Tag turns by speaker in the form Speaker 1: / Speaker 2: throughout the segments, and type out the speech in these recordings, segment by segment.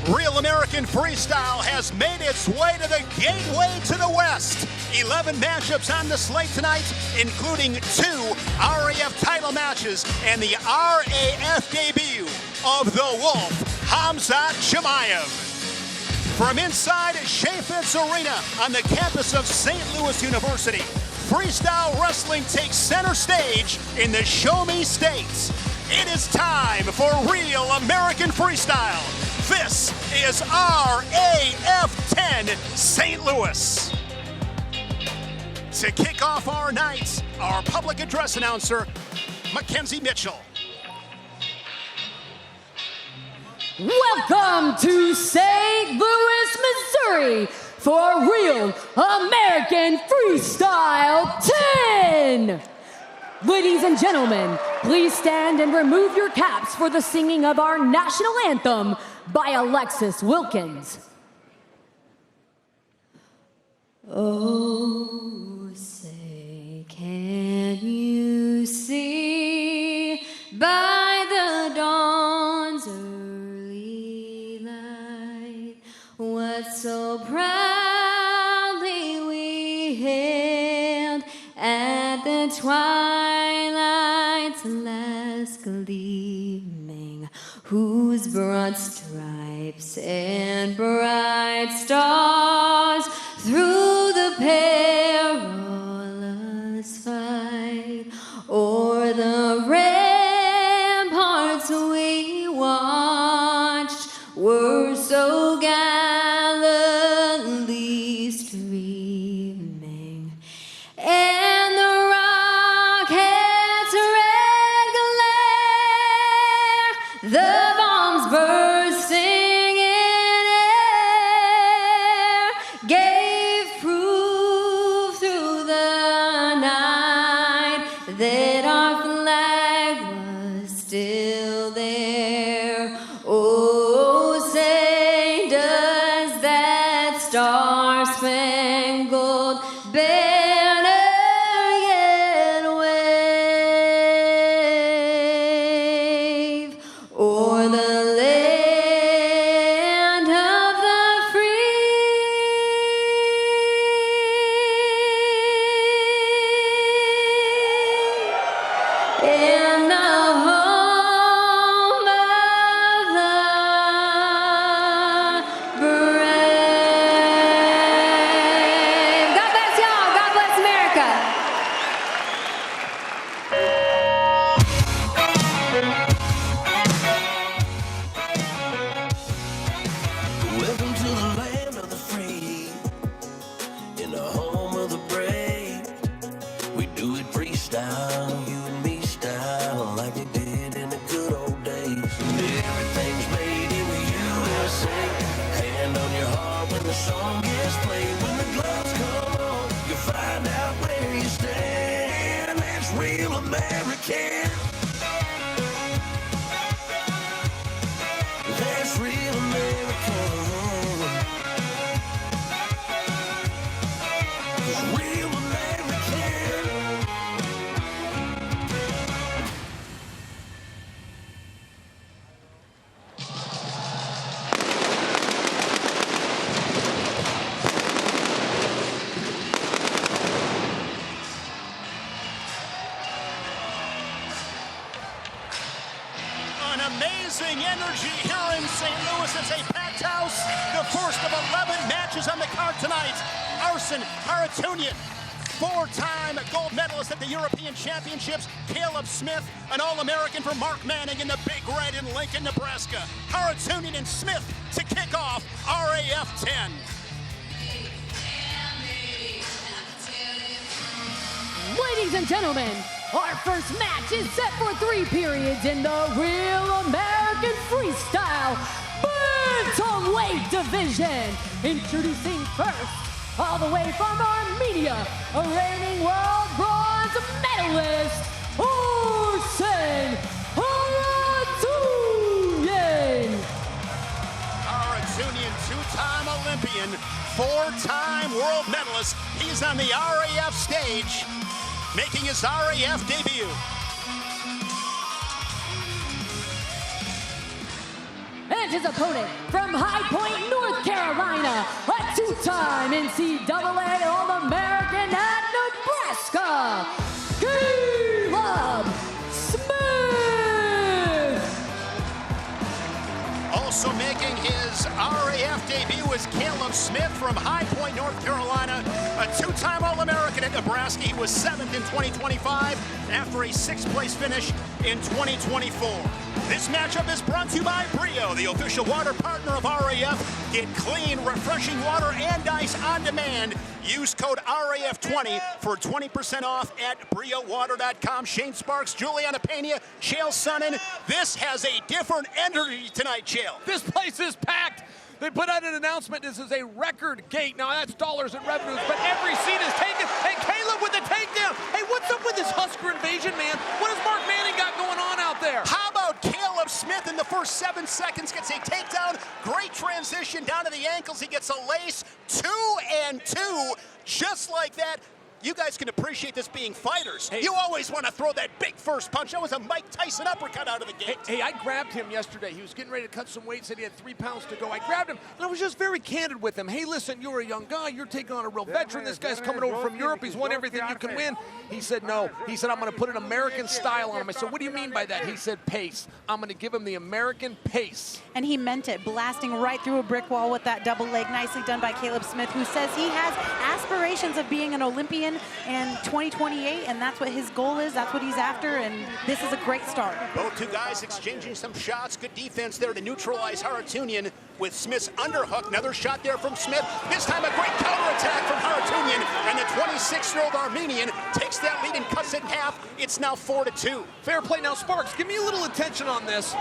Speaker 1: Real American Freestyle has made its way to the gateway to the West. 11 matchups on the slate tonight, including 2 RAF title matches and the RAF debut of the Wolf, Khamzat Chimaev. From inside Yepez Arena on the campus of St. Louis University, freestyle wrestling takes center stage in the Show Me States. It is time for Real American Freestyle. This is RAF 10 St. Louis. To kick off our night, our public address announcer, Mackenzie Mitchell.
Speaker 2: Welcome to St. Louis, Missouri for Real American Freestyle 10. Ladies and gentlemen, please stand and remove your caps for the singing of our national anthem by Alexis Wilkins. Oh, say, can you see by the dawn's early light what so proudly we hailed at the twilight's last gleaming, whose broad stripes and bright stars through the perilous fight o'er the ramparts we watched were so gallantly streaming, and the rocket's red glare, the bombs bursting in air, gave proof through the night that our flag was still there. Oh, say, does that star-spangled banner yet wave o'er the land of the free and the home of the brave? God bless y'all. God bless America.
Speaker 3: Welcome to the land of the free, in the home of the brave. We do it freestyle, you and me style, like they did in the good old days. Everything's made in the USA. Hand on your heart when the song gets played. When the gloves come on, you find out where you stand. That's real American. That's real American. Real American.
Speaker 1: An amazing energy here in St. Louis. It's a packed house. The first of 11 matches on the card tonight. Harutyunyan, 4-time gold medalist at the European Championships. Caleb Smith, an All-American for Mark Manning in the Big Red in Lincoln, Nebraska. Harutyunyan and Smith to kick off RAF 10.
Speaker 2: Ladies and gentlemen, our first match is set for 3 periods in the Real American Freestyle Bantamweight division. Introducing first, all the way from Armenia, a reigning world bronze medalist, Harutyunyan.
Speaker 1: Harutyunyan, 2-time Olympian, 4-time world medalist. He's on the RAF stage, making his RAF debut.
Speaker 2: and his opponent from High Point, North Carolina, a two-time NCAA All-American at Nebraska, Caleb Smith.
Speaker 1: Also making his RAF debut is Caleb Smith from High Point, North Carolina, a two-time All-American at Nebraska. He was 7th in 2025 after a 6th place finish in 2024. This matchup is brought to you by Brio, the official water partner of RAF. Get clean, refreshing water and ice on demand. Use code RAF20 for 20% off at BrioWater.com. Shane Sparks, Juliana Pena, Chael Sonnen. This has a different energy tonight, Chael.
Speaker 4: This place is packed. They put out an announcement. This is a record gate. Now, that's dollars and revenues, but every seat is taken. And Caleb with the takedown. Hey, what's up with this Husker invasion, man? What has Mark Manning got going on out there?
Speaker 1: How about Caleb Smith in the first 7 seconds gets a takedown. Great transition down to the ankles. He gets a lace. 2 and 2. Just like that. You guys can appreciate this being fighters. Hey, you always want to throw that big first punch. That was a Mike Tyson uppercut out of the gate.
Speaker 4: Hey, I grabbed him yesterday. He was getting ready to cut some weight, said he had 3 pounds to go. I grabbed him, and I was just very candid with him. Hey, listen, you're a young guy. You're taking on a real veteran. This guy's coming over from Europe. He's won everything you can win. He said no. He said, I'm going to put an American style on him. I said, what do you mean by that? He said, pace. I'm going to give him the American pace.
Speaker 5: And he meant it, blasting right through a brick wall with that double leg. Nicely done by Caleb Smith, who says he has aspirations of being an Olympian in 2028, and that's what his goal is. That's what he's after, and this is a great start.
Speaker 1: Both two guys exchanging some shots. Good defense there to neutralize Harutyunyan with Smith's underhook. Another shot there from Smith. This time a great counterattack from Harutyunyan, and the 26-year-old Armenian takes that lead and cuts it in half. It's now 4-2.
Speaker 4: Fair play. Now, Sparks, give me a little attention on this.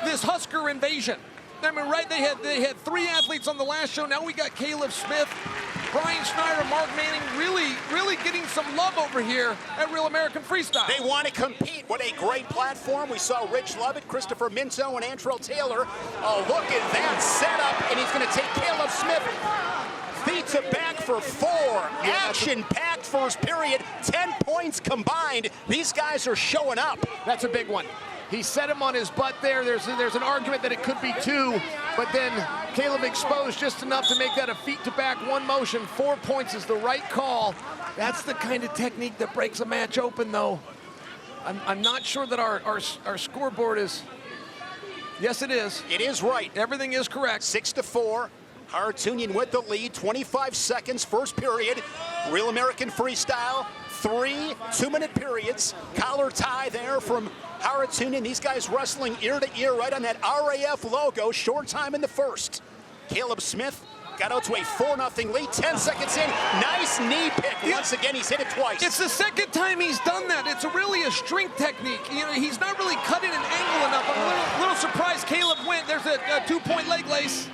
Speaker 4: This Husker invasion. I mean, right, they had 3 athletes on the last show. Now we got Caleb Smith, Brian Schneider, Mark Manning, really getting some love over here at Real American Freestyle.
Speaker 1: They want to compete. What a great platform. We saw Rich Lovett, Christopher Minto, and Antrell Taylor. Oh, look at that setup, and he's going to take Caleb Smith. Feet to back for 4. Action-packed first period. 10 points combined. These guys are showing up.
Speaker 4: That's a big one. He set him on his butt there. There's an argument that it could be 2, but then Caleb exposed just enough to make that a feet to back 1 motion. 4 points is the right call. That's the kind of technique that breaks a match open, though. I'm not sure that our scoreboard is. Yes, it is.
Speaker 1: It is right.
Speaker 4: Everything is correct.
Speaker 1: 6-4. Harutyunyan with the lead. 25 seconds, first period. Real American Freestyle. 3 2-minute periods. Collar tie there from Harutyunyan. These guys wrestling ear to ear right on that RAF logo. Short time in the first. Caleb Smith got out to a 4-0 lead. 10 seconds in. Nice knee pick. Once again, he's hit it twice.
Speaker 4: It's the second time he's done that. It's really a strength technique. You know, he's not really cutting an angle enough. I'm a little surprised Caleb went. There's a 2-point leg lace.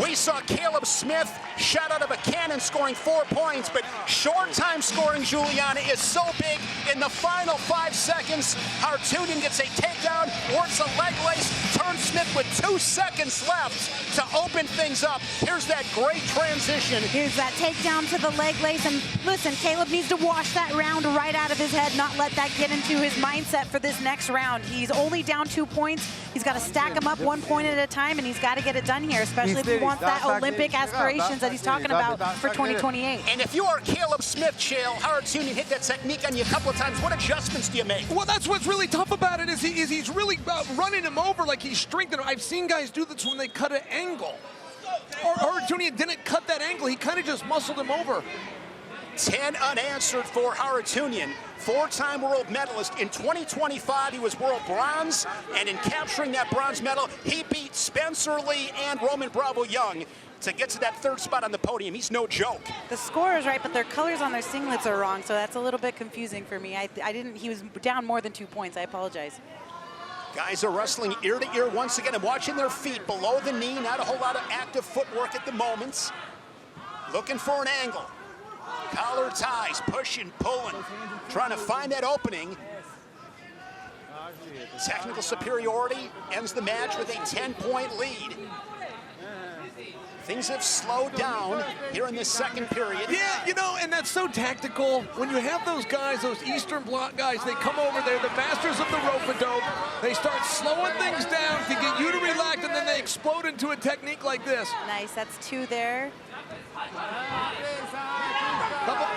Speaker 1: We saw Caleb Smith shot out of a cannon scoring 4 points, but short time scoring, Juliana, is so big in the final 5 seconds. Harutyunyan gets a takedown, works a leg lace, turns Smith with 2 seconds left to open things up. Here's that great transition.
Speaker 5: Here's that takedown to the leg lace, and listen, Caleb needs to wash that round right out of his head, not let that get into his mindset for this next round. He's only down 2 points. He's got to stack them up 1 point at a time, and he's got to get it done here, especially if he wants that Olympic aspirations that he's talking about for 2028.
Speaker 1: And if you are Caleb Smith, Chael, Harutyunyan hit that technique on you a couple of times. What adjustments do you make?
Speaker 4: Well, that's what's really tough about it is he's really running him over like he's strengthening. I've seen guys do this when they cut an angle. Harutyunyan didn't cut that angle. He kind of just muscled him over.
Speaker 1: 10 unanswered for Harutyunyan. 4-time world medalist. In 2025, he was world bronze, and in capturing that bronze medal, he beat Spencer Lee and Roman Bravo Young to get to that 3rd spot on the podium. He's no joke.
Speaker 5: The score is right, but their colors on their singlets are wrong, so that's a little bit confusing for me. He was down more than 2 points. I apologize.
Speaker 1: Guys are wrestling ear to ear once again and watching their feet below the knee. Not a whole lot of active footwork at the moment. Looking for an angle. Collar ties, pushing, pulling, trying to find that opening. Technical superiority ends the match with a 10-point lead. Things have slowed down here in this second period.
Speaker 4: Yeah, you know, and that's so tactical. When you have those guys, those Eastern Bloc guys, they come over there, the masters of the rope-a-dope. They start slowing things down to get you to relax, and then they explode into a technique like this.
Speaker 5: Nice, that's 2 there.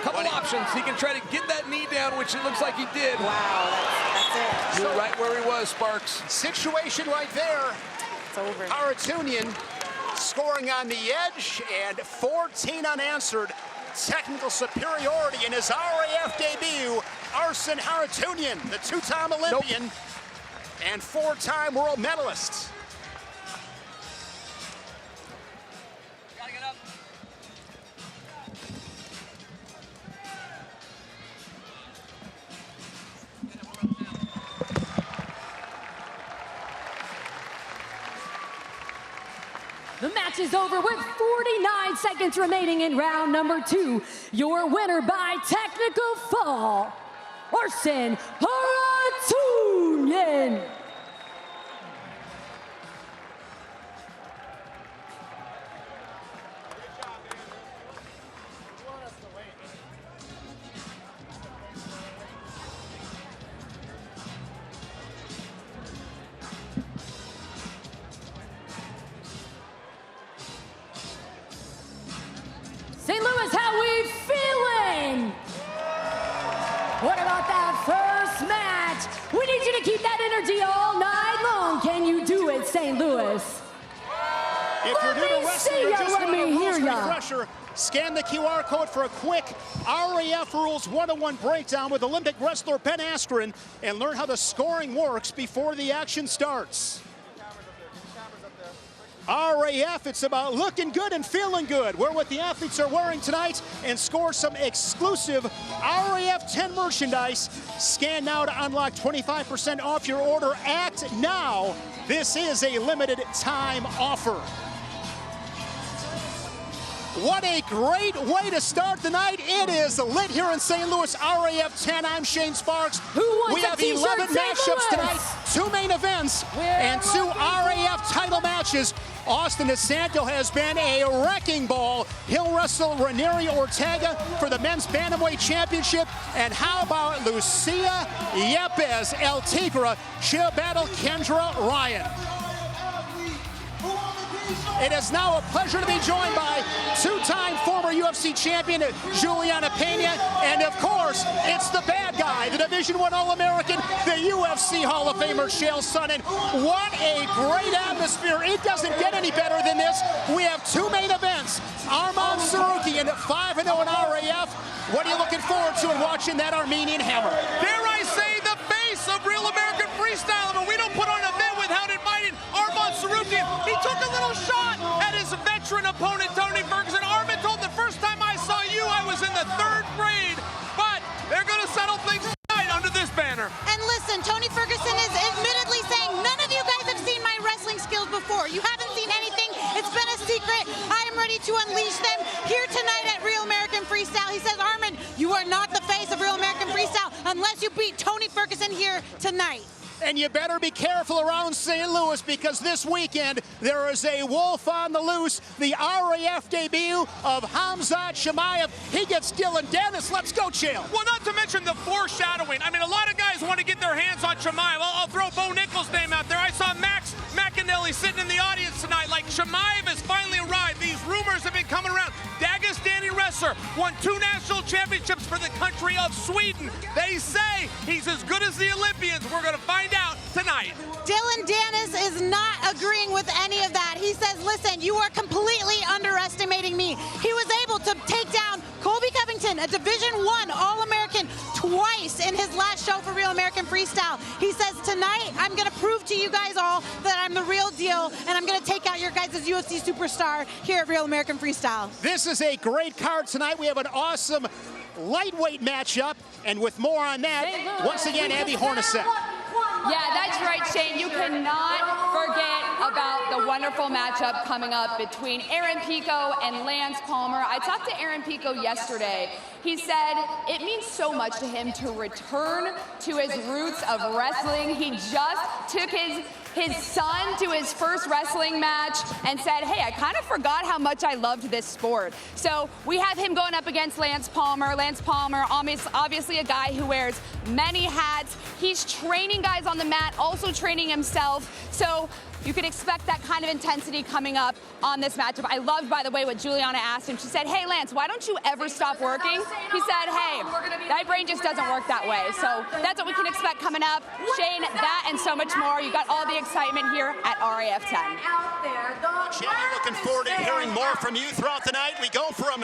Speaker 4: Couple options. He can try to get that knee down, which it looks like he did.
Speaker 5: Wow, that's it.
Speaker 4: You're right where he was, Sparks.
Speaker 1: Situation right there.
Speaker 5: It's over.
Speaker 1: Harutyunyan scoring on the edge and 14 unanswered. Technical superiority in his RAF debut. Arman Harutyunyan, the 2-time Olympian and 4-time world medalist.
Speaker 2: The match is over with 49 seconds remaining in round number 2. Your winner by technical fall, Arman Tsarukyan. St. Louis, how we feeling? What about that first match? We need you to keep that energy all night long. Can you do it, St. Louis?
Speaker 1: If you're new to wrestling or just want a rules
Speaker 2: ya.
Speaker 1: refresher, scan the QR code for a quick RAF Rules 101 breakdown with Olympic wrestler Ben Askren and learn how the scoring works before the action starts. RAF, it's about looking good and feeling good. Wear what the athletes are wearing tonight and score some exclusive RAF 10 merchandise. Scan now to unlock 25% off your order. Act now. This is a limited time offer. What a great way to start the night. It is lit here in St. Louis, RAF 10. I'm Shane Sparks.
Speaker 2: Who wants
Speaker 1: we
Speaker 2: a
Speaker 1: have
Speaker 2: t-shirt,
Speaker 1: 11
Speaker 2: St.
Speaker 1: matchups
Speaker 2: Louis?
Speaker 1: tonight, 2 main events, and 2 RAF title matches. Austin DeSanto has been a wrecking ball. He'll wrestle Ranieri Ortega for the men's bantamweight championship. And how about Lucia Yepez El Tigre? She'll battle Kendra Ryan. It is now a pleasure to be joined by 2-time former UFC champion Juliana Pena, and of course, it's the bad guy, the Division I All-American, the UFC Hall of Famer Chael Sonnen. What a great atmosphere. It doesn't get any better than this. We have 2 main events. Arman Tsarukyan, 5-0 in RAF. What are you looking forward to in watching that Armenian hammer?
Speaker 4: Dare I say the face of Real American Freestyle, but we don't put on an event without inviting Arman Tsarukyan. He took a little shot at his veteran opponent, Tony Ferguson. Arman told the first time I saw you, I was in the 3rd grade, but they're going to settle things tonight under this banner.
Speaker 5: And listen, Tony Ferguson is admittedly saying none of you guys have seen my wrestling skills before. You haven't seen anything. It's been a secret. I am ready to unleash them here tonight at Real American Freestyle. He says, Arman, you are not the face of Real American Freestyle unless you beat Tony Ferguson here tonight.
Speaker 1: And you better be careful around St. Louis because this weekend there is a wolf on the loose. The RAF debut of Khamzat Chimaev. He gets Dillon Danis. Let's go, Chael.
Speaker 4: Well, not to mention the foreshadowing. I mean, a lot of guys want to get their hands on Chimaev. I'll throw Bo Nichols' name out there. I saw Max McAnally sitting in the audience tonight. Like, Chimaev has finally arrived. These rumors have been coming around. Dagestani wrestler won 2 national championships for the country of Sweden. They say he's as good as the Olympians. We're going to find out tonight.
Speaker 5: Dillon Danis is not agreeing with any of that. He says, listen, you are completely underestimating me. He was able to take down Colby Covington, a Division I All-American, twice in his last show for Real American Freestyle. He says, tonight, I'm going to prove to you guys all that I'm the real deal, and I'm going to take out your guys' UFC superstar here at Real American Freestyle.
Speaker 1: This is a great card tonight. We have an awesome lightweight matchup, and with more on that, once again, Abby Hornacek.
Speaker 6: Yeah, that's right, Shane. You cannot forget about the wonderful matchup coming up between Aaron Pico and Lance Palmer. I talked to Aaron Pico yesterday. He said it means so much to him to return to his roots of wrestling. He just took his his son to his first wrestling match and said, hey, I kind of forgot how much I loved this sport. So we have him going up against Lance Palmer. Lance Palmer, obviously a guy who wears many hats. He's training guys on the mat, also training himself. So you can expect that kind of intensity coming up on this matchup. I loved, by the way, what Juliana asked him. She said, hey, Lance, why don't you ever stop working? He said, hey, that brain just doesn't work that way. So that's what we can expect coming up. Shane, that and so much more. You got all the excitement here at RAF 10.
Speaker 1: Shane, looking forward to hearing more from you throughout the night. We go from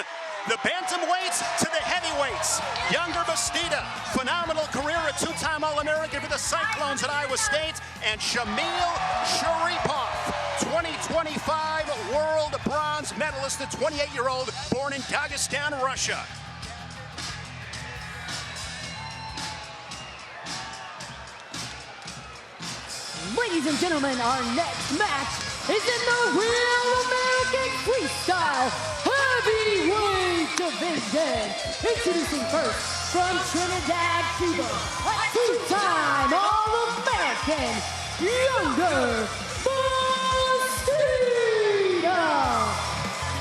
Speaker 1: the bantamweights to the heavyweights. Younger Bastida, phenomenal career, a two-time All-American for the Cyclones at Iowa State, and Sharipov, 2025 world bronze medalist, the 28-year-old born in Dagestan, Russia.
Speaker 2: Ladies and gentlemen, our next match is in the Real American Freestyle Heavyweight Division. Introducing first, from Trinidad, Cuba, a two-time All-American, Younger Bastida.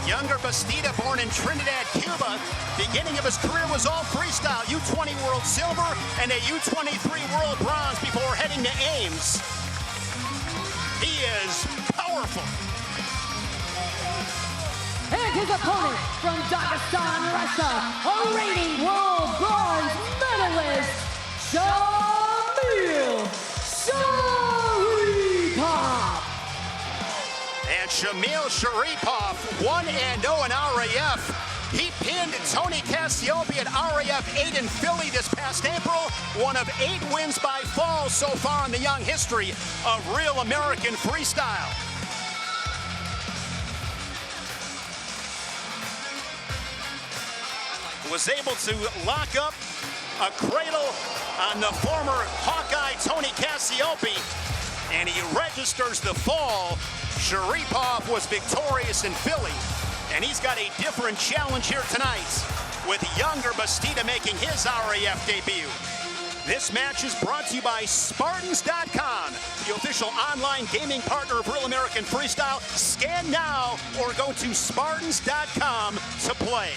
Speaker 1: Younger Bastida, born in Trinidad, Cuba. Beginning of his career was all freestyle, U20 World Silver and a U23 World Bronze before heading to Ames. He is powerful.
Speaker 2: And his opponent from Dagestan, Russia, a reigning world bronze medalist, Sharipov.
Speaker 1: And Sharipov, 1-0 in RAF. He pinned Tony Cassiope at RAF 8 in Philly this past April. One of 8 wins by fall so far in the young history of Real American Freestyle. Was able to lock up a cradle on the former Hawkeye Tony Cassiope, and he registers the fall. Sharipov was victorious in Philly, and he's got a different challenge here tonight with younger Bastida making his RAF debut. This match is brought to you by Spartans.com, the official online gaming partner of Real American Freestyle. Scan now or go to Spartans.com to play.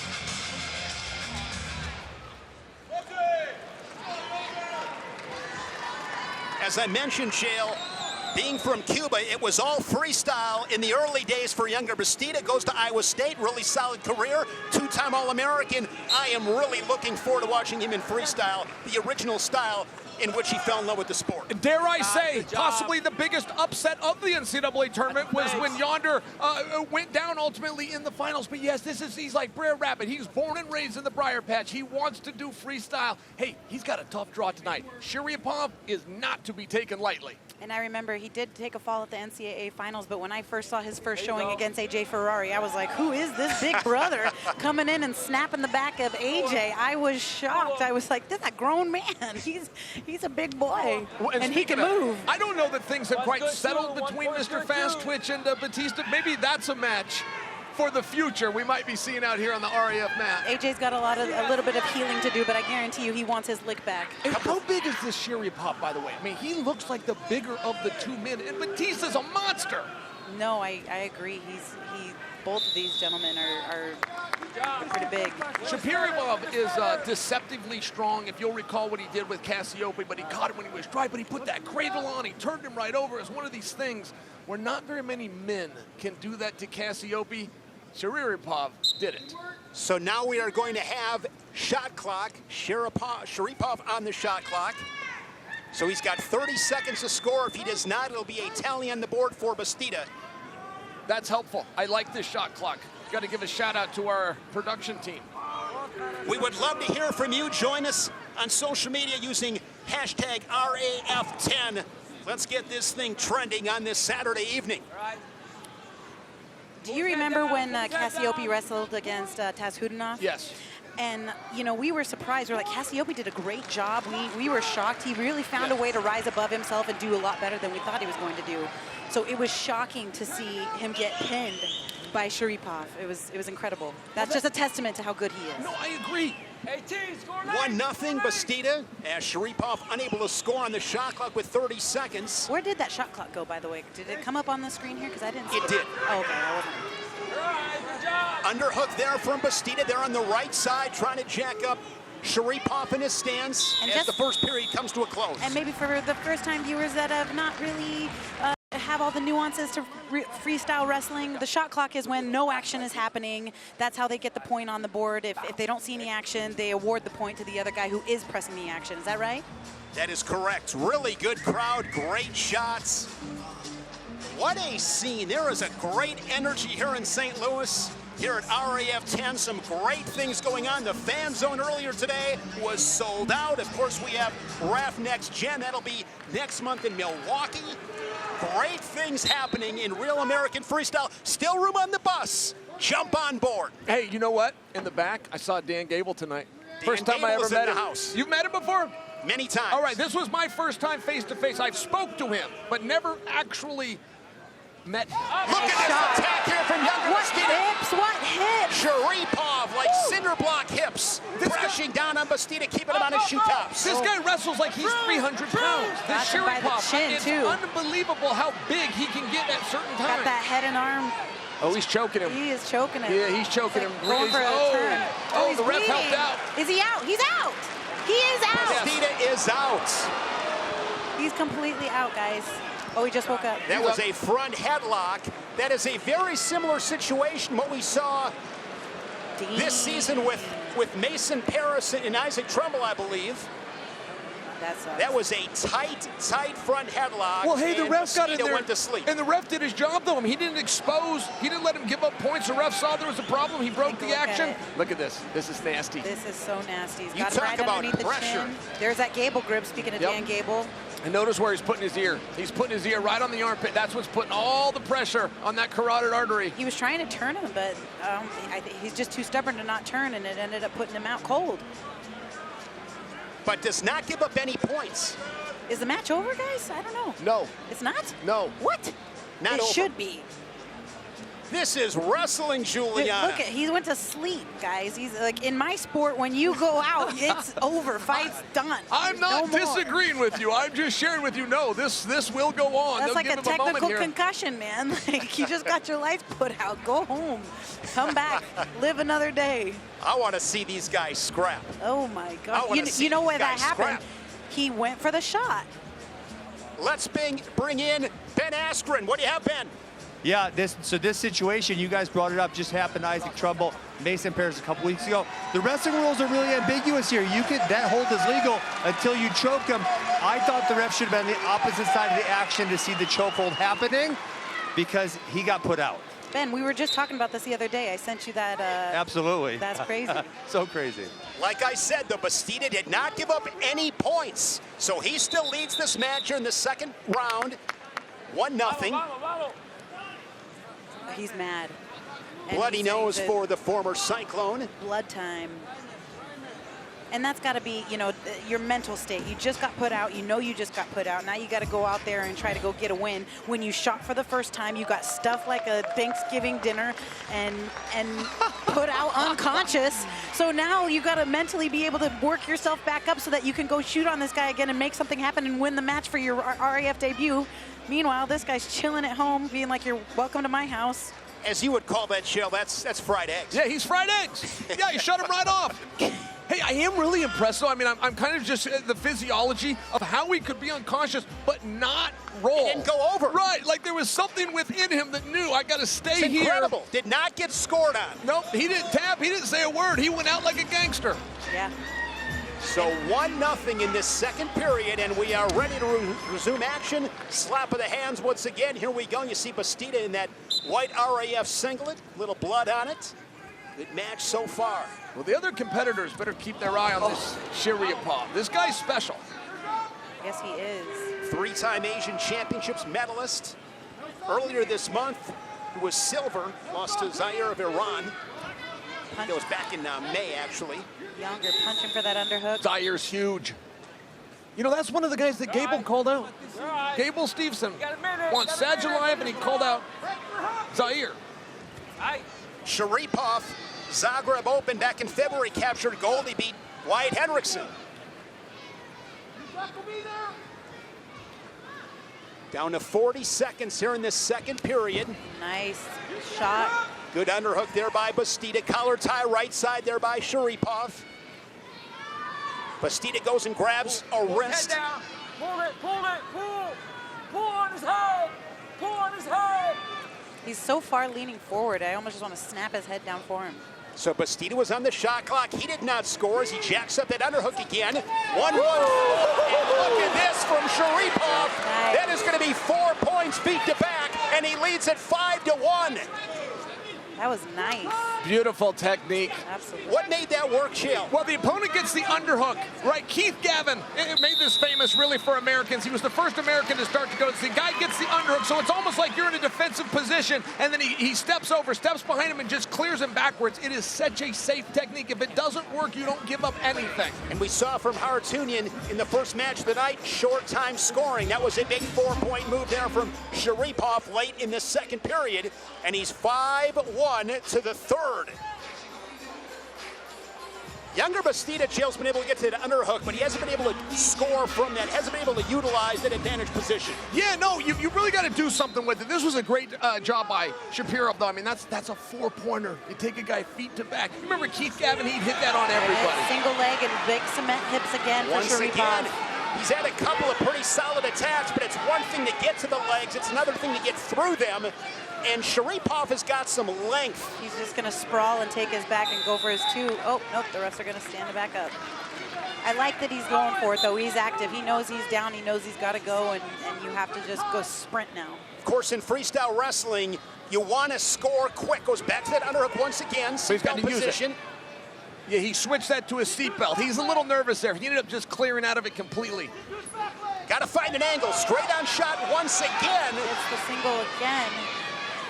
Speaker 1: As I mentioned, Shale, being from Cuba, it was all freestyle in the early days for younger Bastida. Goes to Iowa State, really solid career, two-time All-American. I am really looking forward to watching him in freestyle, the original style in which he fell in love with the sport.
Speaker 7: Dare I say, possibly the biggest upset of the NCAA tournament was when Yonder went down ultimately in the finals. But yes, he's like Brer Rabbit. He's born and raised in the Briar Patch. He wants to do freestyle. Hey, he's got a tough draw tonight. Sharipov is not to be taken lightly.
Speaker 5: And I remember he did take a fall at the NCAA finals, but when I first saw his first showing against AJ Ferrari, I was like, who is this big brother coming in and snapping the back of AJ? I was shocked. I was like, this is a grown man. He's a big boy, and he can move.
Speaker 7: I don't know that things have quite settled between Mr. Fast Twitch and Batista. Maybe that's a match for the future we might be seeing out here on the RAF mat.
Speaker 5: AJ's got a little bit of healing to do, but I guarantee you he wants his lick back.
Speaker 7: And how big is this Sharipov, by the way? I mean, he looks like the bigger of the two men, and Batista's a monster.
Speaker 5: No, I agree. Both of these gentlemen are pretty big.
Speaker 7: Sharipov is deceptively strong. If you'll recall what he did with Cassiope, but he caught him when he was dry, but he put that cradle on, he turned him right over. It's one of these things where not very many men can do that to Cassiope. Sharipov did it.
Speaker 1: So now we are going to have shot clock. Sharipov on the shot clock. So he's got 30 seconds to score. If he does not, it'll be a tally on the board for Bastida.
Speaker 7: That's helpful. I like this shot clock. Got to give a shout out to our production team.
Speaker 1: We would love to hear from you. Join us on social media using hashtag RAF10. Let's get this thing trending on this Saturday evening.
Speaker 5: Do you remember when Cassiope wrestled against Taz Hudanov?
Speaker 7: Yes.
Speaker 5: And, you know, we were surprised. We're like, Cassiope did a great job. We were shocked. He really found a way to rise above himself and do a lot better than we thought he was going to do. So it was shocking to see him get pinned by Sharipov. It was incredible. That's just a testament to how good he is.
Speaker 7: No, I agree.
Speaker 1: 1-0 Bastida, as Sharipov unable to score on the shot clock with 30 seconds.
Speaker 5: Where did that shot clock go, by the way? Did it come up on the screen here? Because I didn't see it.
Speaker 1: It did.
Speaker 5: Oh, okay, I wasn't.
Speaker 1: Underhook there from Bastida. They're on the right side trying to jack up Sharipov in his stance
Speaker 5: And
Speaker 1: as the first period comes to a close.
Speaker 5: And maybe for the first-time viewers that have not really have all the nuances to freestyle wrestling, the shot clock is when no action is happening. That's how they get the point on the board. If they don't see any action, they award the point to the other guy who is pressing the action. Is that right?
Speaker 1: That is correct. Really good crowd, great shots. What a scene. There is a great energy here in St. Louis. Here at RAF 10, some great things going on. The fan zone earlier today was sold out. Of course, we have RAF Next Gen. That'll be next month in Milwaukee. Great things happening in Real American Freestyle. Still room on the bus. Jump on board.
Speaker 7: Hey, you know what? In the back, I saw Dan Gable tonight. First time
Speaker 1: Gable
Speaker 7: I ever
Speaker 1: was
Speaker 7: met
Speaker 1: in the
Speaker 7: him.
Speaker 1: house.
Speaker 7: You've met him before?
Speaker 1: Many times.
Speaker 7: All right, this was my first time face-to-face. I've spoke to him, but never actually met him.
Speaker 1: Look at this attack here from Younger
Speaker 5: What
Speaker 1: Bastida.
Speaker 5: hips? What hips?
Speaker 1: Sharipov, like cinder block hips, crashing down on Bastida, keeping him on his shoe tops.
Speaker 7: This guy wrestles like he's 300 pounds.
Speaker 5: Got
Speaker 7: This
Speaker 5: him by the
Speaker 7: Sharipov,
Speaker 5: chin,
Speaker 7: it's
Speaker 5: too.
Speaker 7: unbelievable how big he can get at certain
Speaker 5: Got
Speaker 7: times.
Speaker 5: that head and arm.
Speaker 7: Oh, he's choking him.
Speaker 5: He is choking him.
Speaker 7: Yeah, he's choking
Speaker 5: Like
Speaker 7: him.
Speaker 5: going for a turn.
Speaker 7: Oh,
Speaker 5: he's
Speaker 7: the ref
Speaker 5: bleeding.
Speaker 7: helped out.
Speaker 5: Is he out? He's out. He is out.
Speaker 1: Bastida is out.
Speaker 5: He's completely out, guys. Oh, he just woke up.
Speaker 1: That was a front headlock. That is a very similar situation what we saw this season with Mason Paris and Isaac Trumbull, I believe. That was a tight front headlock.
Speaker 7: Well, hey, the
Speaker 1: and
Speaker 7: ref got in
Speaker 1: Bastida
Speaker 7: there,
Speaker 1: went to sleep.
Speaker 7: and the ref did his job, though. He didn't expose, he didn't let him give up points. The ref saw there was a problem. He broke the action. Look at this. This is nasty.
Speaker 5: This is so nasty. He's
Speaker 1: You
Speaker 5: got it
Speaker 1: talk
Speaker 5: right
Speaker 1: about
Speaker 5: underneath the
Speaker 1: pressure.
Speaker 5: chin. There's that Gable grip, speaking of Dan Gable.
Speaker 7: And notice where he's putting his ear. He's putting his ear right on the armpit. That's what's putting all the pressure on that carotid artery.
Speaker 5: He was trying to turn him, but I think he's just too stubborn to not turn, and it ended up putting him out cold.
Speaker 1: But does not give up any points.
Speaker 5: Is the match over, guys? I don't know.
Speaker 7: No.
Speaker 5: It's not?
Speaker 7: No.
Speaker 5: What?
Speaker 1: Not
Speaker 5: it
Speaker 1: over.
Speaker 5: should be.
Speaker 1: This is wrestling, Juliana.
Speaker 5: Look at, he went to sleep, guys. He's like, in my sport, when you go out, it's over. Fight's done.
Speaker 7: I'm not
Speaker 5: No more.
Speaker 7: disagreeing with you. I'm just sharing with you. No, this will go on.
Speaker 5: That's
Speaker 7: They'll
Speaker 5: like
Speaker 7: give
Speaker 5: a
Speaker 7: him moment
Speaker 5: technical
Speaker 7: here.
Speaker 5: concussion, man. Like, you just got your lights put out. Go home. Come back. Live another day.
Speaker 1: I want to see these guys scrap.
Speaker 5: Oh, my
Speaker 1: I
Speaker 5: God.
Speaker 1: wanna see
Speaker 5: You know
Speaker 1: these
Speaker 5: where that
Speaker 1: guys
Speaker 5: happened?
Speaker 1: scrap.
Speaker 5: He went for the shot.
Speaker 1: Let's bring in Ben Askren. What do you have, Ben?
Speaker 8: Yeah, this situation, you guys brought it up, just happened to Isaac Trumbull, Mason Paris a couple weeks ago. The wrestling rules are really ambiguous here. That hold is legal until you choke him. I thought the ref should have been on the opposite side of the action to see the chokehold happening because he got put out.
Speaker 5: Ben, we were just talking about this the other day. I sent you that.
Speaker 8: Absolutely.
Speaker 5: That's crazy.
Speaker 8: So crazy.
Speaker 1: Like I said, the Bastida did not give up any points. So he still leads this match here in the second round. 1-0.
Speaker 5: He's mad. And
Speaker 1: Bloody
Speaker 5: he's saying
Speaker 1: nose
Speaker 5: that
Speaker 1: for the former Cyclone.
Speaker 5: blood time. And that's got to be, you know, your mental state. You just got put out. You know you just got put out. Now you got to go out there and try to go get a win. When you shot for the first time, you got stuffed like a Thanksgiving dinner and put out unconscious. So now you got to mentally be able to work yourself back up so that you can go shoot on this guy again and make something happen and win the match for your RAF debut. Meanwhile, this guy's chilling at home, being like, you're welcome to my house.
Speaker 1: As you would call that, Shell, that's fried eggs.
Speaker 7: Yeah, he's fried eggs. Yeah, you shut him right off. Hey, I am really impressed, though. I mean, I'm kind of just the physiology of how he could be unconscious but not roll.
Speaker 1: He didn't go over.
Speaker 7: Right, like there was something within him that knew I got to stay
Speaker 1: It's
Speaker 7: here.
Speaker 1: incredible. Did not get scored on.
Speaker 7: Nope, he didn't tap. He didn't say a word. He went out like a gangster.
Speaker 5: Yeah.
Speaker 1: So 1-0 in this second period, and we are ready to resume action. Slap of the hands once again. Here we go. You see Bastida in that white RAF singlet, little blood on it. Good match so far.
Speaker 7: Well, the other competitors better keep their eye on this Sharipov. This guy's special.
Speaker 5: Yes, he is.
Speaker 1: Three-time Asian Championships medalist. Earlier this month, he was silver, lost to Zaire of Iran. That was back in May, actually.
Speaker 5: Younger punching for that underhook.
Speaker 7: Zaire's huge. You know, that's one of the guys that Gable called out. Gable Stevenson wants Aliyev, and he called out Zaire.
Speaker 1: Sharipov Zagreb Open back in February captured gold. He beat Wyatt Henriksen. Down to 40 seconds here in this second period.
Speaker 5: Nice shot.
Speaker 1: Good underhook there by Bastida. Collar tie right side there by Sharipov. Bastida goes and grabs a wrist.
Speaker 9: Head down. Pull it, pull. Pull on his head. Pull on his head.
Speaker 5: He's so far leaning forward, I almost just want to snap his head down for him.
Speaker 1: So Bastida was on the shot clock. He did not score as he jacks up that underhook again. 1-1. And look at this from Sharipov.
Speaker 5: Nice.
Speaker 1: That is going to be 4 points beat to back, and he leads at 5-1.
Speaker 5: That was nice.
Speaker 4: Beautiful technique.
Speaker 5: Absolutely.
Speaker 1: What made that work, Chael?
Speaker 7: Well, the opponent gets the underhook, right? Keith Gavin it made this famous really for Americans. He was the first American to start to go. The guy gets the underhook, so it's almost like you're in a defensive position, and then he steps behind him, and just clears him backwards. It is such a safe technique. If it doesn't work, you don't give up anything.
Speaker 1: And we saw from Harutyunyan in the first match of the night, short time scoring. That was a big 4-point move there from Sharipov late in the second period, and he's 5-1 to the third. Younger Bastida, Chael's been able to get to that underhook, but he hasn't been able to score from that, hasn't been able to utilize that advantage position.
Speaker 7: Yeah, no, you really got to do something with it. This was a great job by Sharipov, though. I mean, that's a 4-pointer. You take a guy feet to back. You remember Keith Gavin? He'd hit that on everybody.
Speaker 5: Single leg and big cement hips again for
Speaker 1: Once
Speaker 5: Sharipov.
Speaker 1: again, he's had a couple of pretty solid attacks, but it's one thing to get to the legs. It's another thing to get through them. And Sharipov has got some length.
Speaker 5: He's just going to sprawl and take his back and go for his two. Oh, nope, the refs are going to stand it back up. I like that he's going for it, though. He's active. He knows he's down. He knows he's got to go, and you have to just go sprint now.
Speaker 1: Of course, in freestyle wrestling, you want to score quick. Goes back to that underhook once again.
Speaker 7: He's got to use
Speaker 1: position.
Speaker 7: it. Yeah, he switched that to his seatbelt. He's a little nervous there. He ended up just clearing out of it completely.
Speaker 1: Got to find an angle. Straight on shot once again.
Speaker 5: It's the single again.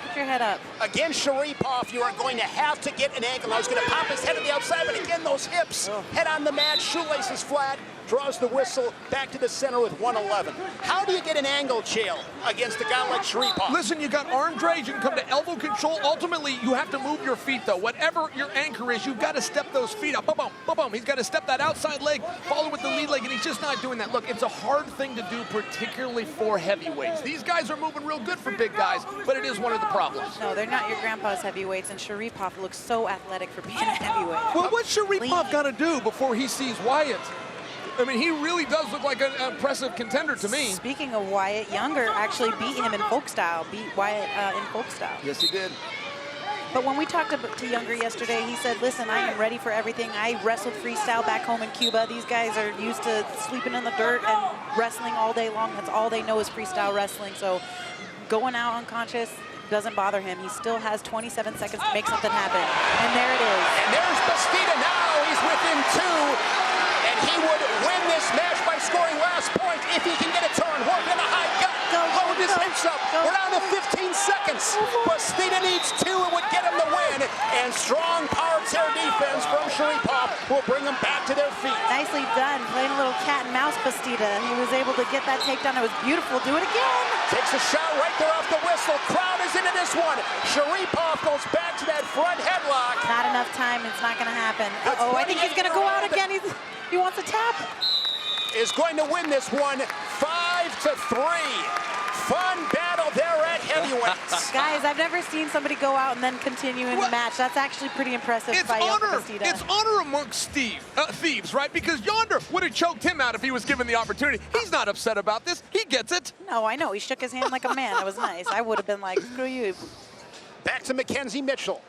Speaker 5: Put your head up.
Speaker 1: Again, Sharipov, you are going to have to get an angle. Now he's going to pop his head to the outside, but again, those hips. Head on the mat, shoelaces flat, draws the whistle back to the center with 111. How do you get an angle, Chael, against a guy like Sharipov?
Speaker 7: Listen, you got arm drags, you can come to elbow control. Ultimately, you have to move your feet, though. Whatever your anchor is, you've got to step those feet up. Boom, boom, boom, boom. He's got to step that outside leg, follow with the lead leg, and he's just not doing that. Look, it's a hard thing to do, particularly for heavyweights. These guys are moving real good for big guys, but it is one of the problems.
Speaker 5: No, they're not your grandpa's heavyweights, and Sharipov looks so athletic for being a heavyweight.
Speaker 7: Well, what's Sharipov got to do before he sees Wyatt? I mean, he really does look like an impressive contender to me.
Speaker 5: Speaking of Wyatt, Younger actually beat him in folk style, beat Wyatt in folk style.
Speaker 7: Yes, he did.
Speaker 5: But when we talked to Younger yesterday, he said, listen, I am ready for everything. I wrestled freestyle back home in Cuba. These guys are used to sleeping in the dirt and wrestling all day long. That's all they know is freestyle wrestling. So going out unconscious doesn't bother him. He still has 27 seconds to make something happen. And there it is.
Speaker 1: And there's Bastida now. He's within 2. And he would win this match by scoring last point if he can get a turn. Work in a high gut. Load his hips up. We're down to 15 seconds. Bastida needs 2. It would get him the win. And strong power tear defense from Sharipov will bring them back to their feet.
Speaker 5: Nicely done. Playing a little cat and mouse, Bastida. He was able to get that takedown. It was beautiful. Do it again.
Speaker 1: Takes a shot right there off the whistle. Crowd is into this one. Sharipov goes back to that front headlock.
Speaker 5: Not enough time. It's not going to happen. Uh-oh, I think he's going to go out again. He wants a tap.
Speaker 1: Is going to win this one 5-3. Fun battle there at heavyweights.
Speaker 5: Guys, I've never seen somebody go out and then continue in the match. That's actually pretty impressive by Bastida.
Speaker 7: It's honor amongst thieves, right? Because Yonder would have choked him out if he was given the opportunity. He's not upset about this. He gets it.
Speaker 5: No, I know. He shook his hand like a man. That was nice. I would have been like, screw you.
Speaker 1: Back to Mackenzie Mitchell.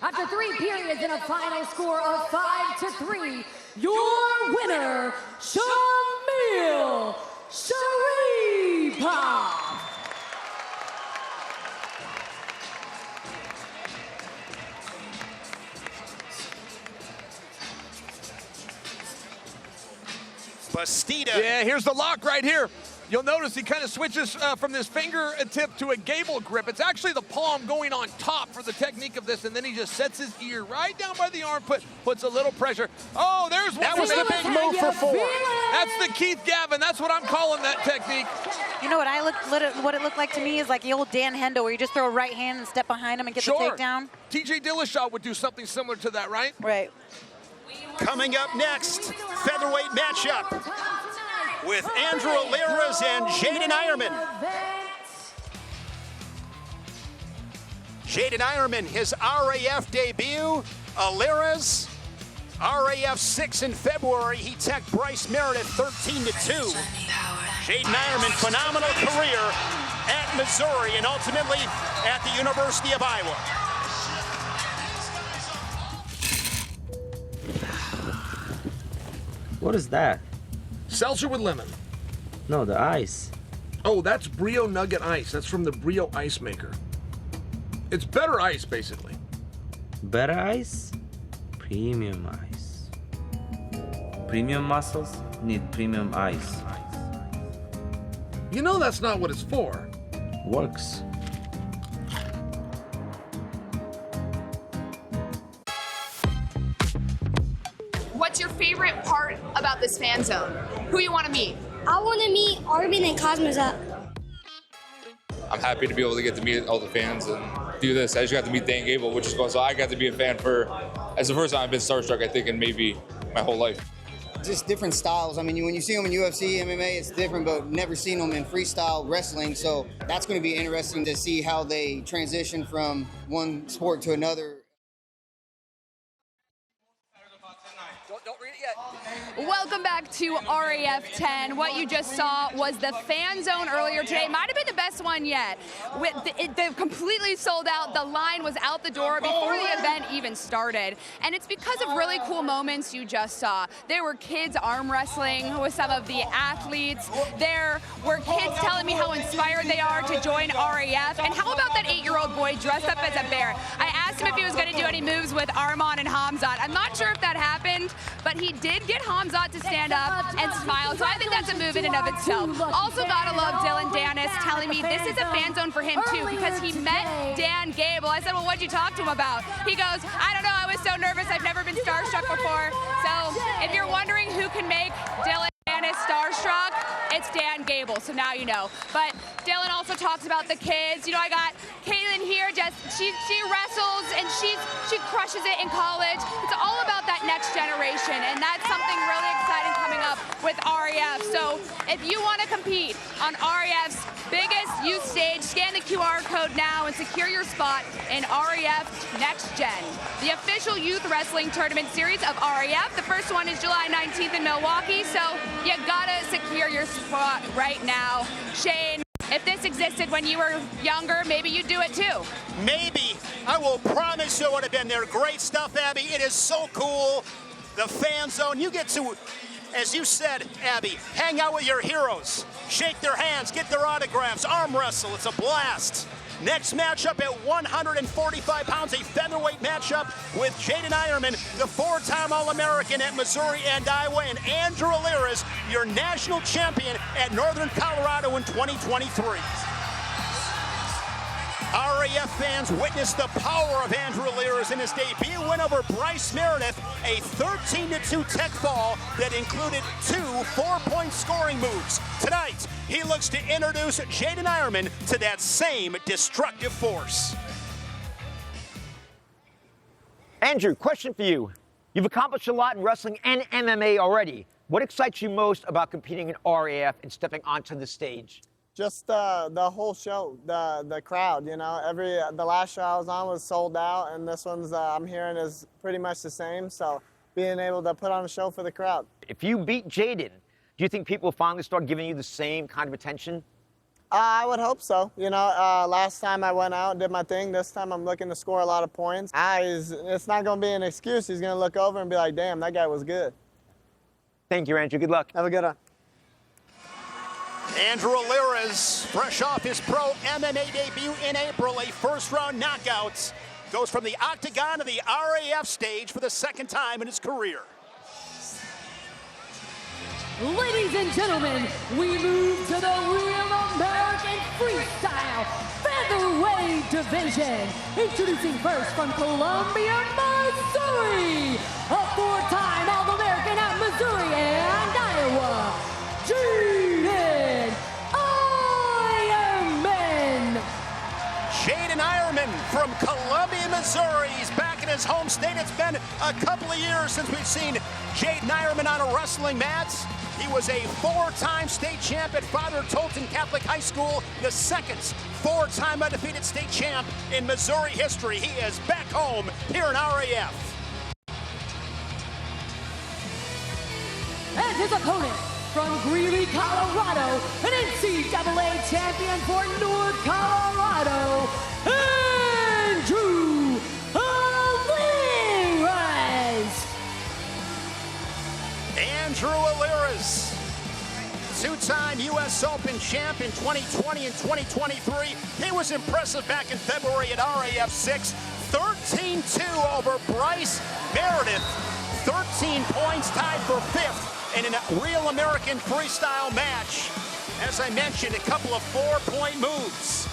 Speaker 2: After 3 periods and a final score of 5-3, your winner, Shamil Sharipov.
Speaker 1: Bastida.
Speaker 7: Yeah, here's the lock right here. You'll notice he kind of switches from this fingertip to a gable grip. It's actually the palm going on top for the technique of this, and then he just sets his ear right down by the armpit, puts a little pressure. Oh, there's one.
Speaker 4: That was the big move for 4.
Speaker 7: That's the Keith Gavin. That's what I'm calling that technique.
Speaker 5: You know what it looked like to me is like the old Dan Hendo, where you just throw a right hand and step behind him and get the takedown.
Speaker 7: TJ Dillashaw would do something similar to that, right?
Speaker 5: Right.
Speaker 1: Coming up next, featherweight matchup with Andrew Alirez and Jaden Eierman. Jaden Eierman, his RAF debut. Alirez, RAF 6 in February. He teched Bryce Meredith 13-2. Jaden Eierman, phenomenal career at Missouri and ultimately at the University of Iowa.
Speaker 10: What is that?
Speaker 4: Seltzer with lemon.
Speaker 10: No, the ice.
Speaker 4: Oh, that's Brio Nugget Ice. That's from the Brio Ice Maker. It's better ice, basically.
Speaker 10: Better ice? Premium ice. Premium muscles need premium ice.
Speaker 4: You know that's not what it's for.
Speaker 10: Works.
Speaker 6: What's your favorite part about this fan zone? Who you want to meet?
Speaker 11: I want to meet Arman and Khamzat.
Speaker 12: I'm happy to be able to get to meet all the fans and do this. I just got to meet Dan Gable, which is fun. So I got to be a fan as the first time I've been starstruck, I think, in maybe my whole life.
Speaker 13: Just different styles. I mean, when you see them in UFC, MMA, it's different, but never seen them in freestyle wrestling. So that's going to be interesting to see how they transition from one sport to another.
Speaker 6: Welcome back to RAF 10. What you just saw was the fan zone earlier today. Might have been the best one yet. They completely sold out. The line was out the door before the event even started. And it's because of really cool moments you just saw. There were kids arm wrestling with some of the athletes. There were kids telling me how inspired they are to join RAF. And how about that 8-year-old boy dressed up as a bear? I asked him if he was going to do any moves with Arman and Khamzat. I'm not sure if that happened, but he did get Khamzat to stand up and smile, so I think that's a move in and of itself. Also gotta love Dillon Danis telling me this is a fan zone for him too, because he met Dan Gable. I said, well, what'd you talk to him about? He goes, I don't know, I was so nervous, I've never been starstruck before. So if you're wondering who can make Dillon Danis starstruck, it's Dan Gable, so now you know. But Dillon also talks about the kids. You know, I got Kaylin here, she wrestles and she crushes it in college. It's all about that next generation, and that's something really exciting coming up with RAF. So if you want to compete on RAF's biggest youth stage, scan the QR code now and secure your spot in RAF Next Gen, the official youth wrestling tournament series of RAF. The first one is July 19th in Milwaukee, so you gotta secure your spot right now. Shane, if this existed when you were younger, maybe you'd do it too.
Speaker 1: Maybe. I will promise you would have been there. Great stuff, Abby. It is so cool. The fan zone. You get to, as you said, Abby, hang out with your heroes. Shake their hands, get their autographs, arm wrestle. It's a blast. Next matchup at 145 pounds, a featherweight matchup with Jaden Eierman, the 4-time All-American at Missouri and Iowa, and Andrew Alirez, your national champion at Northern Colorado in 2023. RAF fans witnessed the power of Andrew Alirez in his debut win over Bryce Meredith, a 13-2 tech fall that included 2 4-point scoring moves. Tonight, he looks to introduce Jaden Eierman to that same destructive force.
Speaker 14: Andrew, question for you. You've accomplished a lot in wrestling and MMA already. What excites you most about competing in RAF and stepping onto the stage?
Speaker 15: Just the whole show, the crowd, you know. The last show I was on was sold out, and this one's I'm hearing is pretty much the same. So being able to put on a show for the crowd.
Speaker 14: If you beat Jaden, do you think people will finally start giving you the same kind of attention?
Speaker 15: I would hope so. You know, last time I went out and did my thing. This time I'm looking to score a lot of points. It's not going to be an excuse. He's going to look over and be like, damn, that guy was good.
Speaker 14: Thank you, Andrew. Good luck.
Speaker 15: Have a good one.
Speaker 1: Andrew Alirez, fresh off his pro MMA debut in April, a first-round knockout, goes from the octagon to the RAF stage for the second time in his career.
Speaker 2: Ladies and gentlemen, we move to the Real American Freestyle Featherweight Division. Introducing first from Columbia, Missouri, a four-time All-American at Missouri and Iowa,
Speaker 1: Jaden Eierman from Columbia, Missouri. He's back in his home state. It's been a couple of years since we've seen Jaden Eierman on a wrestling mat. He was a four-time state champ at Father Tolton Catholic High School, the second four-time undefeated state champ in Missouri history. He is back home here in RAF.
Speaker 2: And his opponent from Greeley, Colorado, an NCAA champion for North Colorado, Andrew Alirez.
Speaker 1: Andrew Alirez, two-time U.S. Open champ in 2020 and 2023. He was impressive back in February at RAF 6, 13-2 over Bryce Meredith. 13 points, tied for fifth in a Real American Freestyle match. As I mentioned, a couple of four-point moves.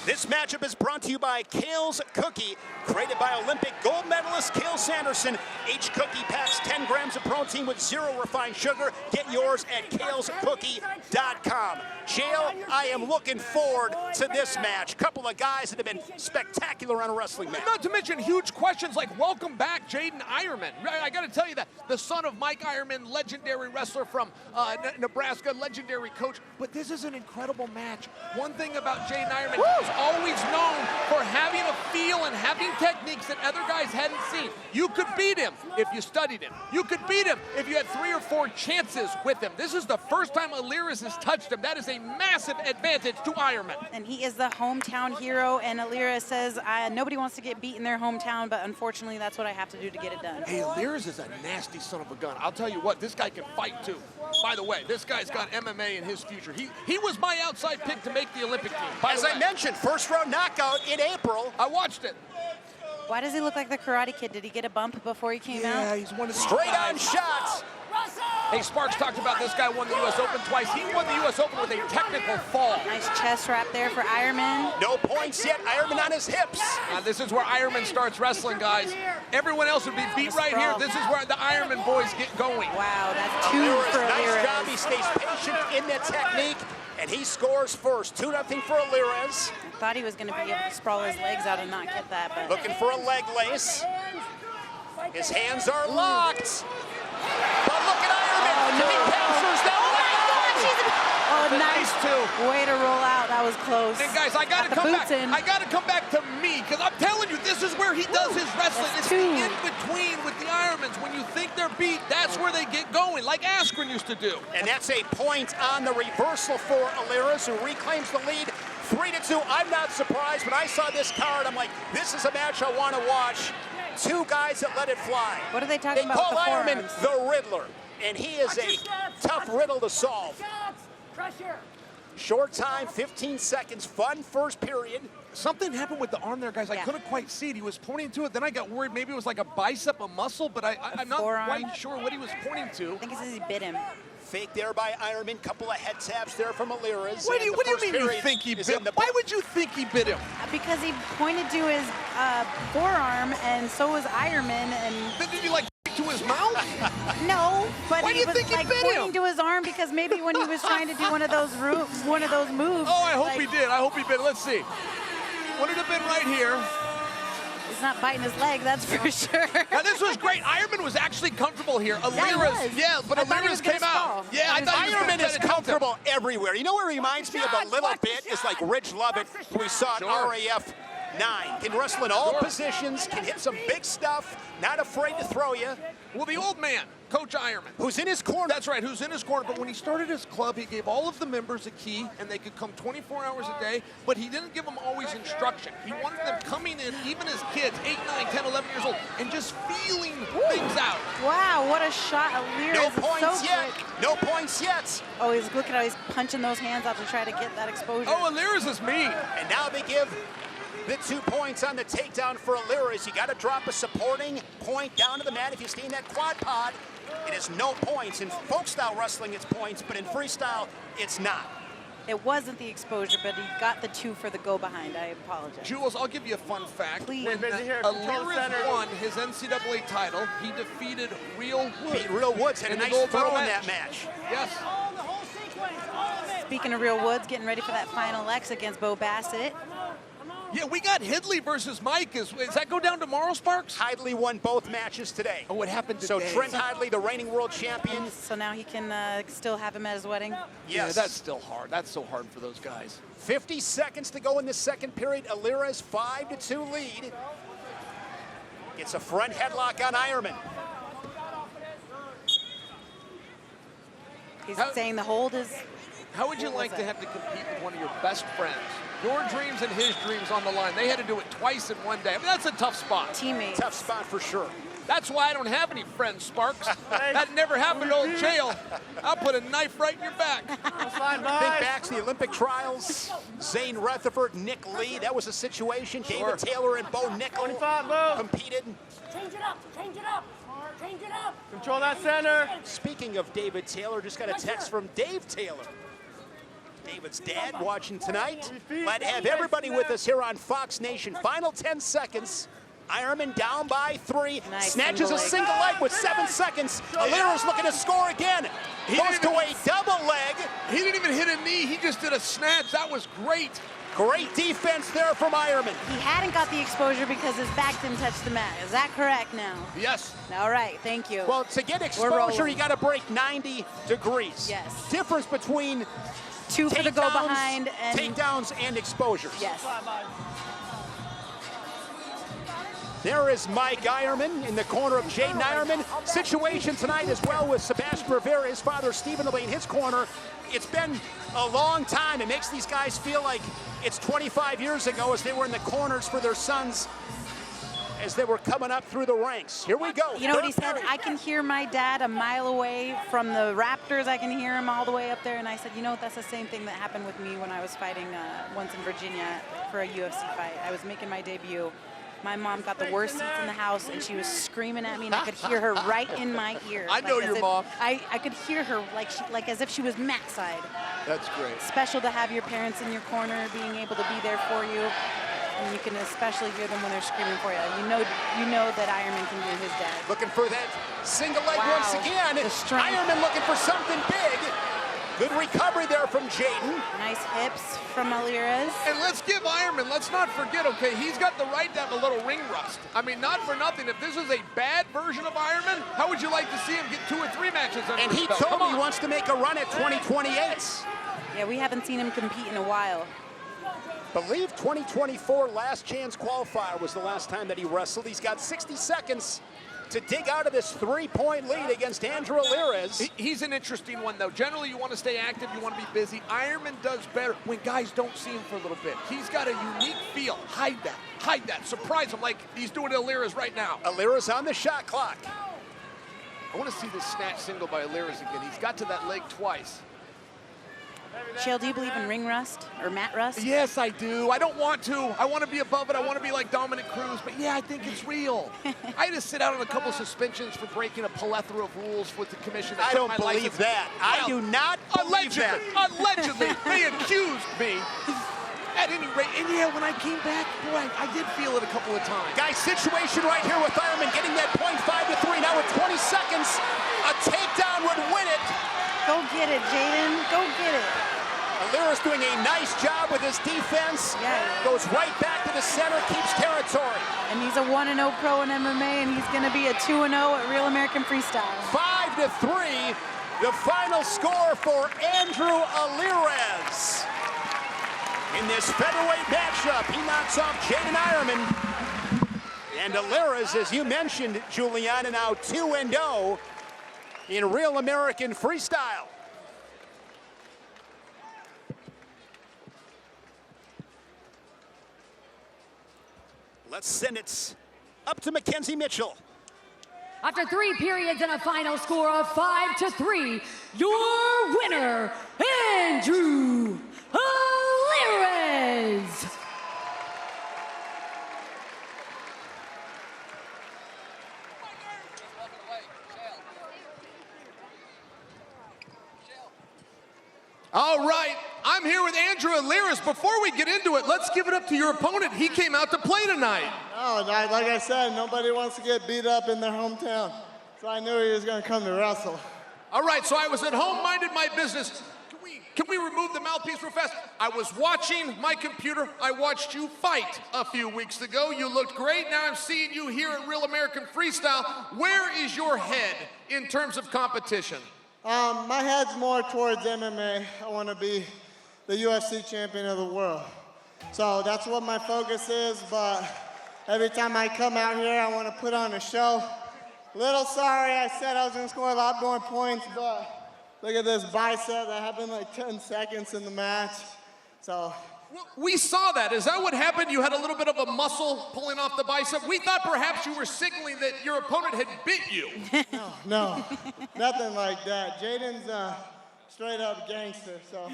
Speaker 1: This matchup is brought to you by Kale's Cookie, created by Olympic gold medalist Kale Sanderson. Each cookie packs 10 grams of protein with 0 refined sugar. Get yours at kalescookie.com. Chael, I am looking forward to this match. Couple of guys that have been spectacular on a wrestling match.
Speaker 7: Not to mention huge questions like, welcome back, Jaden Eierman. I got to tell you that the son of Mike Eierman, legendary wrestler from Nebraska, legendary coach. But this is an incredible match. One thing about Jaden Eierman, he's always known for having a feel and having techniques that other guys hadn't seen. You could beat him if you studied him. You could beat him if you had 3 or 4 chances with him. This is the first time Alirez has touched him. That is a massive advantage to Eierman.
Speaker 5: And he is the hometown hero, and Alirez says nobody wants to get beat in their hometown, but unfortunately that's what I have to do to get it done.
Speaker 7: Hey, Alirez is a nasty son of a gun. I'll tell you what, this guy can fight too. By the way, this guy's got MMA in his future. He was my outside pick to make the Olympic team.
Speaker 1: As I mentioned, first round knockout in April.
Speaker 7: I watched it.
Speaker 5: Why does he look like the Karate Kid? Did he get a bump before he came out?
Speaker 7: Yeah, he's one of the
Speaker 1: straight on shots.
Speaker 7: Hey, Sparks talked about this guy won the U.S. Open twice. He won the U.S. Open with a technical fall.
Speaker 5: Nice chest wrap there for Eierman.
Speaker 1: No points yet. Eierman on his hips.
Speaker 7: This is where Eierman starts wrestling, guys. Everyone else would be beat right here. This is where the Eierman boys get going.
Speaker 5: Wow, that's 2 for Alirez.
Speaker 1: Nice job. He stays patient in that technique, and he scores first. 2-0 for Alirez.
Speaker 5: I thought he was going to be able to sprawl his legs out and not get that. But
Speaker 1: looking for a leg lace. His hands are locked. But look at Eierman. He captures that leg.
Speaker 5: Nice way to roll out. That was close.
Speaker 7: And guys, I got to come back. I got to come back to me, because I'm telling you, this is where he does his wrestling. It's the in-between with the Eiermans. When you think they're beat, that's where they get going, like Askren used to do.
Speaker 1: And that's a point on the reversal for Alirez, who reclaims the lead 3-2. I'm not surprised. When I saw this card, I'm like, this is a match I want to watch. 2 guys that let it fly.
Speaker 5: What are they talking about?
Speaker 1: They call Eierman the Riddler, and he is a tough riddle to solve. Short time, 15 seconds, fun first period.
Speaker 7: Something happened with the arm there, guys. I couldn't quite see it. He was pointing to it. Then I got worried. Maybe it was like a bicep, a muscle, but I'm not quite sure what he was pointing to.
Speaker 5: I think he says he bit him.
Speaker 1: Fake there by Eierman. Couple of head taps there from Alirez.
Speaker 7: What do you mean you think he bit him? Why would you think he bit him?
Speaker 5: Because he pointed to his forearm, and so was Eierman. And
Speaker 7: then did he like to his mouth?
Speaker 5: No, but
Speaker 7: why do you think
Speaker 5: like
Speaker 7: he bit
Speaker 5: pointing
Speaker 7: him?
Speaker 5: to his arm because maybe when he was trying to do one of those moves.
Speaker 7: Oh, I hope he did. I hope he bit. Let's see. Would it have been right here?
Speaker 5: He's not biting his leg, that's for sure.
Speaker 7: Now this was great. Eierman was actually comfortable here. Alirez, but Alirez came out. Yeah, I thought
Speaker 1: Eierman is comfortable everywhere. You know what reminds me of a little bit is like Rich Lovett, who we saw at RAF 9. Can wrestle in all positions, can hit some big stuff, not afraid to throw you.
Speaker 7: Well, the old man, Coach Eierman.
Speaker 1: Who's in his corner.
Speaker 7: That's right, who's in his corner. But when he started his club, he gave all of the members a key, and they could come 24 hours a day, but he didn't give them always instruction. He wanted them coming in, even as kids, 8, 9, 10, 11 years old, and just feeling things out.
Speaker 5: Wow, what a shot. Alirez
Speaker 1: No
Speaker 5: is
Speaker 1: points
Speaker 5: so
Speaker 1: yet.
Speaker 5: quick.
Speaker 1: No points yet.
Speaker 5: Oh, look at how he's punching those hands out to try to get that exposure.
Speaker 7: Oh, Alirez is mean.
Speaker 1: And now they give the 2 points on the takedown for Alirez. You got to drop a supporting point down to the mat if you stay in that quad pod. it is no points. In folk style wrestling, it's points, but in freestyle, it's not.
Speaker 5: It wasn't the exposure, but he got the 2 for the go behind. I apologize.
Speaker 7: Jules, I'll give you a fun fact.
Speaker 5: Please.
Speaker 7: When Alirez won his NCAA title, he defeated Real Woods.
Speaker 1: Beat Real Woods, had a nice throw in that match.
Speaker 7: Yes.
Speaker 5: Speaking of Real Woods, getting ready for that final X against Bo Bassett.
Speaker 7: Yeah, we got Hidley versus Mike. Is that go down tomorrow, Sparks?
Speaker 1: Hidley won both matches today.
Speaker 7: Oh, what happened today?
Speaker 1: So Trent Hidley, the reigning world champion.
Speaker 5: So now he can still have him at his wedding?
Speaker 1: Yes.
Speaker 7: Yeah, that's still hard. That's so hard for those guys.
Speaker 1: 50 seconds to go in the second period. Alirez 5-2 lead. Gets a front headlock on Eierman.
Speaker 5: He's saying the hold is...
Speaker 7: How would you like to have to compete with one of your best friends? Your dreams and his dreams on the line. They had to do it twice in one day. I mean, that's a tough spot.
Speaker 5: Teammates.
Speaker 1: Tough spot for sure.
Speaker 7: That's why I don't have any friends, Sparks. That never happened to old Chael. I'll put a knife right in your back.
Speaker 1: Think back to the Olympic trials. Zane Rutherford, Nick Lee. That was a situation.
Speaker 7: Sure.
Speaker 1: David Taylor and Bo Nickel competed.
Speaker 9: Change it up, change it up, change it up.
Speaker 15: Control that center.
Speaker 1: Speaking of David Taylor, just got a text from Dave Taylor. David's dad watching tonight. Glad to have everybody with us here on Fox Nation. Final 10 seconds. Eierman down by 3.
Speaker 5: Nice
Speaker 1: snatches a single leg with 7 seconds. Alirez looking to score again. Goes to a double leg.
Speaker 7: He didn't even hit a knee. He just did a snatch. That was great.
Speaker 1: Great defense there from Eierman.
Speaker 5: He hadn't got the exposure because his back didn't touch the mat. Is that correct now?
Speaker 7: Yes.
Speaker 5: All right, thank you.
Speaker 1: Well, to get exposure, you got to break 90 degrees.
Speaker 5: Yes.
Speaker 1: Difference between
Speaker 5: 2 for the go behind and
Speaker 1: takedowns and exposures.
Speaker 5: Yes.
Speaker 1: There is Mike Eierman in the corner of Jaden Eierman. Situation tonight as well with Sebastian Rivera. His father, Stephen, will be in his corner. It's been a long time. It makes these guys feel like it's 25 years ago as they were in the corners for their sons as they were coming up through the ranks. Here we go.
Speaker 5: You know what he said? I can hear my dad a mile away from the Raptors. I can hear him all the way up there. And I said, you know, that's the same thing that happened with me when I was fighting once in Virginia for a UFC fight. I was making my debut. My mom got the worst seats in the house, and she was screaming at me, and I could hear her right in my ear.
Speaker 7: I know your mom.
Speaker 5: I could hear her like as if she was mat side.
Speaker 7: That's great.
Speaker 5: Special to have your parents in your corner, being able to be there for you. And you can especially hear them when they're screaming for you. You know that Eierman can hear his dad.
Speaker 1: Looking for that single leg once again.
Speaker 5: The strength.
Speaker 1: Eierman looking for something big. Good recovery there from Jaden.
Speaker 5: Nice hips from Alirez.
Speaker 7: And let's give Eierman, let's not forget, okay, he's got the right to have a little ring rust. I mean, not for nothing. If this was a bad version of Eierman, how would you like to see him get 2 or 3 matches under
Speaker 1: And
Speaker 7: his
Speaker 1: he
Speaker 7: belt?
Speaker 1: told me he wants to make a run at 2028.
Speaker 5: Yeah, we haven't seen him compete in a while.
Speaker 1: Believe 2024 last chance qualifier was the last time that he wrestled. He's got 60 seconds to dig out of this 3-point lead against Andrew Alirez.
Speaker 7: He's an interesting one, though. Generally, you want to stay active, you want to be busy. Eierman does better when guys don't see him for a little bit. He's got a unique feel. Hide that, surprise him like he's doing to Alirez right now.
Speaker 1: Alirez on the shot clock.
Speaker 7: I want to see this snatch single by Alirez again. He's got to that leg twice.
Speaker 5: Chael, do you believe in ring rust or mat rust?
Speaker 7: Yes, I do. I don't want to. I want to be above it. I want to be like Dominic Cruz. But yeah, I think it's real. I had to sit out on a couple of suspensions for breaking a plethora of rules with the commission.
Speaker 1: I don't believe that. I do not believe that.
Speaker 7: Allegedly, they accused me. At any rate, and yeah, when I came back, boy, I did feel it a couple of times.
Speaker 1: Guys, situation right here with Eierman getting that 0.5 to 3. Now with 20 seconds, a takedown would win it.
Speaker 5: Go get it, Jaden. Go get it.
Speaker 1: Alirez doing a nice job with his defense.
Speaker 5: Yeah.
Speaker 1: Goes right back to the center, keeps territory.
Speaker 5: And he's a 1-0 pro in MMA, and he's going to be a 2-0 at Real American Freestyle.
Speaker 1: 5 to 3, the final score for Andrew Alirez. In this featherweight matchup, he knocks off Jaden Eierman. And Alirez, as you mentioned, Juliana, now 2-0 in Real American Freestyle. Let's send it up to Mackenzie Mitchell.
Speaker 2: After 3 periods and a final score of 5 to 3, your winner, Andrew Alirez.
Speaker 16: All right, I'm here with Andrew Alirez. Before we get into it, let's give it up to your opponent. He came out to play tonight.
Speaker 15: No, like I said, nobody wants to get beat up in their hometown. So I knew he was going to come to wrestle.
Speaker 16: All right, so I was at home, minded my business. Can we remove the mouthpiece real fast? I was watching my computer. I watched you fight a few weeks ago. You looked great. Now I'm seeing you here at Real American Freestyle. Where is your head in terms of competition?
Speaker 15: My head's more towards MMA. I want to be the UFC champion of the world. So that's what my focus is, but every time I come out here, I want to put on a show. Little sorry, I said I was going to score a lot more points, but look at this bicep. That happened like 10 seconds in the match. So
Speaker 16: we saw that. Is that what happened? You had a little bit of a muscle pulling off the bicep? We thought perhaps you were signaling that your opponent had bit you.
Speaker 15: No, nothing like that. Jaden's a straight up gangster. So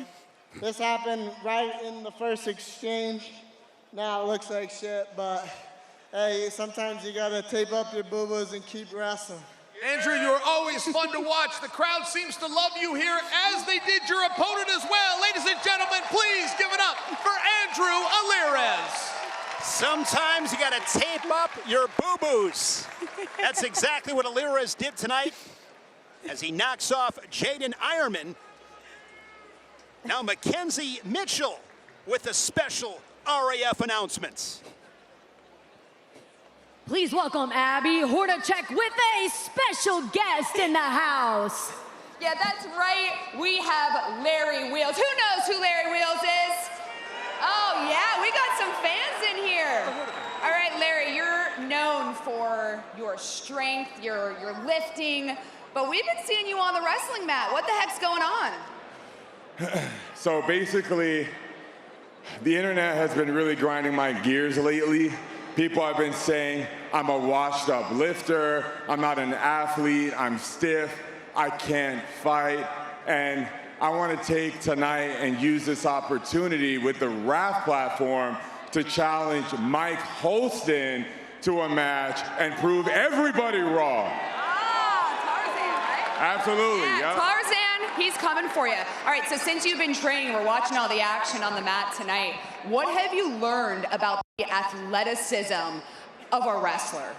Speaker 15: this happened right in the first exchange. Now it looks like shit, but hey, sometimes you gotta tape up your boo-boos and keep wrestling.
Speaker 16: Andrew, you're always fun to watch. The crowd seems to love you here, as they did your opponent as well. Ladies and gentlemen, please give it up for Andrew Alirez.
Speaker 1: Sometimes you gotta tape up your boo-boos. That's exactly what Alirez did tonight as he knocks off Jaden Eierman. Now Mackenzie Mitchell with the special RAF announcements.
Speaker 2: Please welcome Abby Harutyunyan with a special guest in the house.
Speaker 6: Yeah, that's right. We have Larry Wheels. Who knows who Larry Wheels is? Oh, yeah, we got some fans in here. All right, Larry, you're known for your strength, your lifting, but we've been seeing you on the wrestling mat. What the heck's going on?
Speaker 17: So basically, the internet has been really grinding my gears lately. People have been saying I'm a washed up lifter, I'm not an athlete, I'm stiff, I can't fight. And I want to take tonight and use this opportunity with the RAF platform to challenge Mike Holston to a match and prove everybody wrong.
Speaker 6: Tarzan, right?
Speaker 17: Absolutely,
Speaker 6: yeah. Tarzan, he's coming for you. All right, so since you've been training, we're watching all the action on the mat tonight. What have you learned about the athleticism of a wrestler?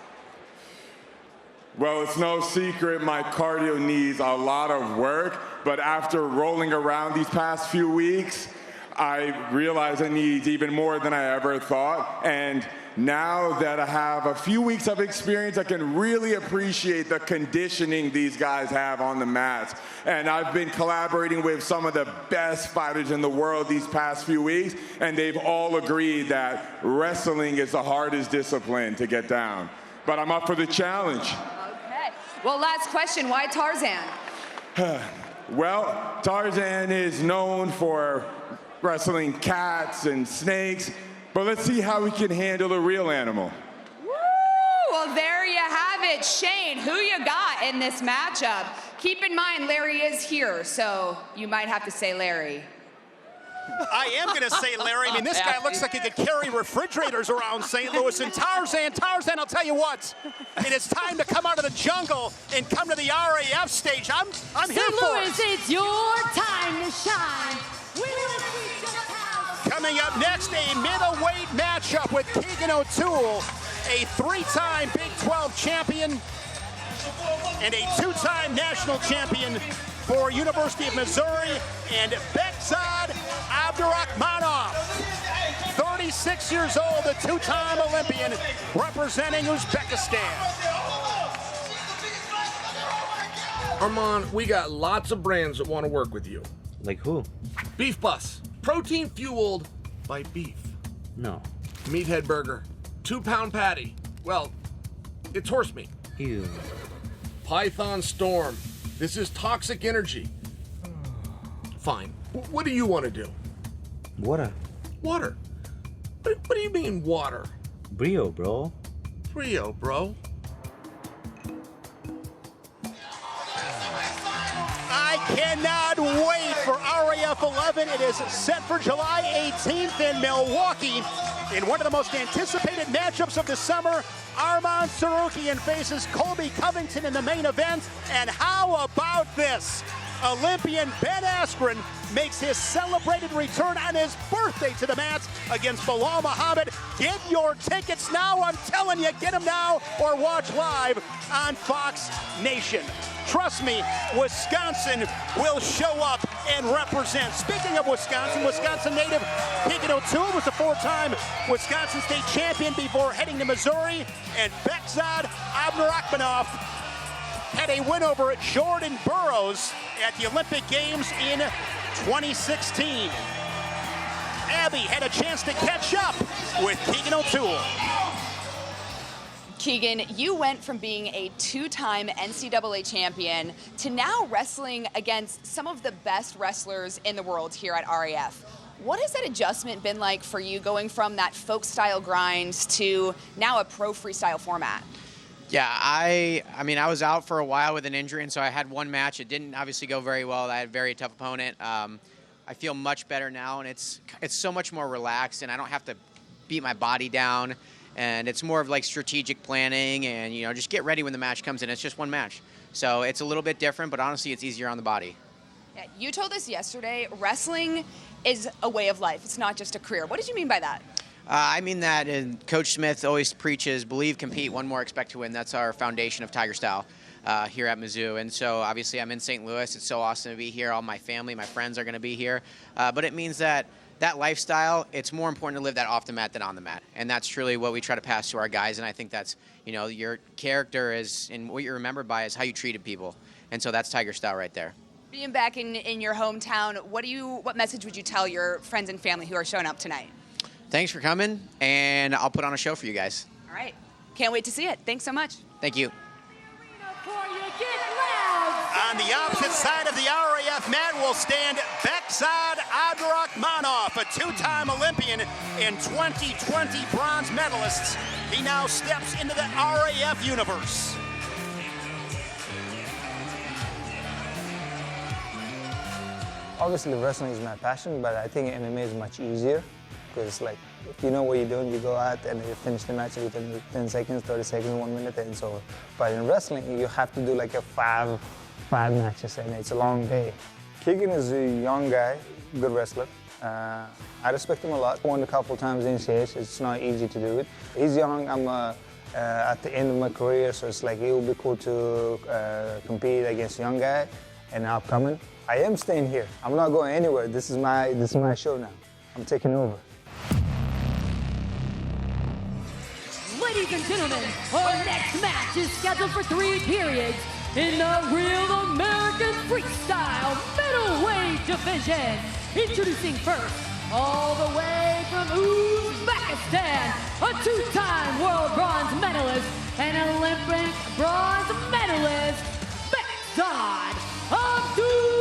Speaker 17: Well, it's no secret my cardio needs a lot of work, but after rolling around these past few weeks, I realized I need even more than I ever thought. And now that I have a few weeks of experience, I can really appreciate the conditioning these guys have on the mats. And I've been collaborating with some of the best fighters in the world these past few weeks, and they've all agreed that wrestling is the hardest discipline to get down. But I'm up for the challenge.
Speaker 6: Okay. Well, last question, why Tarzan?
Speaker 17: Well, Tarzan is known for wrestling cats and snakes, but let's see how we can handle a real animal.
Speaker 6: Woo! Well, there you have it. Shane, who you got in this matchup? Keep in mind, Larry is here, so you might have to say Larry.
Speaker 1: I am going to say Larry. I mean, this guy looks like he could carry refrigerators around St. Louis. And Tarzan, I'll tell you what, it is time to come out of the jungle and come to the RAF stage. I'm here for it.
Speaker 2: St. Louis, it's your time to shine.
Speaker 1: Coming up next, a middleweight matchup with Keegan O'Toole, a three-time Big 12 champion and a two-time national champion for University of Missouri, and Bekzad Abdurakhmonov, 36 years old, a two-time Olympian representing Uzbekistan.
Speaker 16: Arman, we got lots of brands that want to work with you.
Speaker 10: Like who?
Speaker 16: Beef Bus, protein fueled by beef.
Speaker 10: No.
Speaker 16: Meathead Burger, 2-pound patty. Well, it's horse meat.
Speaker 10: Ew.
Speaker 16: Python Storm, this is toxic energy. Fine. What do you want to do?
Speaker 10: Water.
Speaker 16: Water? What do you mean water?
Speaker 10: Brio, bro.
Speaker 16: Brio, bro.
Speaker 1: I cannot wait for RAF 11. It is set for July 18th in Milwaukee. In one of the most anticipated matchups of the summer, Arman Tsarukyan faces Colby Covington in the main event. And how about this? Olympian Ben Askren makes his celebrated return on his birthday to the mats against Bilal Muhammad. Get your tickets now. I'm telling you, get them now or watch live on Fox Nation. Trust me, Wisconsin will show up and represent. Speaking of Wisconsin, Wisconsin native Pico was a 4-time Wisconsin state champion before heading to Missouri. And Khamzat Abdurakhmonov had a win over Jordan Burroughs at the Olympic Games in 2016. Abby had a chance to catch up with Keegan O'Toole.
Speaker 6: Keegan, you went from being a 2-time NCAA champion to now wrestling against some of the best wrestlers in the world here at RAF. What has that adjustment been like for you, going from that folk style grind to now a pro freestyle format?
Speaker 18: Yeah, I mean, I was out for a while with an injury, and so I had one match. It didn't obviously go very well. I had a very tough opponent. I feel much better now, and it's so much more relaxed, and I don't have to beat my body down. And it's more of like strategic planning and, you know, just get ready when the match comes in. It's just one match. So it's a little bit different, but honestly, it's easier on the body.
Speaker 6: Yeah, you told us yesterday wrestling is a way of life. It's not just a career. What did you mean by that?
Speaker 18: I mean that, and Coach Smith always preaches, believe, compete, one more, expect to win. That's our foundation of Tiger Style here at Mizzou. And so obviously I'm in St. Louis. It's so awesome to be here. All my family, my friends are going to be here. But it means that lifestyle, it's more important to live that off the mat than on the mat. And that's truly what we try to pass to our guys. And I think that's, you know, your character is, and what you're remembered by is how you treated people. And so that's Tiger Style right there.
Speaker 6: Being back in your hometown, what message would you tell your friends and family who are showing up tonight?
Speaker 18: Thanks for coming, and I'll put on a show for you guys.
Speaker 6: All right. Can't wait to see it. Thanks so much.
Speaker 18: Thank you.
Speaker 1: On the opposite side of the RAF mat will stand Khamzat Abdurakhmonov, a 2-time Olympian and 2020 bronze medalist. He now steps into the RAF universe.
Speaker 19: Obviously, wrestling is my passion, but I think MMA is much easier because it's like, if you know what you're doing, you go out and you finish the match within 10 seconds, 30 seconds, 1 minute, and so on. But in wrestling, you have to do like a five matches, and it's a long day. Keegan is a young guy, good wrestler. I respect him a lot. Won a couple times in NCAAs. It's not easy to do it. He's young. I'm at the end of my career, so it's like it will be cool to compete against a young guy and upcoming. I am staying here. I'm not going anywhere. This is my show now. I'm taking over.
Speaker 2: Ladies and gentlemen, our next match is scheduled for 3 periods in the Real American Freestyle Middleweight Division. Introducing first, all the way from Uzbekistan, a 2-time world bronze medalist and Olympic bronze medalist, Khamzat Abdurakhmonov.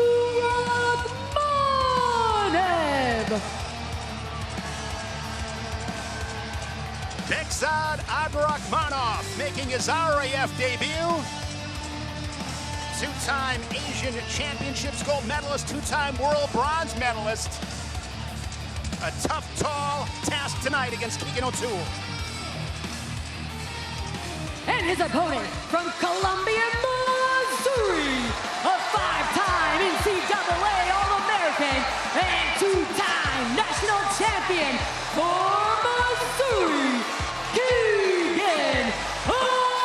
Speaker 1: Khamzat Abdurakhmonov making his RAF debut. 2-time Asian Championships gold medalist, 2-time world bronze medalist. A tough, tall task tonight against Keegan O'Toole.
Speaker 2: And his opponent from Columbia, Missouri, a 5-time NCAA All-American and 2-time national champion for Missouri, Keegan O'Toole.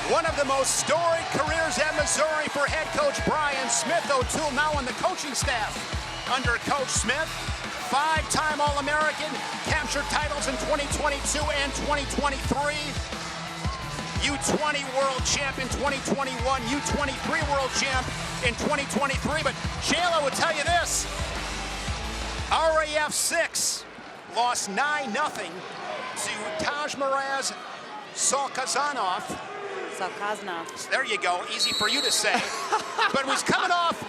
Speaker 1: One of the most storied careers at Missouri for head coach Brian Smith. O'Toole now on the coaching staff under Coach Smith. 5-time All-American, captured titles in 2022 and 2023. U20 World Champ in 2021, U23 World Champ in 2023. But Shayla would tell you this, RAF 6 lost 9-0 to Tajmiraz Salkazanov. There you go, easy for you to say. But he's coming off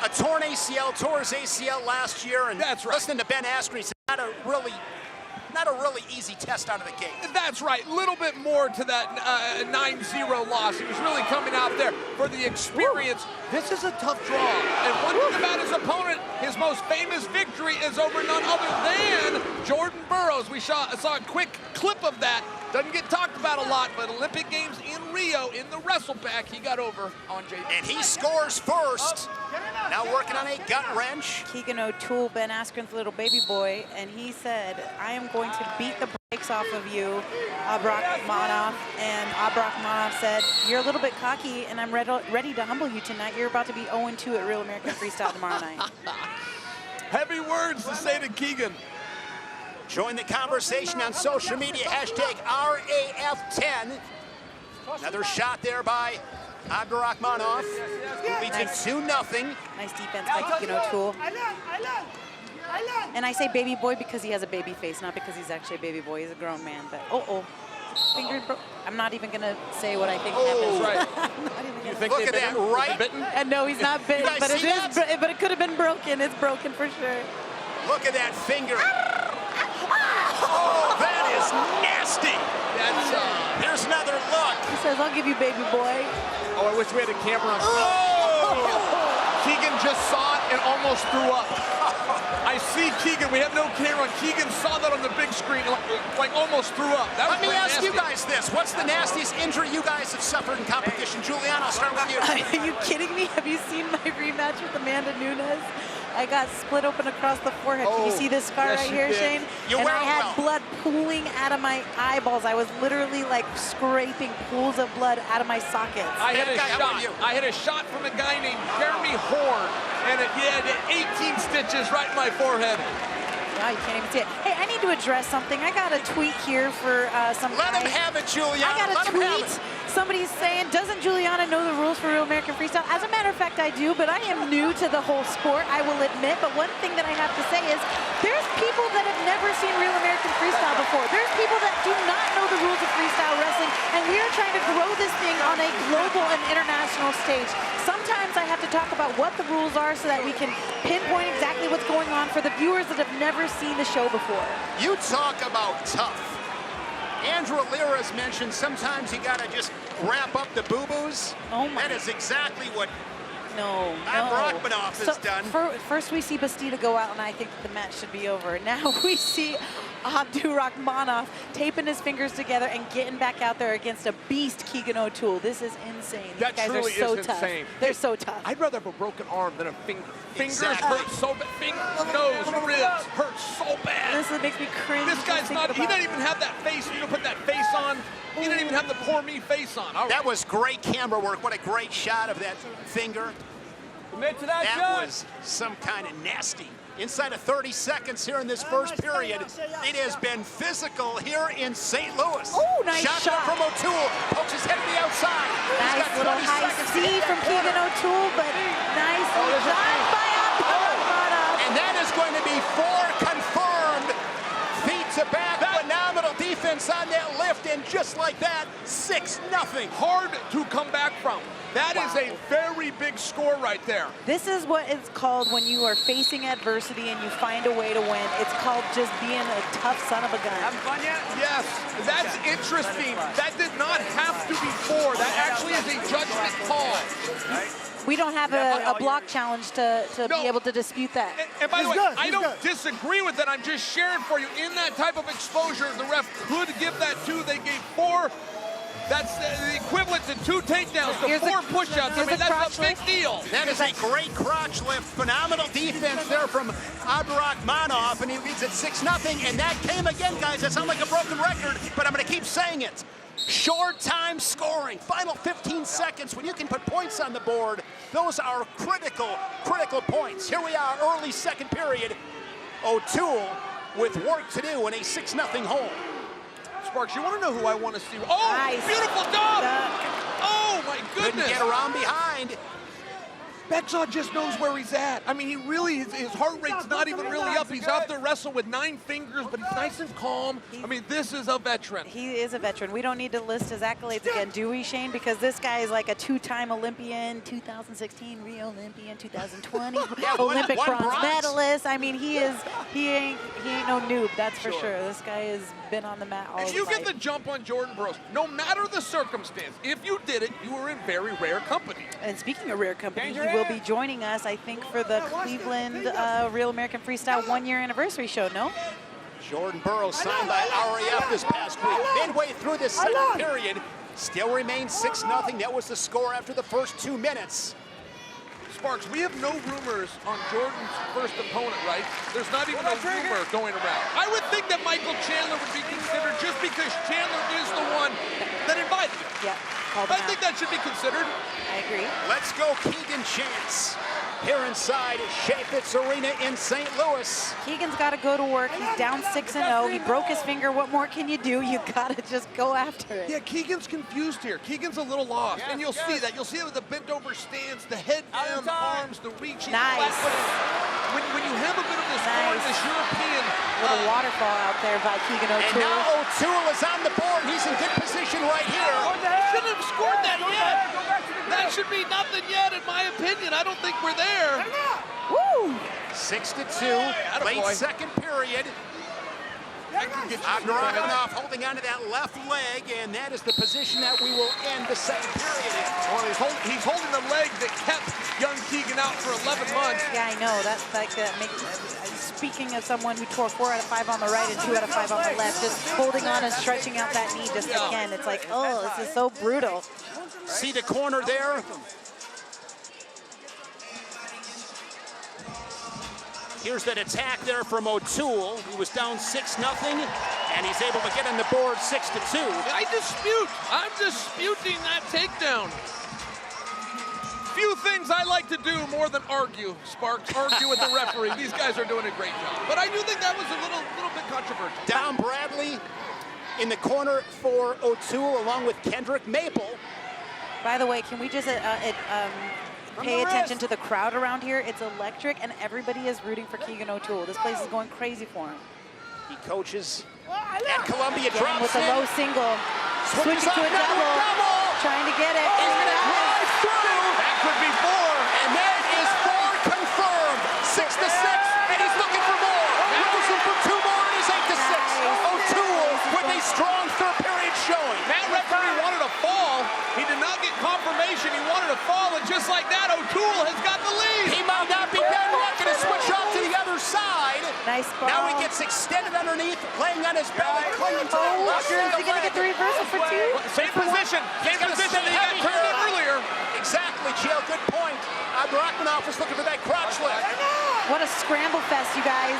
Speaker 1: a torn ACL, tore his ACL last year, and
Speaker 7: that's right.
Speaker 1: Listening to Ben Askren, he's not a really not a really easy test out of the gate.
Speaker 7: That's right. A little bit more to that 9-0 loss. He was really coming out there for the experience. This is a tough draw. And one thing about his opponent, his most famous victory is over none other than Jordan Burroughs. We saw a quick clip of that. Doesn't get talked about a lot, but Olympic Games in Rio, in the wrestle pack, he got over on JP.
Speaker 1: And he scores first. Now working on a gut wrench.
Speaker 5: Keegan O'Toole, Ben Askren's little baby boy, and he said, I am going to beat the brakes off of you, Abdurakhmonov. And Abdurakhmonov said, you're a little bit cocky, and I'm ready to humble you tonight. You're about to be 0-2 at Real American Freestyle tomorrow night.
Speaker 7: Heavy words to say to Keegan.
Speaker 1: Join the conversation on social media, hashtag RAF10. Another shot there by Abdurakhmonov, who leads it 2-0.
Speaker 5: Nice defense by Keegan O'Toole. And I say baby boy because he has a baby face, not because he's actually a baby boy. He's a grown man, but finger broke. I'm not even going to say what I think happens.
Speaker 7: Right. You think
Speaker 1: look at that, right?
Speaker 7: Bitten?
Speaker 5: And no, he's not bitten, but it could have been broken. It's broken for sure.
Speaker 1: Look at that finger. Oh, that is nasty. That's here's another look.
Speaker 5: He says, I'll give you baby boy.
Speaker 7: Oh, I wish we had a camera on. Oh! Keegan just saw it and almost threw up. I see Keegan. We have no camera. Keegan saw that on the big screen, like almost threw up. That was
Speaker 1: Let me ask
Speaker 7: nasty.
Speaker 1: you guys this. What's the nastiest injury you guys have suffered in competition? Julian, I'll start with you.
Speaker 5: Are you kidding me? Have you seen my rematch with Amanda Nunes? I got split open across the forehead. Can you see this scar right here, Shane? And I had blood pooling out of my eyeballs. I was literally like scraping pools of blood out of my sockets.
Speaker 7: I hit a shot. I hit a shot from a guy named Jeremy Horn, and he had 18 stitches right in my forehead.
Speaker 5: Wow, you can't even see it. Hey, I need to address something. I got a tweet here for some
Speaker 1: Let him have it, Juliana.
Speaker 5: I got a tweet. Somebody's saying, doesn't Juliana know the rules for Real American Freestyle? As a matter of fact, I do, but I am new to the whole sport, I will admit. But one thing that I have to say is there's people that have never seen Real American Freestyle before. There's people that do not know the rules of freestyle wrestling, and we are trying to grow this thing on a global and international stage. Sometimes I have to talk about what the rules are so that we can pinpoint exactly what's going on for the viewers that have never seen the show before.
Speaker 1: You talk about tough. Andrew Alirez mentioned sometimes you gotta just wrap up the boo-boos.
Speaker 5: Oh my.
Speaker 1: That is exactly what
Speaker 5: Abdurakhmonov
Speaker 1: has done.
Speaker 5: First we see Bastida go out, and I think the match should be over. Now we see Abdurakhmonov taping his fingers together and getting back out there against a beast, Keegan O'Toole. This is insane.
Speaker 7: That
Speaker 5: These guys
Speaker 7: truly
Speaker 5: are so
Speaker 7: is
Speaker 5: tough.
Speaker 7: insane.
Speaker 5: They're so tough.
Speaker 7: I'd rather have a broken arm than a finger. Fingers
Speaker 1: Exactly.
Speaker 7: hurt so bad. Nose, ribs hurt so bad.
Speaker 5: This makes me cringe.
Speaker 7: This guy's not, he didn't even have that face. You put that face on. He didn't even have the poor me face on. All right.
Speaker 1: That was great camera work. What a great shot of that finger.
Speaker 9: Commit to that
Speaker 1: Was some kind of nasty. Inside of 30 seconds here in this first period, it has been physical here in St. Louis.
Speaker 5: Oh, nice shot.
Speaker 1: From O'Toole, pokes his head to the outside.
Speaker 5: Nice little high C from Keegan O'Toole, but nice shot by Abdurakhmonov.
Speaker 1: And that is going to be 4 confirmed. Feet to back, phenomenal defense on that lift, and just like that, 6-0.
Speaker 7: Hard to come back from. That is a very big score right there.
Speaker 5: This is what it's called when you are facing adversity and you find a way to win. It's called just being a tough son of a gun.
Speaker 7: Having fun yet? Yes, that's interesting. That did not have to be 4. That actually is a judgment call.
Speaker 5: We don't have a block challenge to be able to dispute that.
Speaker 7: And by the way, I don't disagree with it. I'm just sharing for you. In that type of exposure, the ref could give that 2. They gave 4. That's the equivalent to 2 takedowns, to 4 push-ups. I mean, that's a big deal.
Speaker 1: That is a great crotch lift. Phenomenal defense there from Abdurakhmonov, and he leads at 6-0. And that came again, guys. That sounds like a broken record, but I'm going to keep saying it. Short time scoring, final 15 seconds. When you can put points on the board, those are critical points. Here we are, early second period. O'Toole with work to do in a 6-0 hole.
Speaker 7: Sparks, you want to know who I want to see? Oh, nice. Beautiful dunk! Oh, my goodness.
Speaker 1: Couldn't get around behind.
Speaker 7: Bekzad just knows where he's at. I mean, he really, his heart rate's not even really up. He's out there wrestling with 9 fingers, but he's nice and calm. I mean, this is a veteran.
Speaker 5: He is a veteran. We don't need to list his accolades again, do we, Shane? Because this guy is like a 2-time Olympian, 2016 Rio Olympian, 2020 Olympic bronze medalist. I mean, he ain't no noob, that's for sure. This guy has been on the mat all
Speaker 7: If you get the jump on Jordan Burroughs, no matter the circumstance, if you did it, you were in very rare company.
Speaker 5: And speaking of rare company, he will be joining us, I think, for the Cleveland Real American Freestyle 1-year anniversary show, no?
Speaker 1: Jordan Burroughs signed by RAF this past week. Midway through this second period, still remains 6-0. That was the score after the first 2 minutes.
Speaker 7: Sparks, we have no rumors on Jordan's first opponent, right? There's not even a rumor going around. I would think that Michael Chandler would be considered just because Chandler is the one that invited him.
Speaker 5: Yeah.
Speaker 7: I think that should be considered.
Speaker 5: I agree.
Speaker 1: Let's go Keegan Chance. Here inside Yepez Arena in St. Louis.
Speaker 5: Keegan's got to go to work. He's down 6-0. He broke his finger. What more can you do? You got to just go after it.
Speaker 7: Yeah, Keegan's confused here. Keegan's a little lost. And you'll see that. You'll see it with the bent over stance, the head down, the arms, the reaching.
Speaker 5: Nice.
Speaker 7: When you have a bit of this score in this European.
Speaker 5: Little waterfall out there by Keegan O'Toole.
Speaker 1: And now O'Toole is on the board. He's in good position right here.
Speaker 7: Shouldn't have scored that yet. That should be nothing yet, in my opinion. I don't think we're there.
Speaker 5: Woo!
Speaker 1: 6-2, late second period. Abdurakhmonov holding onto that left leg, and that is the position that we will end the second period in.
Speaker 7: Well, he's holding the leg that kept young Keegan out for 11 months.
Speaker 5: Yeah, I know. That's like speaking of someone who tore 4 out of 5 on the right and 2 out of 5 on the left, just holding on and stretching out that knee just again. It's like, oh, this is so brutal.
Speaker 1: See the corner there? Here's that attack there from O'Toole. He was down 6-0, and he's able to get on the board 6-2.
Speaker 7: I'm disputing that takedown. Few things I like to do more than argue, Sparks. Argue with the referee. These guys are doing a great job. But I do think that was a little bit controversial.
Speaker 1: Down Bradley in the corner for O'Toole, along with Kendrick Maple.
Speaker 5: By the way, can we just pay attention to the crowd around here? It's electric, and everybody is rooting for Keegan O'Toole. This place is going crazy for him.
Speaker 1: He coaches at Columbia.
Speaker 5: Again with a low single. Switching to a double. Trying to get it.
Speaker 1: He's going to drive through.
Speaker 7: That could be 4.
Speaker 1: And that is 4 confirmed. 6-6, and he's looking for more. Rosen for 2 more, and he's 8-6. O'Toole with a strong third period showing.
Speaker 7: That referee wanted a fall. He did not get confirmation. He wanted a fall, and just like that, O'Toole has got the lead.
Speaker 1: He might not be done yet. Going to switch off to the other side.
Speaker 5: Nice ball.
Speaker 1: Now he gets extended underneath, laying on his belly, clinging to the left.
Speaker 5: Is he going to get the reversal for 2?
Speaker 7: Same position. Same position that he got turned in earlier.
Speaker 1: Exactly, Jill. Good point. Abdurakhmonov is looking for that crotch lift.
Speaker 5: What a scramble fest, you guys.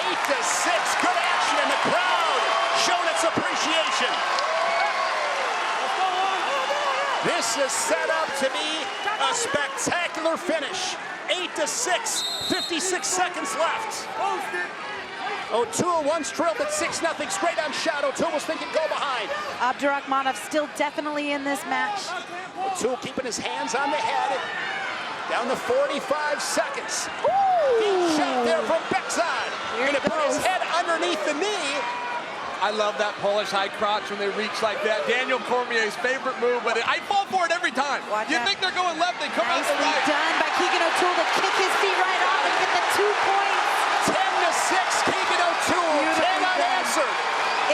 Speaker 1: 8-6. Good action, and the crowd showing its appreciation. This is set up to be a spectacular finish. 8-6, 56 seconds left. O'Toole once trailed at 6-0 straight on shot. O'Toole was thinking go behind.
Speaker 5: Abdurakhmonov still definitely in this match.
Speaker 1: O'Toole keeping his hands on the head. Down to 45 seconds. Deep shot there from Bekzad. Gonna put his head underneath the knee.
Speaker 7: I love that Polish high crotch when they reach like that. Daniel Cormier's favorite move, but I fall for it every time.
Speaker 5: Watch
Speaker 7: you
Speaker 5: out.
Speaker 7: think they're going left, they come out the
Speaker 5: Nicely
Speaker 7: right.
Speaker 5: done by Keegan O'Toole to kick his feet right off and get the 2 points.
Speaker 1: 10-6, Keegan O'Toole, 10 unanswered.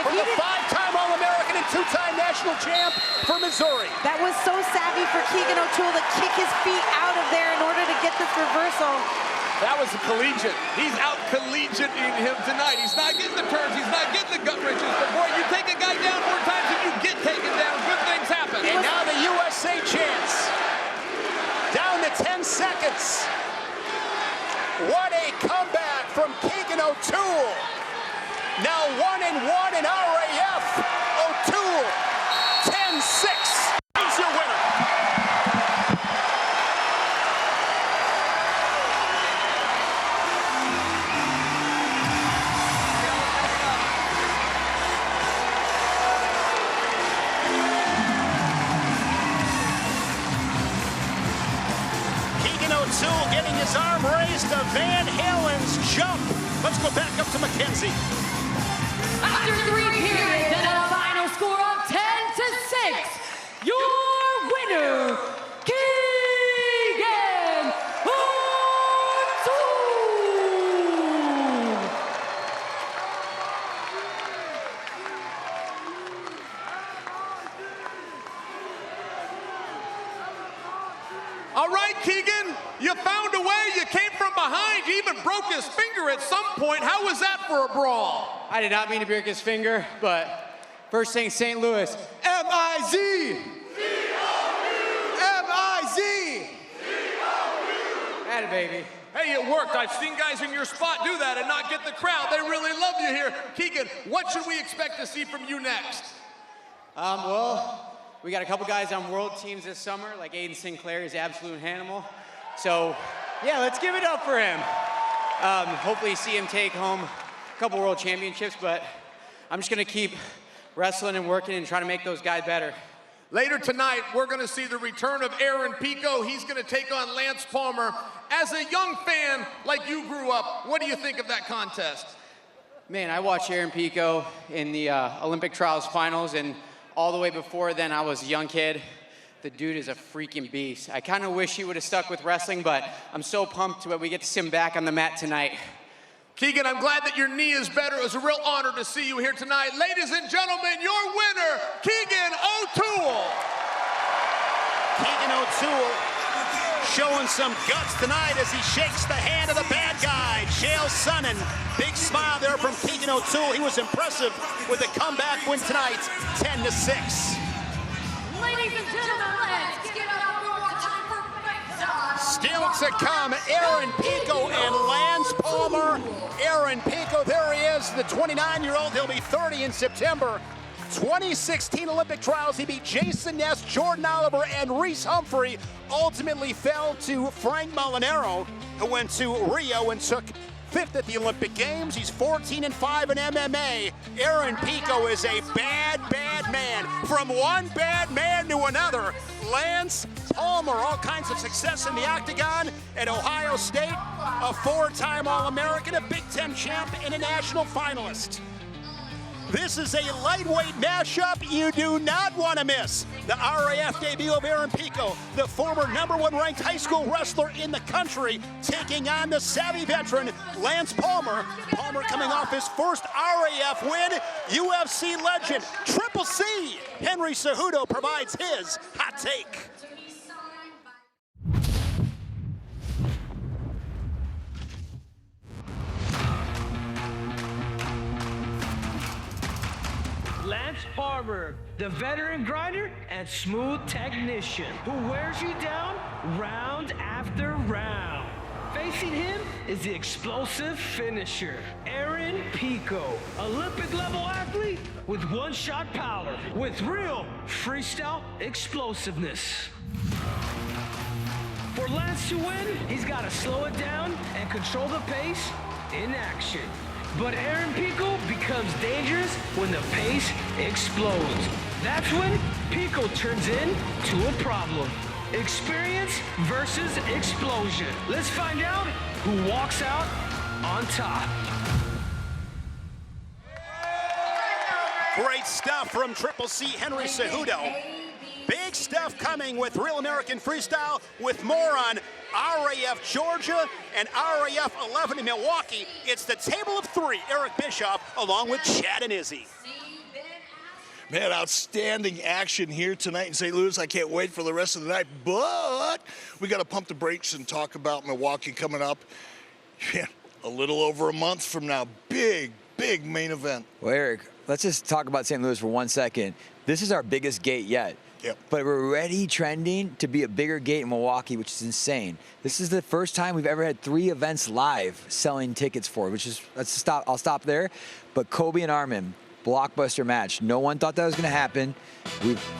Speaker 1: For the 5-time All-American and 2-time national champ for Missouri.
Speaker 5: That was so savvy for Keegan O'Toole to kick his feet out of there in order to get this reversal.
Speaker 7: That was a collegiate. He's out collegiate-ing him tonight. He's not getting the turns. He's not getting the gut wrenches. But boy, you take a guy down more times than you get taken down. Good things happen.
Speaker 1: And now the USA chance. Down to 10 seconds. What a comeback from Keegan O'Toole. Now 1-1 in RAF. O'Toole, 10-6. He's your winner. Van Halen's jump. Let's go back up to Mackenzie.
Speaker 2: After 3 periods and a final score of 10-6, your winner, Keegan O'Toole.
Speaker 16: All right, Keegan, you found a way. You came from behind. You even broke his finger at some point. How was that for a brawl?
Speaker 20: I did not mean to break his finger, but first thing, St. Louis, M-I-Z! M-I-Z! Atta baby.
Speaker 16: Hey, it worked. I've seen guys in your spot do that and not get the crowd. They really love you here. Keegan, what should we expect to see from you next?
Speaker 20: Well, we got a couple guys on world teams this summer, like Aiden Sinclair is absolute animal. So, yeah, let's give it up for him. Hopefully see him take home a couple world championships, but I'm just gonna keep wrestling and working and trying to make those guys better.
Speaker 16: Later tonight, we're going to see the return of Aaron Pico. He's going to take on Lance Palmer. As a young fan like you grew up, what do you think of that contest?
Speaker 20: Man, I watched Aaron Pico in the Olympic trials finals, and all the way before then, I was a young kid. The dude is a freaking beast. I kind of wish he would have stuck with wrestling, but I'm so pumped that we get to see him back on the mat tonight.
Speaker 16: Keegan, I'm glad that your knee is better. It was a real honor to see you here tonight. Ladies and gentlemen, your winner, Keegan O'Toole.
Speaker 1: Keegan O'Toole showing some guts tonight as he shakes the hand of the bad guy, Chael Sonnen. Big smile there from Keegan O'Toole. He was impressive with a comeback win tonight, 10-6.
Speaker 2: Ladies and gentlemen, let's get up one more time for Freestyle.
Speaker 1: Still to come, Aaron Pico and Lance Palmer. Aaron Pico, there he is, the 29-year-old. He'll be 30 in September. 2016 Olympic trials, he beat Jason Ness, Jordan Oliver, and Reese Humphrey. Ultimately fell to Frank Molinaro, who went to Rio and took 5th at the Olympic Games. He's 14-5 in MMA. Aaron Pico is a bad, bad man. From one bad man to another. Lance Palmer, all kinds of success in the octagon at Ohio State. A 4-time All-American, a Big Ten champ, and a national finalist. This is a lightweight mashup you do not want to miss. The RAF debut of Aaron Pico, the former #1 ranked high school wrestler in the country, taking on the savvy veteran Lance Palmer. Palmer coming off his first RAF win. UFC legend, Triple C, Henry Cejudo provides his hot take.
Speaker 21: Lance Palmer, the veteran grinder and smooth technician who wears you down round after round. Facing him is the explosive finisher, Aaron Pico, Olympic-level athlete with one-shot power, with real freestyle explosiveness. For Lance to win, he's got to slow it down and control the pace in action. But Aaron Pico becomes dangerous when the pace explodes. That's when Pico turns into a problem. Experience versus explosion. Let's find out who walks out on top.
Speaker 1: Great stuff from Triple C, Henry Cejudo. Big stuff coming with Real American Freestyle, with more on RAF Georgia and RAF 11 in Milwaukee. It's the Table of 3, Eric Bischoff, along with Chad and Izzy.
Speaker 22: Man, outstanding action here tonight in St. Louis. I can't wait for the rest of the night, but we got to pump the brakes and talk about Milwaukee coming up. Yeah, a little over a month from now. Big, big main event.
Speaker 23: Well, Eric, let's just talk about St. Louis for 1 second. This is our biggest gate yet.
Speaker 22: Yep.
Speaker 23: But we're already trending to be a bigger gate in Milwaukee, which is insane. This is the first time we've ever had 3 events live selling tickets for, which is, I'll stop there. But Kobe and Arman, blockbuster match. No one thought that was going to happen.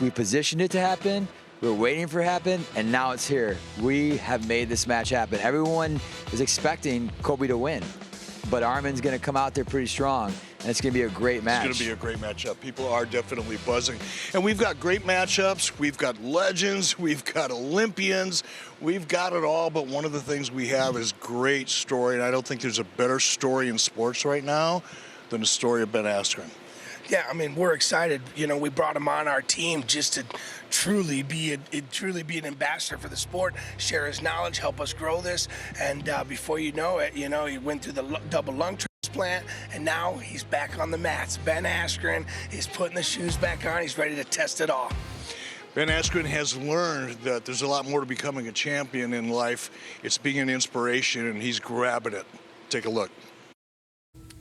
Speaker 23: We positioned it to happen. We were waiting for it to happen, and now it's here. We have made this match happen. Everyone is expecting Kobe to win, but Arman's going to come out there pretty strong. and it's going to be a great match.
Speaker 22: It's going to be a great matchup. People are definitely buzzing. And we've got great matchups. We've got legends. We've got Olympians. We've got it all. But one of the things we have is great story. And I don't think there's a better story in sports right now than the story of Ben Askren.
Speaker 3: Yeah, I mean, we're excited. You know, we brought him on our team just to truly be an ambassador for the sport, share his knowledge, help us grow this. And before you know it, you know, he went through the double lung transplant, and now he's back on the mats. Ben Askren is putting the shoes back on. He's ready to test it all.
Speaker 22: Ben Askren has learned that there's a lot more to becoming a champion in life. It's being an inspiration, and he's grabbing it. Take a look.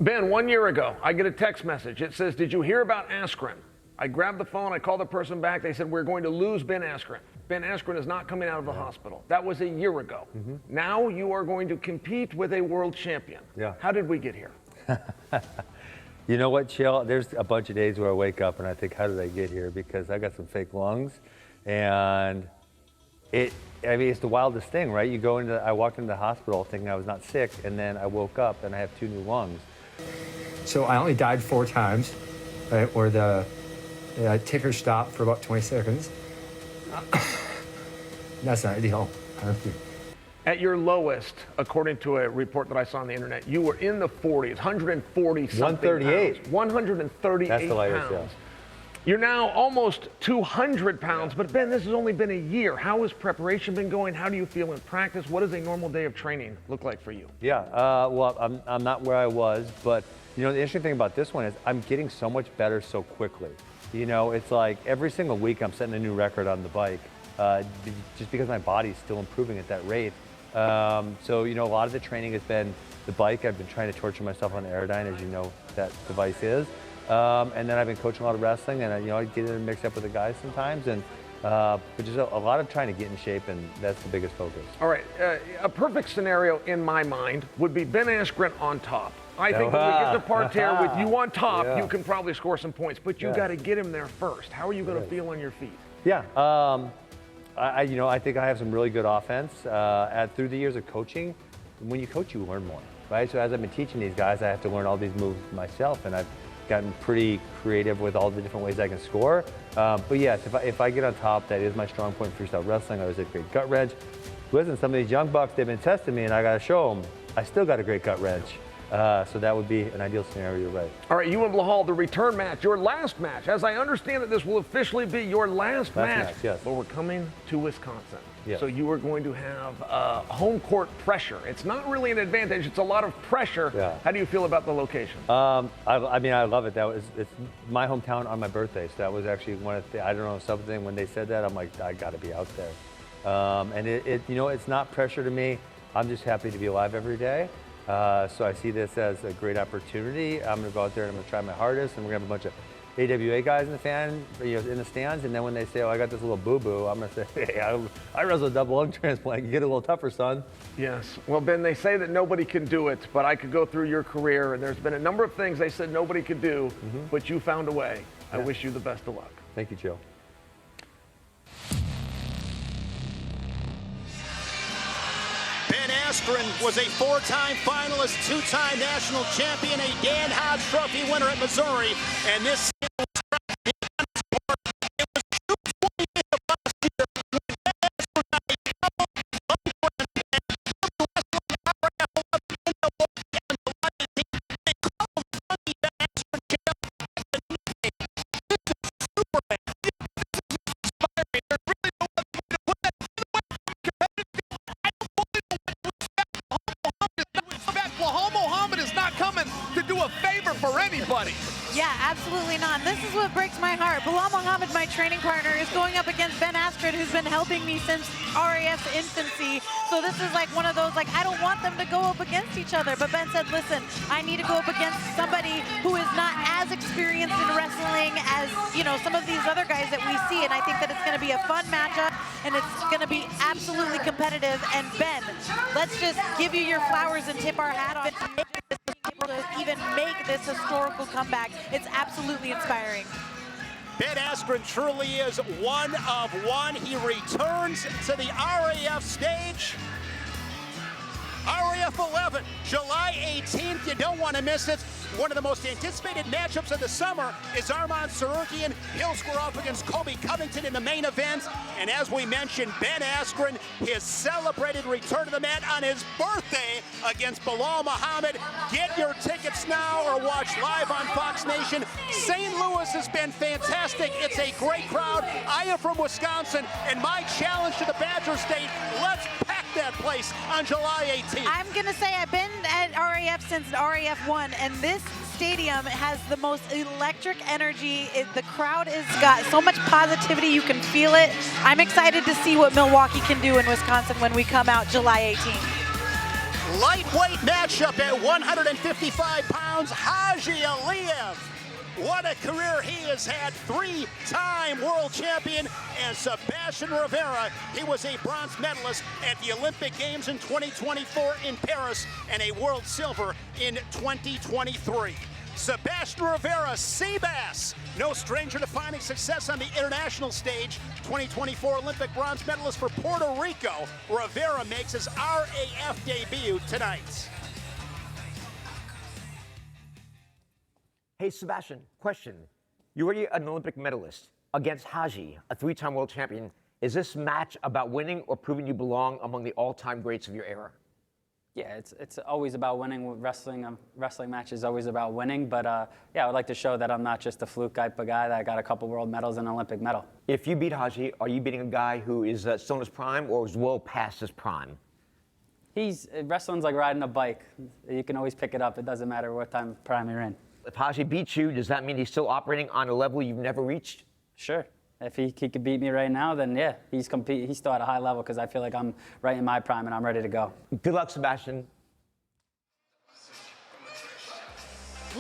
Speaker 7: Ben, 1 year ago, I get a text message. It says, "Did you hear about Askren?" I grabbed the phone. I called the person back. They said, "We're going to lose Ben Askren. Ben Askren is not coming out of the hospital." That was a year ago. Now you are going to compete with a world champion.
Speaker 4: Yeah.
Speaker 7: How did we get here?
Speaker 4: You know what, Chill? There's a bunch of days where I wake up and I think, how did I get here? Because I got some fake lungs. And it's the wildest thing, right? I walked into the hospital thinking I was not sick, and then I woke up and I have 2 new lungs.
Speaker 8: So I only died 4 times, right, where the ticker stopped for about 20 seconds. That's not ideal.
Speaker 7: At your lowest, according to a report that I saw on the internet, you were in the 40s, 140 something
Speaker 4: 138.
Speaker 7: pounds. 138
Speaker 4: That's the lightest,
Speaker 7: pounds. You're now almost 200 pounds, but Ben, this has only been a year. How has preparation been going? How do you feel in practice? What does a normal day of training look like for you?
Speaker 4: Yeah, well, I'm not where I was, but you know, the interesting thing about this one is I'm getting so much better so quickly. You know, it's like every single week I'm setting a new record on the bike, just because my body's still improving at that rate. So, you know, a lot of the training has been the bike. I've been trying to torture myself on Aerodyne, as you know that device is. And then I've been coaching a lot of wrestling, and I get in and mix up with the guys sometimes, and but just a lot of trying to get in shape, and that's the biggest focus.
Speaker 7: All right, a perfect scenario in my mind would be Ben Askren on top. I think when we get to parterre with you on top, you can probably score some points, but you got to get him there first. How are you going to feel on your feet?
Speaker 4: Yeah, I think I have some really good offense. Through the years of coaching, when you coach, you learn more, right? So as I've been teaching these guys, I have to learn all these moves myself, and I've gotten pretty creative with all the different ways I can score. But yes, if I get on top, that is my strong point in freestyle wrestling. I was a great gut wrench. Listen, some of these young bucks, they've been testing me, and I got to show them I still got a great gut wrench. So that would be an ideal scenario, you're right.
Speaker 7: All right, you and Blahal, the return match, your last match. As I understand it, this will officially be your last match.
Speaker 4: Yes.
Speaker 7: But we're coming to Wisconsin.
Speaker 4: Yes.
Speaker 7: So you are going to have home court pressure. It's not really an advantage, it's a lot of pressure.
Speaker 4: Yeah.
Speaker 7: How do you feel about the location?
Speaker 4: I love it. It's my hometown on my birthday. So that was actually one of the, I don't know, something when they said that, I'm like, I got to be out there. And it's not pressure to me. I'm just happy to be alive every day. So I see this as a great opportunity. I'm going to go out there and I'm going to try my hardest, and we're going to have a bunch of AWA guys in the stands, and then when they say, "Oh, I got this little boo-boo," I'm going to say, "Hey, I wrestled a double lung transplant. You get it a little tougher, son."
Speaker 7: Yes. Well, Ben, they say that nobody can do it, but I could go through your career, and there's been a number of things they said nobody could do, but you found a way. I wish you the best of luck.
Speaker 4: Thank you, Joe.
Speaker 1: Ben Askren was a 4-time finalist, 2-time national champion, a Dan Hodge Trophy winner at Missouri, and this was it was 2:20 in the Bastida when Ben Askren got a double lung transplant. They call him Funny Ben Askren champ. This is Superman. This is inspiring. There's really no other way to put that. Muhammad is not coming to do a favor for anybody.
Speaker 5: Yeah, absolutely not. This is what breaks my heart. Bilal Muhammad, my training partner, is going up against Ben Askren, who's been helping me since RAF's infancy. So this is like one of those, like, I don't want them to go up against each other. But Ben said, listen, I need to go up against somebody who is not as experienced in wrestling as, some of these other guys that we see. And I think that it's going to be a fun matchup, and it's going to be absolutely competitive. And Ben, let's just give you your flowers and tip our hat off to even make this historical comeback. It's absolutely inspiring.
Speaker 1: Ben Askren truly is one of one. He returns to the RAF stage. RAF 11, July 18th. You don't want to miss it. One of the most anticipated matchups of the summer is Arman Tsarukyan. He'll square off against Colby Covington in the main event. And as we mentioned, Ben Askren, his celebrated return to the mat on his birthday against Bilal Muhammad. Get your tickets now or watch live on Fox Nation. St. Louis has been fantastic. It's a great crowd. I am from Wisconsin, and my challenge to the Badger State, let's pack that place on July 18th.
Speaker 5: I'm going to say I've been at RAF since RAF 1, and this stadium has the most electric energy. The crowd has got so much positivity, you can feel it. I'm excited to see what Milwaukee can do in Wisconsin when we come out July 18th.
Speaker 1: Lightweight matchup at 155 pounds, Haji Aliyev. What a career he has had, three-time world champion, and Sebastian Rivera. He was a bronze medalist at the Olympic Games in 2024 in Paris and a world silver in 2023. Sebastian Rivera, Seabass, no stranger to finding success on the international stage. 2024 Olympic bronze medalist for Puerto Rico. Rivera makes his RAF debut tonight.
Speaker 14: Hey, Sebastian, question. You're already an Olympic medalist against Haji, a three-time world champion. Is this match about winning or proving you belong among the all-time greats of your era?
Speaker 11: Yeah, it's always about winning. Wrestling match is always about winning. But yeah, I would like to show that I'm not just a fluke type of guy, that I got a couple world medals and an Olympic medal. If you beat Haji, are you beating a guy who is still in his prime or is well past his prime? Wrestling's like riding a bike. You can always pick it up. It doesn't matter what time prime you're in. If Haji beats you, does that mean he's still operating on a level you've never reached? Sure. If he could beat me right now, then yeah, he's still at a high level because I feel like I'm right in my prime and I'm ready to go. Good luck, Sebastian.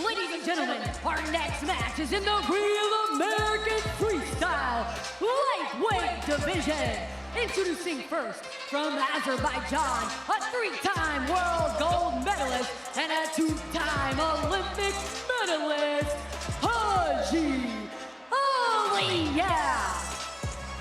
Speaker 2: Ladies and gentlemen, our next match is in the Real American Freestyle Lightweight Division. Introducing first, from Azerbaijan, a three-time world gold medalist and a two-time Olympic medalist, Haji Aliyev.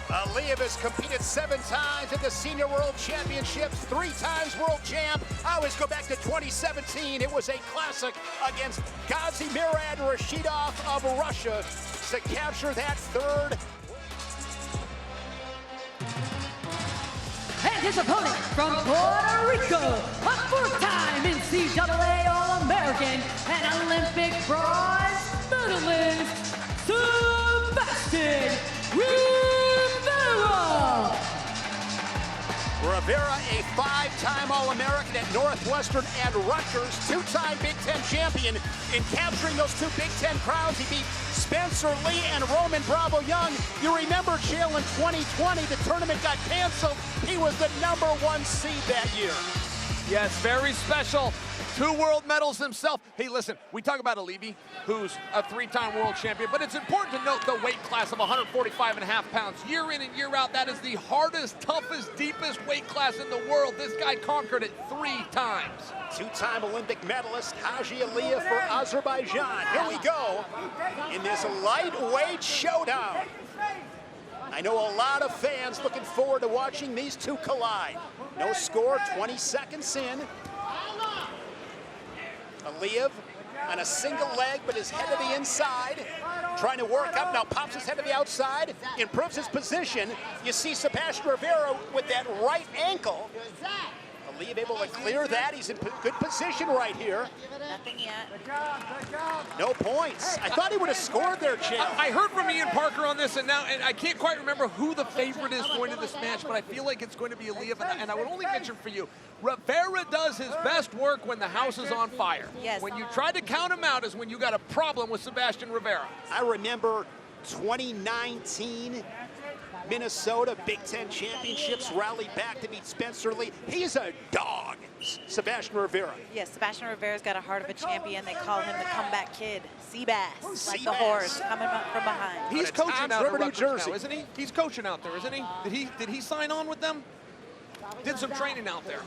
Speaker 1: Aliyev has competed 7 times at the Senior World Championships, 3 times world champ. I always go back to 2017. It was a classic against Gazimurad Rashidov of Russia to capture that third.
Speaker 2: And his opponent from Puerto Rico, a 4-time NCAA All-American and Olympic bronze medalist, Sebastian Rivera.
Speaker 1: Rivera, a 5-time All-American at Northwestern and Rutgers, 2-time Big Ten champion. In capturing those 2 Big Ten crowns, he beat Spencer Lee and Roman Bravo Young. You remember, Jill, in 2020, the tournament got canceled. He was the #1 seed that year.
Speaker 7: Yes, very special. 2 world medals himself. Hey, listen, we talk about Aliyev, who's a 3-time world champion, but it's important to note the weight class of 145.5 pounds. Year in and year out, that is the hardest, toughest, deepest weight class in the world. This guy conquered it 3 times.
Speaker 1: 2-time Olympic medalist, Haji Aliyev for Azerbaijan. Here we go in this lightweight showdown. I know a lot of fans looking forward to watching these 2 collide. No score, 20 seconds in. Aliyev on a single leg, but his head to the inside, trying to work up, now pops his head to the outside, improves his position. You see Sebastian Rivera with that right ankle. Aliyev able to clear that. He's in good position right here.
Speaker 5: Nothing yet.
Speaker 1: No points. I thought he would have scored there, Jim.
Speaker 7: I heard from Ian Parker on this, and I can't quite remember who the favorite is going to this match, but I feel like it's going to be Aliyev, and I would only mention for you, Rivera does his best work when the house is on fire.
Speaker 5: Yes.
Speaker 7: When you try to count him out is when you got a problem with Sebastian Rivera.
Speaker 1: I remember 2019 Minnesota Big Ten Championships, rallied back to beat Spencer Lee. He's a dog, Sebastian Rivera.
Speaker 5: Yes, Sebastian Rivera's got a heart of a champion. They call him the comeback kid. Seabass, like the horse coming up from behind.
Speaker 7: He's coaching out in New Jersey, isn't he? He's coaching out there, isn't he? Did he sign on with them? Did some training out there.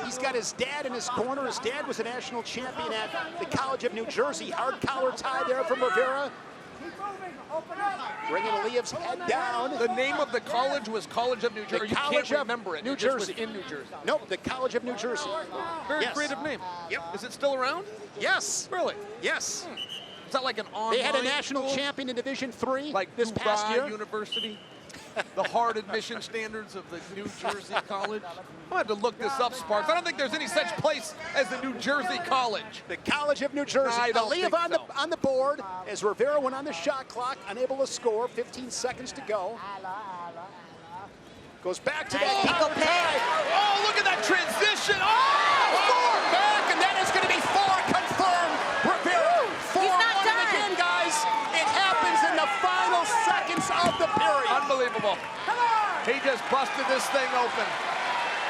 Speaker 1: He's got his dad in his corner. His dad was a national champion at the College of New Jersey. Hard collar tie there from Rivera. Bringing Aliyev's head down.
Speaker 7: The name of the college was College of New Jersey. You can't remember it.
Speaker 1: New
Speaker 7: It just was
Speaker 1: Jersey.
Speaker 7: in New Jersey.
Speaker 1: Nope, the College of New Jersey.
Speaker 7: Very
Speaker 1: Yes.
Speaker 7: creative name.
Speaker 1: Yep.
Speaker 7: Is it still around?
Speaker 1: Yes.
Speaker 7: Really?
Speaker 1: Yes.
Speaker 7: Is that like an online
Speaker 1: They had a national
Speaker 7: school?
Speaker 1: champion in Division III
Speaker 7: Like
Speaker 1: this past
Speaker 7: Dubai
Speaker 1: year.
Speaker 7: University? The hard admission standards of the New Jersey College? I'm going to have to look this up, Sparks. I don't think there's any such place as the New Jersey College.
Speaker 1: The College of New Jersey.
Speaker 7: I don't
Speaker 1: Aliyev
Speaker 7: think
Speaker 1: on the board as Rivera went on the shot clock, unable to score. 15 seconds to go. Goes back to that counter drive.
Speaker 7: Oh, look at that transition.
Speaker 1: Four back, and that is going to be four confirmed. Rivera, 4-1 again, guys. It happens in the final seconds of the period.
Speaker 7: Unbelievable. He just busted this thing open.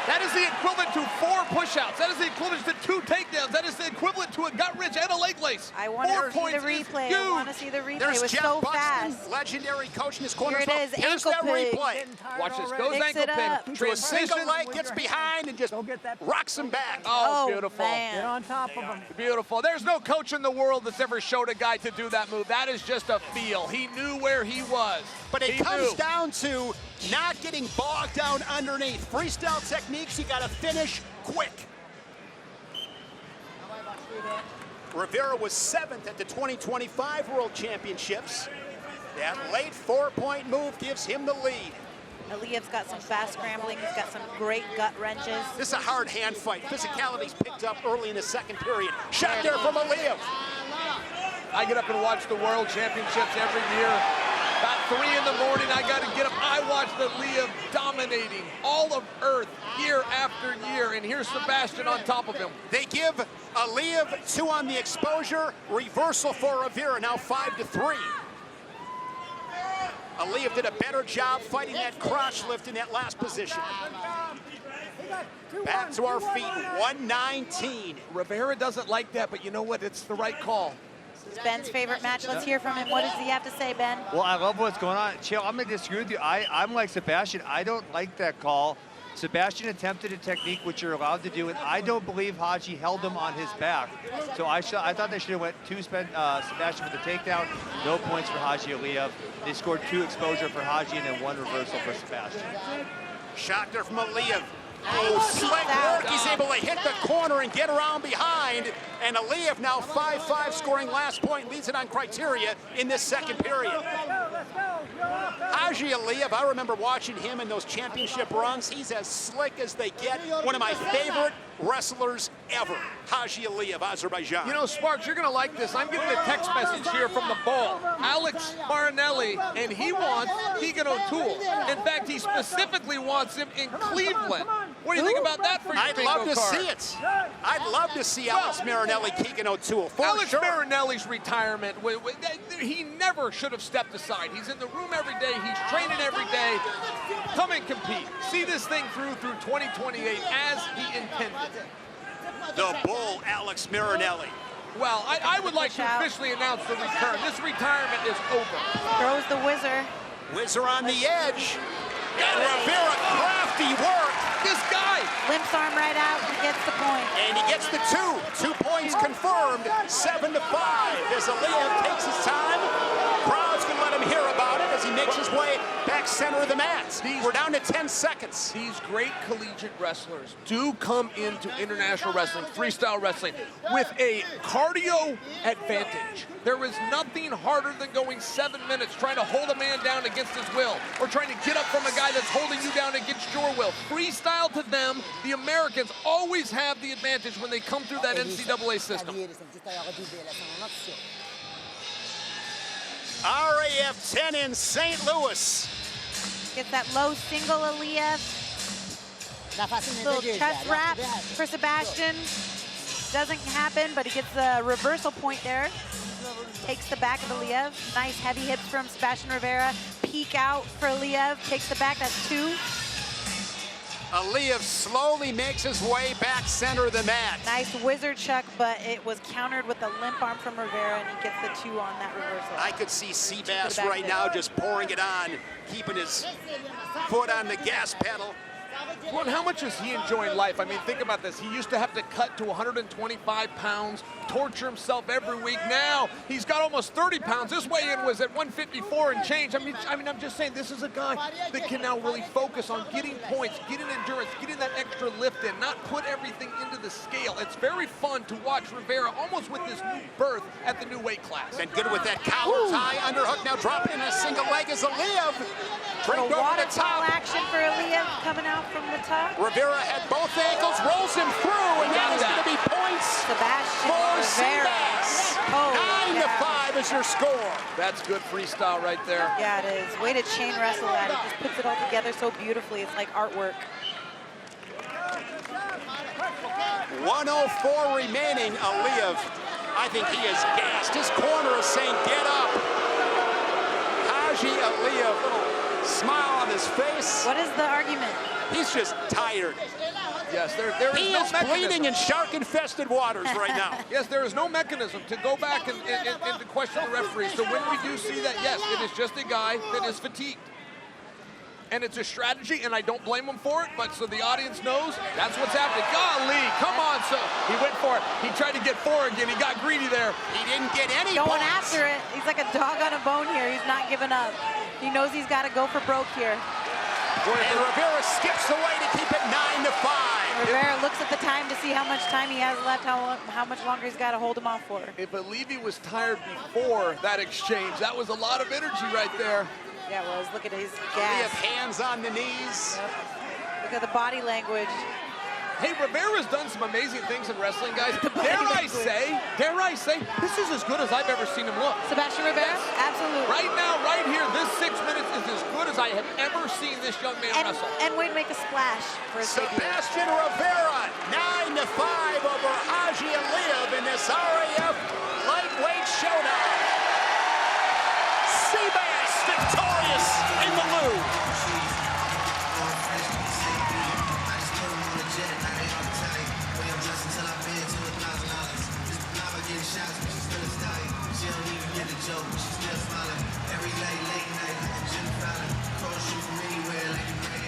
Speaker 7: That is the equivalent to 4 push-outs. That is the equivalent to 2 takedowns. That is the equivalent to a gut wrench and a leg lace.
Speaker 5: I want to see the replay. I want to see the replay.
Speaker 1: There's
Speaker 5: It was
Speaker 1: Jeff
Speaker 5: so
Speaker 1: Buxton,
Speaker 5: fast.
Speaker 1: legendary coach in his corner.
Speaker 5: Here it is,
Speaker 1: Here's
Speaker 5: ankle
Speaker 1: that
Speaker 5: pin.
Speaker 1: replay.
Speaker 7: Watch this. Goes
Speaker 5: Mix
Speaker 7: ankle
Speaker 5: it
Speaker 7: pin.
Speaker 5: up.
Speaker 1: To a
Speaker 7: Transition.
Speaker 1: single leg, gets behind, and just rocks him back.
Speaker 7: Oh, beautiful.
Speaker 5: Man.
Speaker 9: Get on top of him.
Speaker 7: Beautiful. There's no coach in the world that's ever showed a guy to do that move. That is just a feel. He knew where he was.
Speaker 1: But it
Speaker 7: He
Speaker 1: comes
Speaker 7: knew.
Speaker 1: down to not getting bogged down underneath. Freestyle techniques, you got to finish quick. Rivera was 7th at the 2025 World Championships. That late 4-point move gives him the lead.
Speaker 5: Aliyev's got some fast scrambling. He's got some great gut wrenches.
Speaker 1: This is a hard hand fight. Physicality's picked up early in the second period. Shot there from Aliyev.
Speaker 7: I get up and watch the World Championships every year. About 3 in the morning, I got to get up. I watch Aliyev dominating all of Earth year after year, and here's Sebastian on top of him.
Speaker 1: They give Aliyev 2 on the exposure. Reversal for Rivera, now 5-3. Aliyev did a better job fighting that crotch lift in that last position. Back to our feet, 119.
Speaker 7: Rivera doesn't like that, but you know what? It's the right call.
Speaker 5: This is Ben's favorite match. Let's hear from him. What does he have to say, Ben?
Speaker 12: Well, I love what's going on. Chill, I'm going to disagree with you. I'm like Sebastian. I don't like that call. Sebastian attempted a technique which you're allowed to do, and I don't believe Haji held him on his back. So I thought they should have went 2 Sebastian for the takedown. No points for Haji Aliyev. They scored 2 exposure for Haji and then 1 reversal for Sebastian.
Speaker 1: Shot there from Aliyev. Oh, slick work. He's able to hit the corner and get around behind. And Aliyev now 5-5, scoring last point, leads it on criteria in this second period. Haji Aliyev, I remember watching him in those championship runs. He's as slick as they get. One of my favorite wrestlers ever. Haji Aliyev, Azerbaijan.
Speaker 7: You know, Sparks, you're going to like this. I'm getting a text message here from the ball. Alex Marinelli, and he wants Keegan O'Toole. In fact, he specifically wants him in Cleveland. What do you think about that for your
Speaker 1: I'd
Speaker 7: bingo
Speaker 1: love to
Speaker 7: card?
Speaker 1: see it. I'd love to see Alex Marinelli, Keegan O'Toole, for
Speaker 7: Alex
Speaker 1: sure.
Speaker 7: Marinelli's retirement, he never should have stepped aside. He's in the room every day. He's training every day. Come and compete. See this thing through 2028 as he intended.
Speaker 1: The bull, Alex Marinelli.
Speaker 7: Well, I would like to officially announce the return. This retirement is over.
Speaker 5: Throws the whizzer.
Speaker 1: Whizzer on the edge. And Rivera, crafty work.
Speaker 7: This guy.
Speaker 5: Limps arm right out and gets the point.
Speaker 1: And he gets the 2. 2 points confirmed, 7-5. As Aliyev takes his time, crowd's gonna let him hear about it as he makes his way back center of the mat. We're down to 10 seconds.
Speaker 7: These great collegiate wrestlers do come into international wrestling, freestyle wrestling, with a cardio advantage. There is nothing harder than going 7 minutes trying to hold a man down against his will, or trying to get up from a guy that's holding you down against your will. Freestyle to them, the Americans always have the advantage when they come through that NCAA system.
Speaker 1: RAF 10 in St. Louis.
Speaker 5: Gets that low single Aliyev. Little chest wrap for Sebastian. Doesn't happen, but he gets the reversal point there. Takes the back of Aliyev. Nice heavy hips from Sebastian Rivera. Peek out for Aliyev. Takes the back, that's 2.
Speaker 1: Aliyev slowly makes his way back center of the mat.
Speaker 5: Nice wizard chuck, but it was countered with a limp arm from Rivera, and he gets the 2 on that reversal.
Speaker 1: I could see Seabass right now just pouring it on, keeping his foot on the gas pedal.
Speaker 7: Well, and how much is he enjoying life? I mean, think about this. He used to have to cut to 125 pounds, torture himself every week. Now he's got almost 30 pounds. This weigh-in was at 154 and change. I mean, I'm just saying, this is a guy that can now really focus on getting points, getting endurance, getting that extra lift in, not put everything into the scale. It's very fun to watch Rivera almost with this new berth at the new weight class.
Speaker 1: And good with that collar tie, underhook, now dropping in a single leg is Aliyev. Draped over the top.
Speaker 5: Action for Aliyev coming out from the top.
Speaker 1: Rivera had both ankles, rolls him through, and that is going to be points for Seabass. 9-5 is your score.
Speaker 7: That's good freestyle right there.
Speaker 5: Yeah, it is. Way to chain wrestle that. He just puts it all together so beautifully. It's like artwork.
Speaker 1: 104 remaining. Aliyev, I think he is gassed. His corner is saying, get up. Haji Aliyev, little smile on his face.
Speaker 5: What is the argument?
Speaker 1: He's just tired.
Speaker 7: Yes, there is
Speaker 1: he
Speaker 7: no
Speaker 1: is
Speaker 7: mechanism.
Speaker 1: bleeding in shark-infested waters right now.
Speaker 7: Yes, there is no mechanism to go back and to question the referee. So when we do see that, yes, it is just a guy that is fatigued. And it's a strategy, and I don't blame him for it, but so the audience knows that's what's happening. Golly, come on, so he went for it. He tried to get 4 again. He got greedy there.
Speaker 1: He didn't get any
Speaker 5: Going
Speaker 1: points.
Speaker 5: after it. He's like a dog on a bone here. He's not giving up. He knows he's got to go for broke here.
Speaker 1: And Rivera skips away to keep it 9-5.
Speaker 5: Rivera looks at the time to see how much time he has left, how much longer he's got to hold him off for.
Speaker 7: If Aliyev was tired before that exchange, that was a lot of energy right there.
Speaker 5: Yeah, it was. Look at his gas.
Speaker 1: Aliyev hands on the knees.
Speaker 5: Yep. Look at the body language.
Speaker 7: Hey, Rivera's done some amazing things in wrestling, guys. Dare I say, this is as good as I've ever seen him look.
Speaker 5: Sebastian Rivera? Yes. Absolutely.
Speaker 7: Right now, right here, this 6 minutes is as good as I have ever seen this young man wrestle.
Speaker 5: And way to make a splash for his
Speaker 1: Sebastian Rivera, 9-5 over Haji Aliyev in this RAF lightweight showdown. Seabass victorious in the Louvre.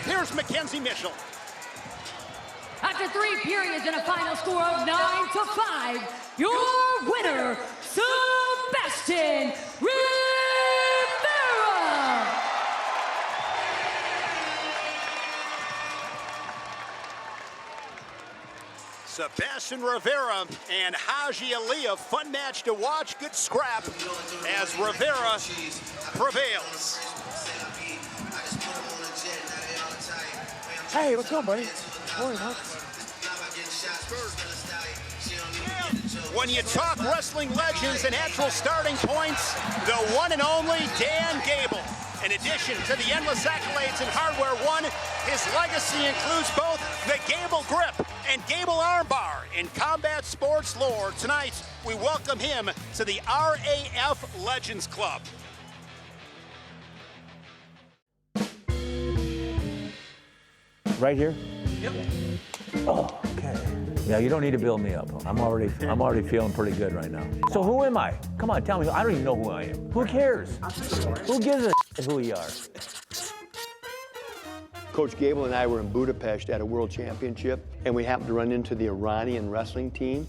Speaker 1: Here's Mackenzie Mitchell.
Speaker 2: After 3 periods and a final score of 9-5, your winner, Sebastian Rivera.
Speaker 1: Sebastian Rivera and Haji Aliyev, fun match to watch, good scrap as Rivera prevails.
Speaker 7: Hey, what's going on, buddy? Morning, huh?
Speaker 1: When you talk wrestling legends and actual starting points, the one and only Dan Gable. In addition to the endless accolades in Hardware 1, his legacy includes both the Gable Grip and Gable Armbar in combat sports lore. Tonight, we welcome him to the RAF Legends Club.
Speaker 13: Right here?
Speaker 7: Yep.
Speaker 13: Oh, okay. Yeah, you don't need to build me up. I'm already feeling pretty good right now. So who am I? Come on, tell me. I don't even know who I am. Who cares? Who gives a who you are?
Speaker 15: Coach Gable and I were in Budapest at a world championship, and we happened to run into the Iranian wrestling team.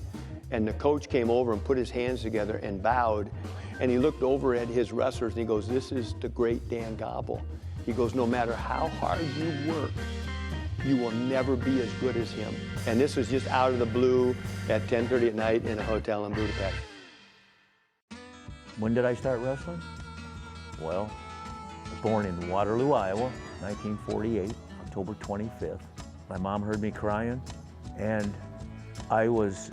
Speaker 15: And the coach came over and put his hands together and bowed. And he looked over at his wrestlers and he goes, "This is the great Dan Gable." He goes, "No matter how hard you work, you will never be as good as him." And this was just out of the blue at 10:30 at night in a hotel in Budapest.
Speaker 13: When did I start wrestling? Well, I was born in Waterloo, Iowa, 1948, October 25th. My mom heard me crying, and I was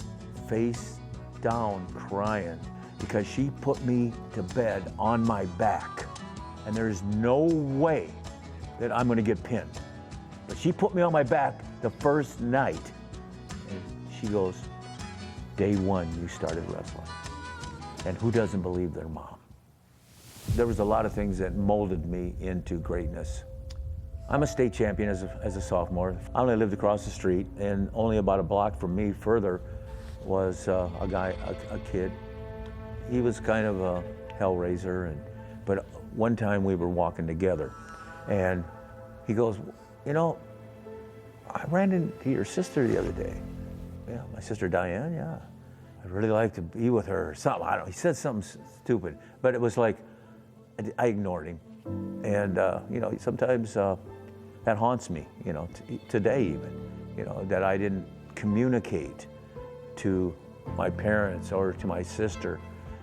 Speaker 13: face down crying because she put me to bed on my back. And there's no way that I'm gonna get pinned. But she put me on my back the first night, and she goes, "Day one, you started wrestling." And who doesn't believe their mom? There was a lot of things that molded me into greatness. I'm a state champion as a sophomore. I only lived across the street, and only about a block from me further was a kid. He was kind of a hellraiser, but one time we were walking together, and he goes, "You know, I ran into your sister the other day. Yeah, my sister Diane, yeah. I'd really like to be with her or something. I don't know. He said something stupid, but it was like, I ignored him. And, you know, sometimes that haunts me, you know, today even, you know, that I didn't communicate to my parents or to my sister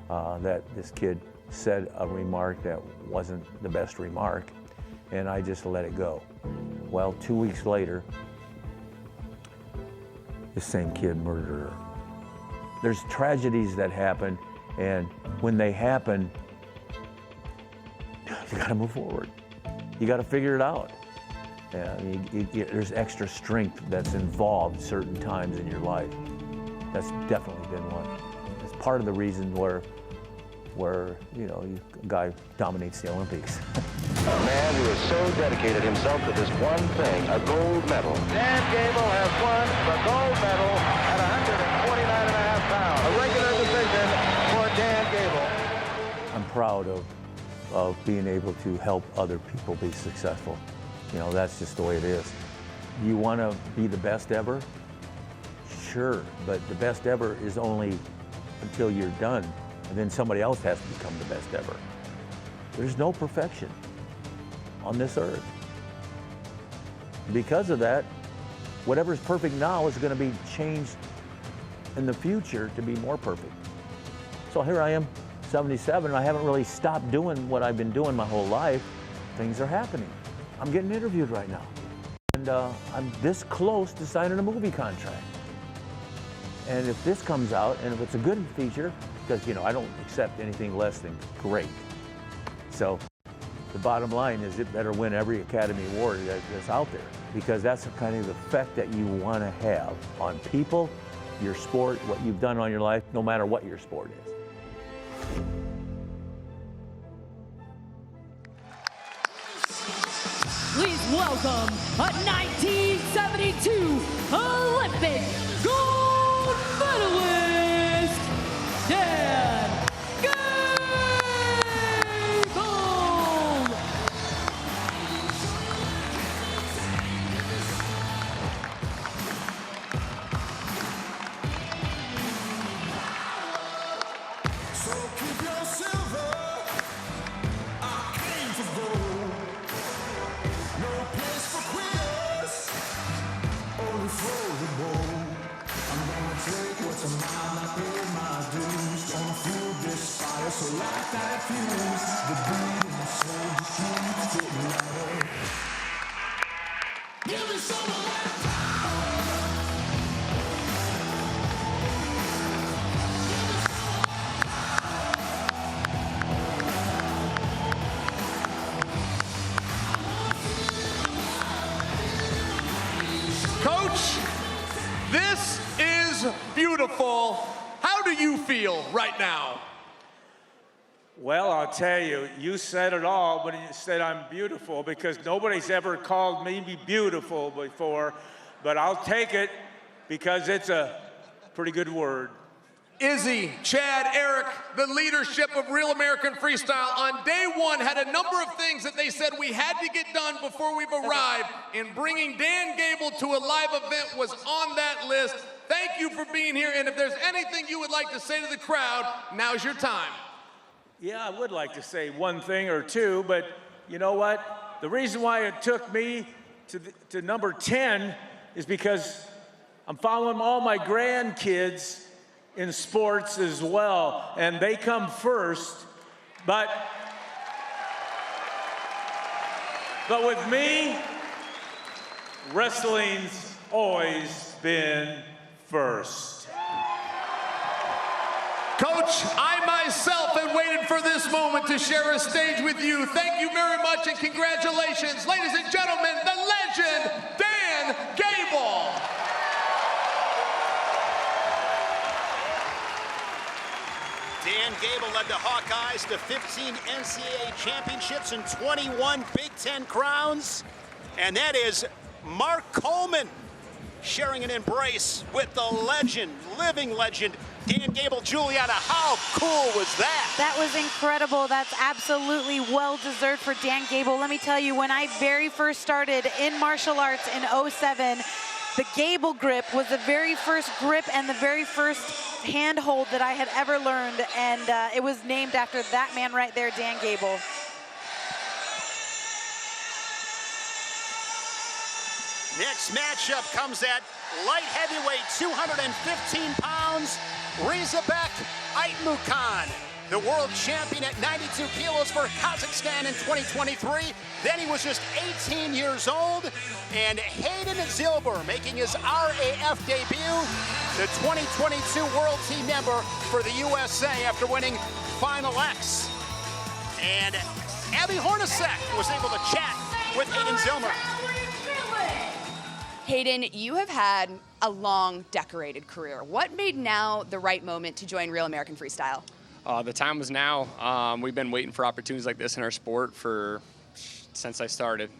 Speaker 13: that this kid said a remark that wasn't the best remark, and I just let it go. Well, 2 weeks later, the same kid murdered her. There's tragedies that happen, and when they happen, you gotta move forward. You gotta figure it out. And there's extra strength that's involved certain times in your life. That's definitely been one. It's part of the reason where you know, a guy dominates the Olympics.
Speaker 6: A man who has so dedicated himself to this one thing, a gold medal. Dan Gable has won the gold medal at 149.5 pounds. A regular decision for Dan Gable.
Speaker 13: I'm proud of being able to help other people be successful. You know, that's just the way it is. You want to be the best ever? Sure, but the best ever is only until you're done, and then somebody else has to become the best ever. There's no perfection on this earth. Because of that, whatever's perfect now is going to be changed in the future to be more perfect. So here I am, 77, and I haven't really stopped doing what I've been doing my whole life. Things are happening. I'm getting interviewed right now. And I'm this close to signing a movie contract. And if this comes out, and if it's a good feature, because, you know, I don't accept anything less than great. So the bottom line is it better win every Academy Award that's out there, because that's the kind of effect that you want to have on people, your sport, what you've done on your life, no matter what your sport is.
Speaker 2: Please welcome a 1972 Olympic gold medalist, Dan Gable.
Speaker 10: So keep your silver, I came for gold. No place for quitters, only for the bold. I'm gonna take what's mine, I pay my dues. Gonna fuel this fire, so light that fuse. The beat in my soul just keeps getting louder. Give me some of that
Speaker 16: Coach, this is beautiful. How do you feel right now?
Speaker 17: Well, I'll tell you, you said it all when you said I'm beautiful, because nobody's ever called me beautiful before, but I'll take it because it's a pretty good word.
Speaker 16: Izzy, Chad, Eric, the leadership of Real American Freestyle on day one had a number of things that they said we had to get done before we've arrived, and bringing Dan Gable to a live event was on that list. Thank you for being here, and if there's anything you would like to say to the crowd, now's your time.
Speaker 17: Yeah, I would like to say one thing or two, but you know what? The reason why it took me to number 10 is because I'm following all my grandkids in sports as well, and they come first, but with me, wrestling's always been first.
Speaker 16: Coach, I myself had waited for this moment to share a stage with you. Thank you very much and congratulations. Ladies and gentlemen, the legend, Dan Gable.
Speaker 1: Dan Gable led the Hawkeyes to 15 NCAA championships and 21 Big Ten crowns. And that is Mark Coleman sharing an embrace with the legend, living legend, Dan Gable, Juliana, how cool was that?
Speaker 5: That was incredible. That's absolutely well-deserved for Dan Gable. Let me tell you, when I very first started in martial arts in 07, the Gable grip was the very first grip and the very first handhold that I had ever learned, and it was named after that man right there, Dan Gable.
Speaker 1: Next matchup comes at light heavyweight, 215 pounds, Rizabek Aitmukhan, the world champion at 92 kilos for Kazakhstan in 2023. Then he was just 18 years old. And Hayden Zillmer making his RAF debut, the 2022 world team member for the USA after winning Final X. And Abby Hornacek was able to chat with Hayden Zillmer.
Speaker 18: Hayden, you have had a long, decorated career. What made now the right moment to join Real American Freestyle?
Speaker 19: The time was now. We've been waiting for opportunities like this in our sport since I started,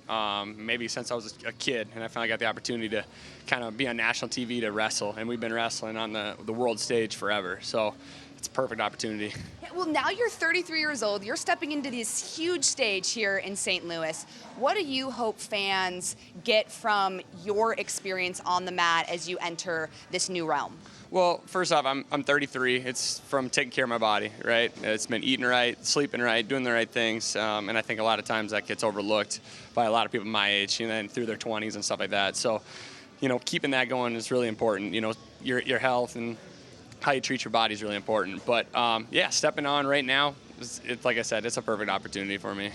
Speaker 19: maybe since I was a kid, and I finally got the opportunity to kind of be on national TV to wrestle, and we've been wrestling on the world stage forever, so it's a perfect opportunity.
Speaker 18: Yeah, well, now you're 33 years old. You're stepping into this huge stage here in St. Louis. What do you hope fans get from your experience on the mat as you enter this new realm?
Speaker 19: Well, first off, I'm 33. It's from taking care of my body, right? It's been eating right, sleeping right, doing the right things, and I think a lot of times that gets overlooked by a lot of people my age, and through their 20s and stuff like that. So, keeping that going is really important. Your health and how you treat your body is really important. But yeah, stepping on right now, it's like I said, it's a perfect opportunity for me.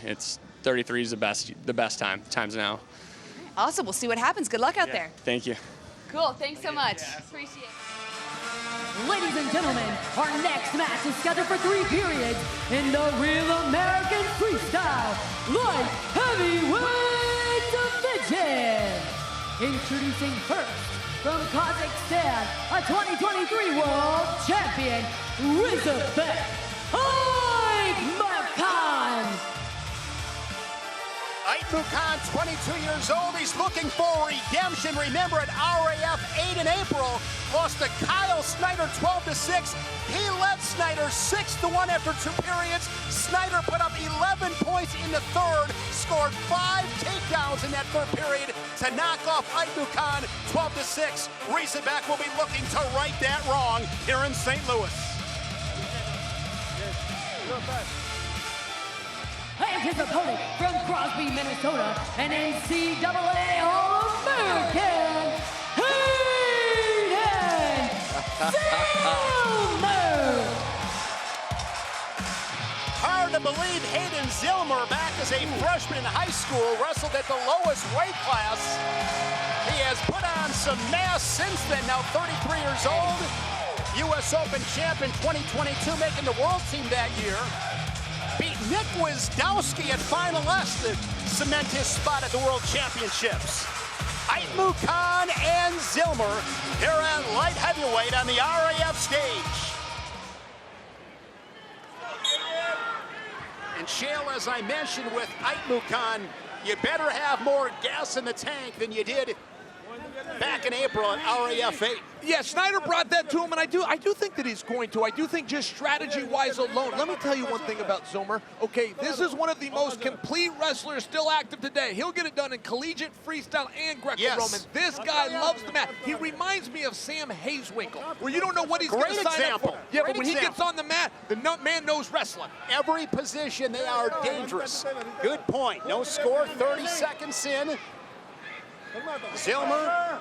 Speaker 19: 33 is the best times now.
Speaker 18: Awesome. We'll see what happens. Good luck out there.
Speaker 19: Thank you.
Speaker 18: Cool. Thanks so much. Appreciate it.
Speaker 2: Ladies and gentlemen, our next match is scheduled for 3 periods in the Real American Freestyle Light Heavyweight Division. Introducing first, from Kazakhstan, a 2023 World Champion, Rizabek Aitmukhan.
Speaker 1: Aitmukhan, 22 years old. He's looking for redemption. Remember, at RAF 8 in April, lost to Kyle Snyder 12-6. He led Snyder 6-1 after 2 periods. Snyder put up 11 points in the third, scored 5 takedowns in that third period to knock off Aitmukhan 12-6. Rizabek will be looking to right that wrong here in St. Louis.
Speaker 2: And his opponent from Crosby, Minnesota, an NCAA All-American, Hayden Zillmer.
Speaker 1: Hard to believe Hayden Zillmer, back as a freshman in high school, wrestled at the lowest weight class. He has put on some mass since then, now 33 years old. U.S. Open champion 2022, making the world team that year. Beat Nick Wisdowski at Final S to cement his spot at the World Championships. Aitmukhan and Zillmer, they're at light heavyweight on the RAF stage. And Shale, as I mentioned with Aitmukhan, you better have more gas in the tank than you did back in April at RAF 8.
Speaker 7: Yeah, Snyder brought that to him, and I do think that he's going to. I do think just strategy-wise alone. Let me tell you one thing about Zillmer. Okay, this is one of the most complete wrestlers still active today. He'll get it done in collegiate, freestyle, and Greco-Roman.
Speaker 1: Yes.
Speaker 7: This guy loves the mat. He reminds me of Sam Hazewinkle, where you don't know what he's going to sign up for. Yeah, but when he gets on the mat, the man knows wrestling.
Speaker 1: Every position, they are dangerous. Good point. No score, 30 seconds in. Zillmer,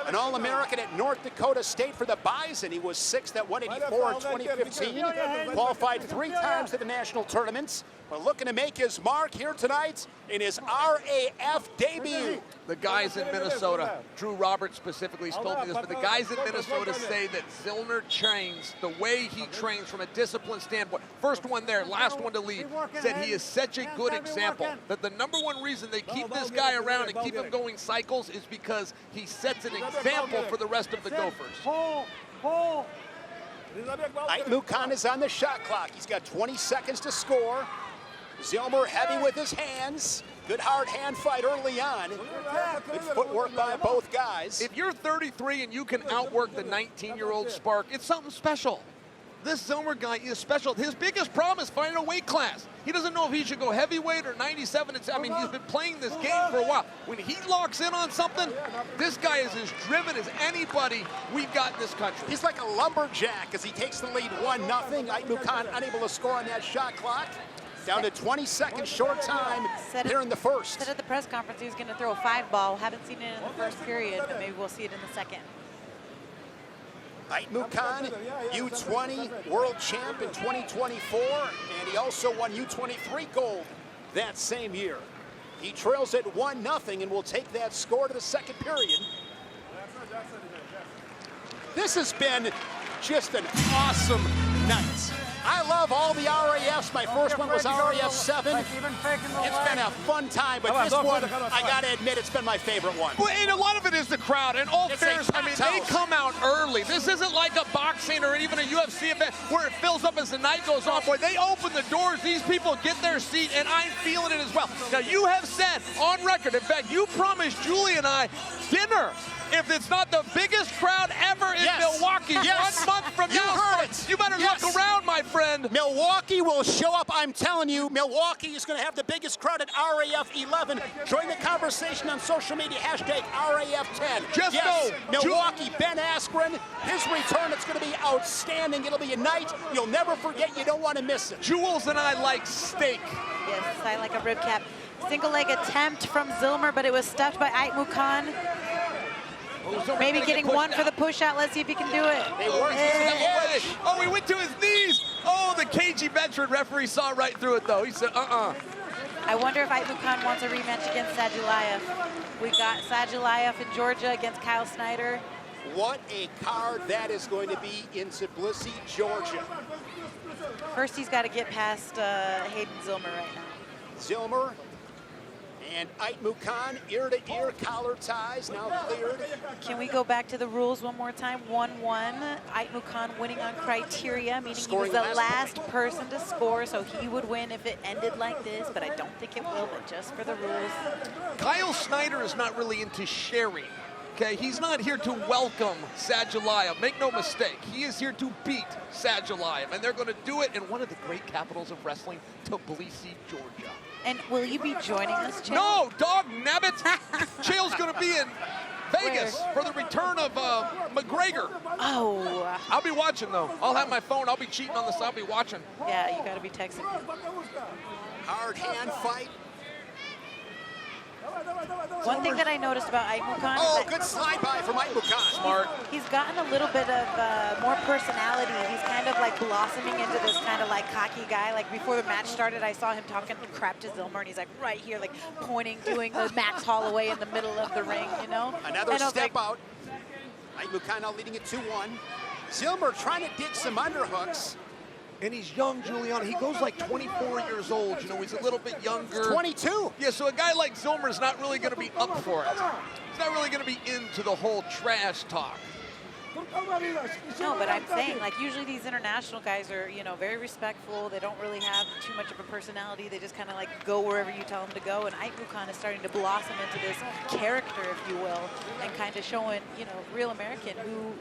Speaker 1: an All-American at North Dakota State for the Bison. He was 6th at 184 in 2015. Qualified 3 times to the national tournaments. But looking to make his mark here tonight in his RAF debut.
Speaker 7: The guys in Minnesota, Drew Roberts specifically has told me this, but the guys in Minnesota say that Zillmer trains the way he trains from a discipline standpoint. First one there, last one to leave, said he is such a good example that the #1 reason they keep this guy around and keep him going cycles is because he sets an example for the rest of the Gophers.
Speaker 1: Aitmukhan is on the shot clock. He's got 20 seconds to score. Zillmer heavy with his hands. Good hard hand fight early on. Good footwork by both guys.
Speaker 7: If you're 33 and you can outwork the 19-year-old Spark, it's something special. This Zillmer guy is special. His biggest problem is finding a weight class. He doesn't know if he should go heavyweight or 97. I mean, he's been playing this game for a while. When he locks in on something, this guy is as driven as anybody we've got in this country.
Speaker 1: He's like a lumberjack as he takes the lead 1-0. Aitmukhan unable to score on that shot clock. Down to 20 seconds short time here in the first.
Speaker 5: Said at the press conference he was going to throw a 5-ball. Haven't seen it in the first period, but maybe we'll see it in the second.
Speaker 1: Aitmukhan, U20 world champ in 2024, and he also won U23 gold that same year. He trails at 1-0 and will take that score to the second period. This has been just an awesome night. I love all the RAFs. My first one was RAF 7. It's been a fun time, but this one, I gotta admit, it's been my favorite one.
Speaker 7: Well, and a lot of it is the crowd. And all fairness, I mean, they come out early. This isn't like a boxing or even a UFC event where it fills up as the night goes on. Boy, they open the doors. These people get their seat, and I'm feeling it as well. Now, you have said on record, in fact, you promised Julie and I dinner if it's not the biggest crowd ever in Milwaukee 1 month from now.
Speaker 1: You heard it.
Speaker 7: You better look around, my friend.
Speaker 1: Milwaukee will show up. I'm telling you, Milwaukee is going to have the biggest crowd at RAF 11. Join the conversation on social media, hashtag RAF 10.
Speaker 7: Just know,
Speaker 1: Milwaukee, Ben Askren, his return, it's going to be outstanding. It'll be a night you'll never forget. You don't want to miss it.
Speaker 7: Jules and I like steak.
Speaker 5: Yes, I like a rib cap. Single leg attempt from Zillmer, but it was stuffed by Aitmukhan. Maybe getting one for the push out. Let's see if he can do it.
Speaker 7: Oh, he went to his knees. Oh, the cagey veteran referee saw right through it, though. He said,
Speaker 5: I wonder if Aitmukhan wants a rematch against Aliyev. We got Aliyev in Georgia against Kyle Snyder.
Speaker 1: What a card that is going to be in Tbilisi, Georgia.
Speaker 5: First, he's got to get past Hayden Zillmer right now.
Speaker 1: Zillmer and Aitmukhan, ear-to-ear collar ties now cleared.
Speaker 5: Can we go back to the rules one more time? 1-1. Aitmukhan winning on criteria, meaning he was the last person to score, so he would win if it ended like this, but I don't think it will, but just for the rules.
Speaker 7: Kyle Snyder is not really into sharing. Okay, he's not here to welcome Aliyev. Make no mistake, he is here to beat Aliyev, and they're going to do it in one of the great capitals of wrestling, Tbilisi, Georgia.
Speaker 5: And will you be joining us, Chael?
Speaker 7: No, dog nabbit. Chael's going to be in Vegas for the return of McGregor.
Speaker 5: Oh.
Speaker 7: I'll be watching, though. I'll have my phone. I'll be cheating on this. I'll be watching.
Speaker 5: Yeah, you got to be texting.
Speaker 1: Hard hand fight.
Speaker 5: One thing that I noticed about Aitmukhan is that
Speaker 1: good slide by from Aitmukhan.
Speaker 7: Smart.
Speaker 5: He's gotten a little bit of more personality. He's kind of like blossoming into this kind of like cocky guy. Like before the match started, I saw him talking crap to Zillmer, and he's like right here, like pointing, doing the Max Holloway in the middle of the ring, you know?
Speaker 1: Another step out. Aitmukhan now leading it 2-1. Zillmer trying to dig some underhooks.
Speaker 7: And he's young, Giuliano. He goes like 24 years old. You know, he's a little bit younger.
Speaker 1: 22.
Speaker 7: Yeah, so a guy like Zillmer is not really going to be up for it. He's not really going to be into the whole trash talk.
Speaker 5: No, but I'm saying, like, usually these international guys are, you know, very respectful. They don't really have too much of a personality. They just kind of, like, go wherever you tell them to go. And Aitmukhan is starting to blossom into this character, if you will, and kind of showing, you know, real American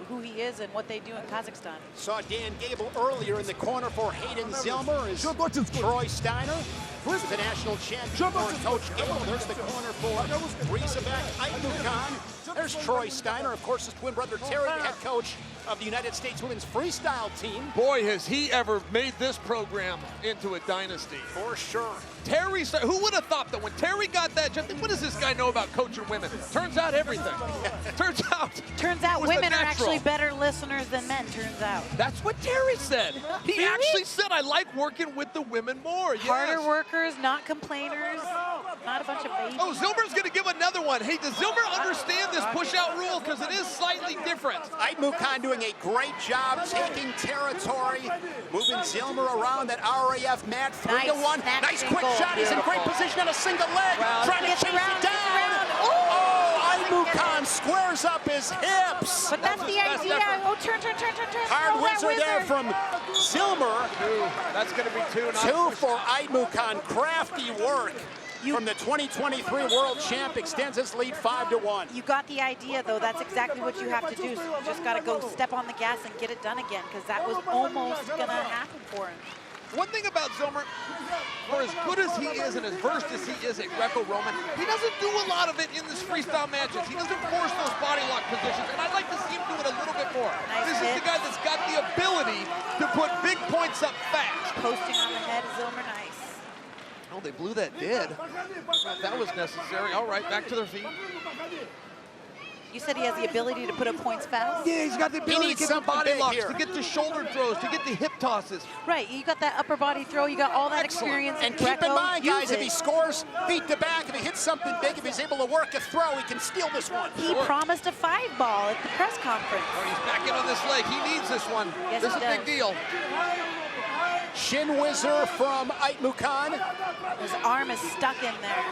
Speaker 5: who he is and what they do in Kazakhstan.
Speaker 1: Saw Dan Gable earlier in the corner for Hayden Zillmer. Is Troy Steiner, who's the national champion for Coach Gable. There's the corner for Rizabek Aitmukhan. There's Troy Steiner, of course, his twin brother Terry, the head coach of the United States women's freestyle team.
Speaker 7: Boy, has he ever made this program into a dynasty.
Speaker 1: For sure.
Speaker 7: Terry, who would have thought that when Terry got that job, what does this guy know about coaching women? Turns out everything. Turns out
Speaker 5: Women are actually better listeners than men, turns out.
Speaker 7: That's what Terry said. He actually said, I like working with the women more. Yes.
Speaker 5: Harder workers, not complainers, not a bunch of babies.
Speaker 7: Oh, Zillmer's going to give another one. Hey, does Zillmer understand this push-out rule? Because it is slightly different.
Speaker 1: Aitmukhan doing a great job taking territory, moving Zillmer around that RAF mat, 3-1. Nice quick shot. He's in great position on a single leg, trying to chase it down. Oh, Aitmukhan squares up his hips.
Speaker 5: But that's the idea. Oh, turn.
Speaker 1: Hard whizzer there from Zillmer.
Speaker 7: That's going to be two.
Speaker 1: Two for Aitmukhan. Crafty work. from the 2023 world champ extends his lead 5-1.
Speaker 5: You got the idea, though. That's exactly what you have to do. So you just got to go step on the gas and get it done again, because that was almost going to happen for him.
Speaker 7: One thing about Zillmer, for as good as he is and as versed as he is at Greco-Roman, he doesn't do a lot of it in this freestyle matches. He doesn't force those body lock positions, and I'd like to see him do it a little bit more. This is the guy that's got the ability to put big points up fast.
Speaker 5: Posting on the head, Zillmer, nice.
Speaker 7: Oh, they blew that dead. That was necessary. All right, back to their feet.
Speaker 5: You said he has the ability to put up points fast?
Speaker 7: Yeah, he's got the ability to get the body locks, to get the shoulder throws, to get the hip tosses.
Speaker 5: Right, you got that upper body throw, you got all that experience.
Speaker 1: And keep in mind, guys, if he scores feet to back, if he hits something big, if he's able to work a throw, he can steal this one.
Speaker 5: He promised a 5-ball at the press conference.
Speaker 7: Oh, he's back in on this leg. He needs this one.
Speaker 5: Yes,
Speaker 7: this is a big deal.
Speaker 1: Shin whizzer from Aitmukhan.
Speaker 5: His arm is stuck in there.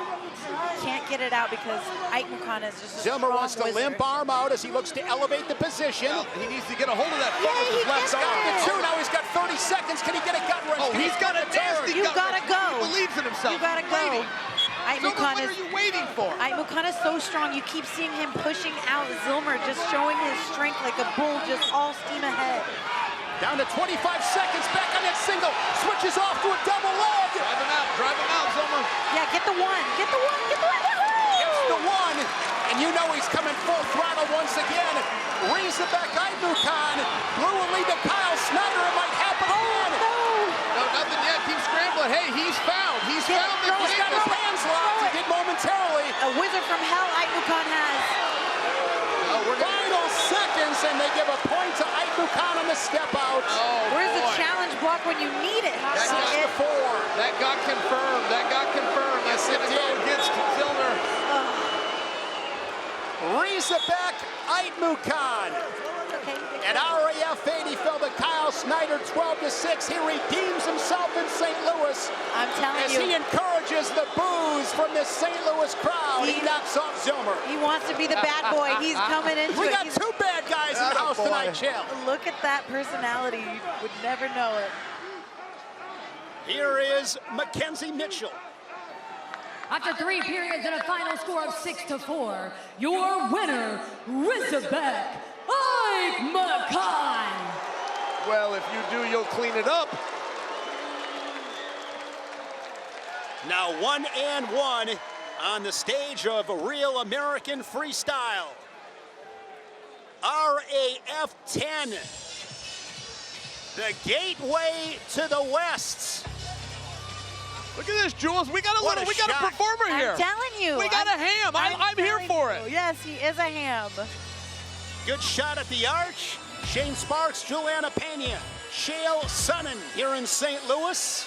Speaker 5: Can't get it out because Aitmukhan is just a
Speaker 1: Zillmer wants to limp arm out as he looks to elevate the position.
Speaker 7: Well, he needs to get a hold of that foot with his left arm.
Speaker 1: He's got the 2, now he's got 30 seconds. Can he get a gut wrench?
Speaker 7: Oh, he's got a nasty
Speaker 5: You
Speaker 7: gut
Speaker 5: gotta
Speaker 7: wrench.
Speaker 5: go.
Speaker 7: He believes in himself.
Speaker 5: You gotta go.
Speaker 7: What are you waiting for?
Speaker 5: Aitmukhan is so strong. You keep seeing him pushing out Zillmer, just showing his strength like a bull, just all steam ahead.
Speaker 1: Down to 25 seconds, back on that single, switches off to a double leg.
Speaker 7: Drive him out, Zillmer.
Speaker 5: Yeah, get the one, get the one, get the one.
Speaker 1: Gets the one, and you know he's coming full throttle once again. Razorback Aitmukhan blew a lead to Kyle Snyder. It might happen again.
Speaker 7: No, nothing yet. Keep scrambling. Hey, he's found. He's found the
Speaker 1: He's got his hands locked. He did momentarily.
Speaker 5: A wizard from hell Aitmukhan has.
Speaker 1: Final seconds, and they give a point to Aitmukhan on the step out.
Speaker 5: Where's the challenge block when you need it?
Speaker 7: That got confirmed. That got confirmed. That's going to go against Zillmer.
Speaker 1: Razorback Aitmukhan. At RAF 8, he fell to Kyle Snyder 12-6. He redeems himself in St. Louis.
Speaker 5: I'm telling
Speaker 1: as
Speaker 5: you.
Speaker 1: he encourages the boos from the St. Louis crowd. He knocks off Zillmer.
Speaker 5: He wants to be the bad boy. He's coming into it.
Speaker 1: We got 2 bad guys in the house tonight, Chael.
Speaker 5: Look at that personality. You would never know it.
Speaker 1: Here is Mackenzie Mitchell.
Speaker 2: After 3 periods and a final score of 6-4, your winner, Razorback Aitmukhan.
Speaker 7: Well, if you do, you'll clean it up.
Speaker 1: Now 1-1 on the stage of Real American Freestyle. RAF 10, the gateway to the West.
Speaker 7: Look at this, Jules. We got a performer here.
Speaker 5: I'm telling you.
Speaker 7: We got a ham. I'm here for it.
Speaker 5: Yes, he is a ham.
Speaker 1: Good shot at the arch. Shane Sparks, Juliana Pena, Shale Sonnen here in St. Louis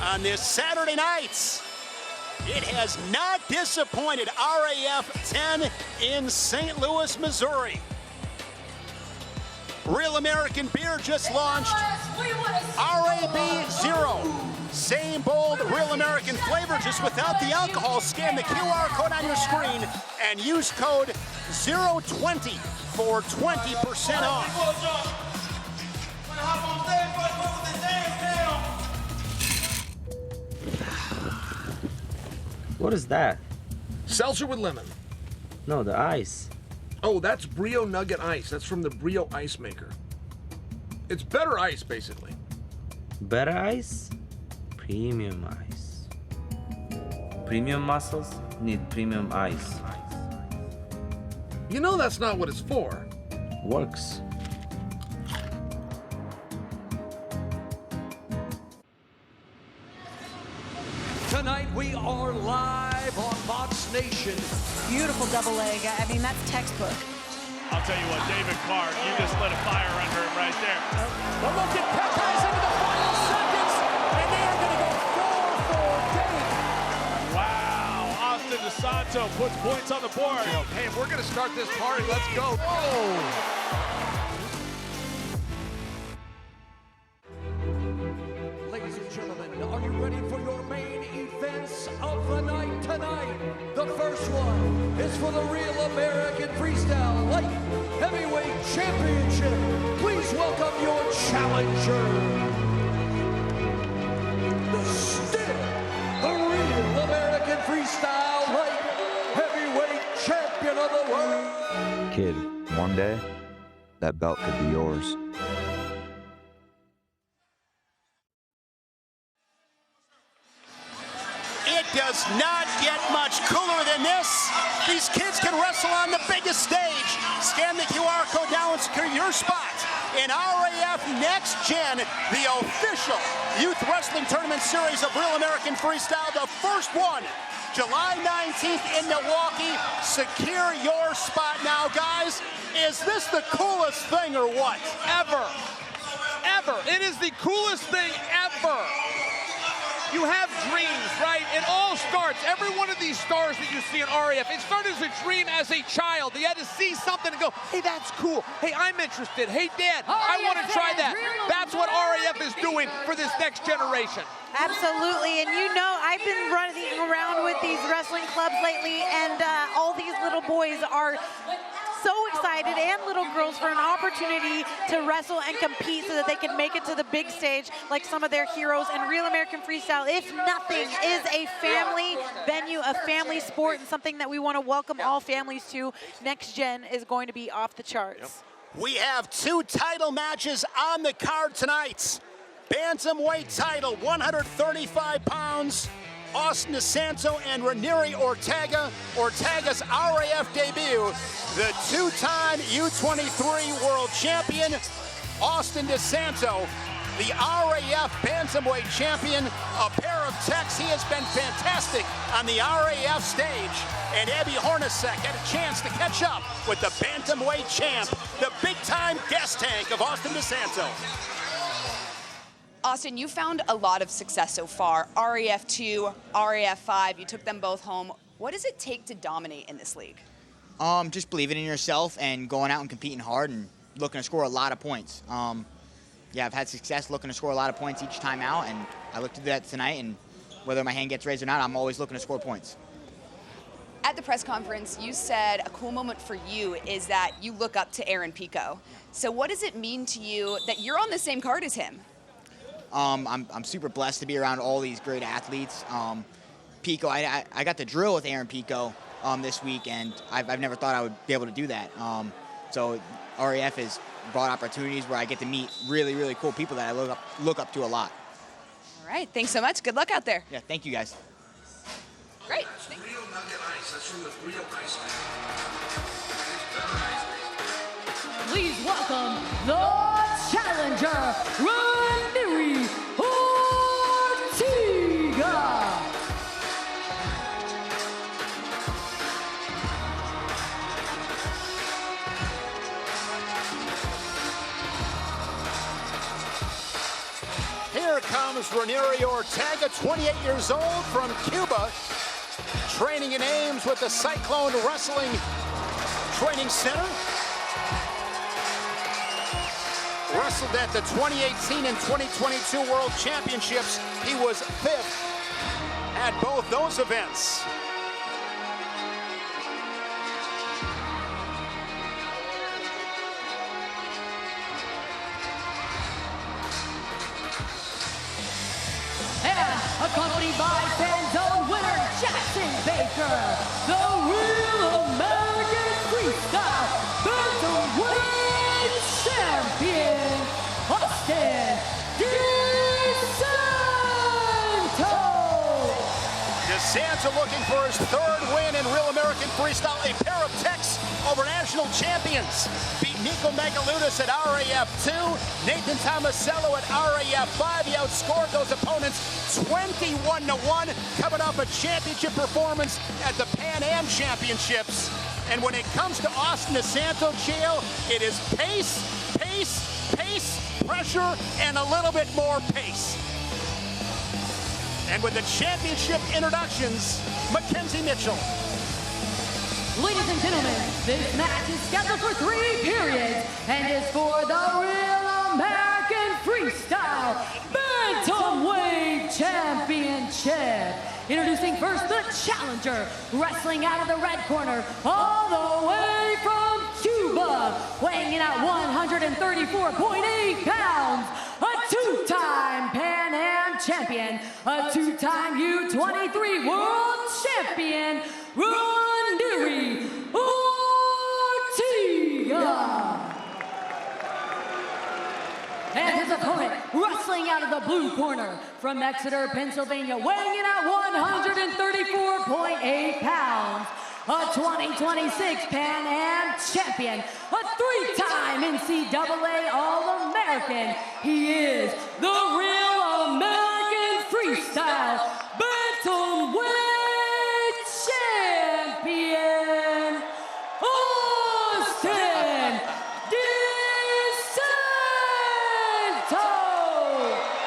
Speaker 1: on this Saturday night. It has not disappointed. RAF 10 in St. Louis, Missouri. Real American Beer just launched RAB Zero. Same bold Real American flavor, just without the alcohol. Scan the QR code on your screen and use code 020 for 20% off.
Speaker 20: What is that?
Speaker 16: Seltzer with lemon.
Speaker 20: No, the ice.
Speaker 16: Oh, that's Brio Nugget Ice. That's from the Brio Ice Maker. It's better ice, basically.
Speaker 20: Better ice? Premium ice. Premium muscles need premium ice.
Speaker 16: You know that's not what it's for.
Speaker 20: Works.
Speaker 21: Tonight we are live on Fox Nation.
Speaker 5: Beautiful double leg. I mean, that's textbook.
Speaker 23: I'll tell you what, David Clark, you just lit a fire under him right there.
Speaker 1: But look at Yepez into the final seconds, and they are going to go 4 for Dave.
Speaker 23: Wow, Austin DeSanto puts points on the board.
Speaker 7: Hey, if we're going to start this party, let's go.
Speaker 21: Ladies and gentlemen, are you ready for your main events of the night tonight? The first one is for the Real American Freestyle Light Heavyweight Championship. Please welcome your challenger, the Real American Freestyle
Speaker 3: one day, that belt could be yours.
Speaker 1: It does not get much cooler than this. These kids can wrestle on the biggest stage. Scan the QR code now and secure your spot in RAF Next Gen, the official youth wrestling tournament series of Real American Freestyle, the first one, July 19th in Milwaukee. Secure your spot now, guys. Is this the coolest thing or what?
Speaker 7: Ever. Ever. It is the coolest thing ever. You have dreams, right? It all starts, every one of these stars that you see in RAF, it started as a dream as a child. They had to see something and go, hey, that's cool. Hey, I'm interested. Hey, Dad, I want to try that. That's what RAF is doing for this next generation.
Speaker 5: Absolutely, and you know, I've been running around with these wrestling clubs lately, and all these little boys are so excited, and little girls, for an opportunity to wrestle and compete so that they can make it to the big stage like some of their heroes. And Real American Freestyle, if nothing, is a family venue, a family sport, and something that we want to welcome all families to. Next Gen is going to be off the charts.
Speaker 1: We have 2 title matches on the card tonight. Bantamweight title, 135 pounds. Austin DeSanto and Ranieri Ortega. Ortega's RAF debut. The 2-time U23 world champion, Austin DeSanto, the RAF Bantamweight champion. A pair of techs. He has been fantastic on the RAF stage. And Abby Hornacek had a chance to catch up with the Bantamweight champ, the big-time gas tank of Austin DeSanto.
Speaker 18: Austin, you found a lot of success so far. RAF 2, RAF 5, you took them both home. What does it take to dominate in this league?
Speaker 8: Just believing in yourself and going out and competing hard and looking to score a lot of points. Yeah, I've had success looking to score a lot of points each time out, and I look to do that tonight, and whether my hand gets raised or not, I'm always looking to score points.
Speaker 18: At the press conference, you said a cool moment for you is that you look up to Aaron Pico. So what does it mean to you that you're on the same card as him?
Speaker 8: I'm super blessed to be around all these great athletes. Pico, I got to drill with Aaron Pico this week, and I've never thought I would be able to do that. So RAF has brought opportunities where I get to meet really, really cool people that I look up to a lot.
Speaker 18: All right, thanks so much. Good luck out there.
Speaker 8: Yeah, thank you guys.
Speaker 18: Great.
Speaker 2: Please welcome the challenger, Ranieri Ortega.
Speaker 1: Here comes Ranieri Ortega, 28 years old, from Cuba, training in Ames with the Cyclone Wrestling Training Center. Wrestled at the 2018 and 2022 World Championships. He was 5th at both those events.
Speaker 2: And accompanied by Fanzone winner Jackson Baker, the Real American Freestyle Bantamweight champion, Austin DeSanto.
Speaker 1: DeSanto looking for his 3rd win in Real American Freestyle, a pair of techs over national champions. Beat Nico Megaludis at RAF 2, Nathan Tomasello at RAF 5. He outscored those opponents 21-1, coming off a championship performance at the Pan Am Championships. And when it comes to Austin DeSanto, Chael, it is pace, pace, pace, pressure, and a little bit more pace. And with the championship introductions, Mackenzie Mitchell.
Speaker 2: Ladies and gentlemen, this match is scheduled for 3 periods and is for the Real American Freestyle Bantamweight Championship. Introducing first the challenger, wrestling out of the red corner, all the way from Cuba, weighing in at 134.8 pounds, a 2-time Pan Am champion, a 2-time U23 world champion, Ranieri Ortega. And his opponent, wrestling out of the blue corner from Exeter, Pennsylvania, weighing in at 134.8 pounds, a 2026 Pan Am champion, a 3-time NCAA All-American. He is the Real American Freestyle Bantamweight Champion, Austin DeSanto.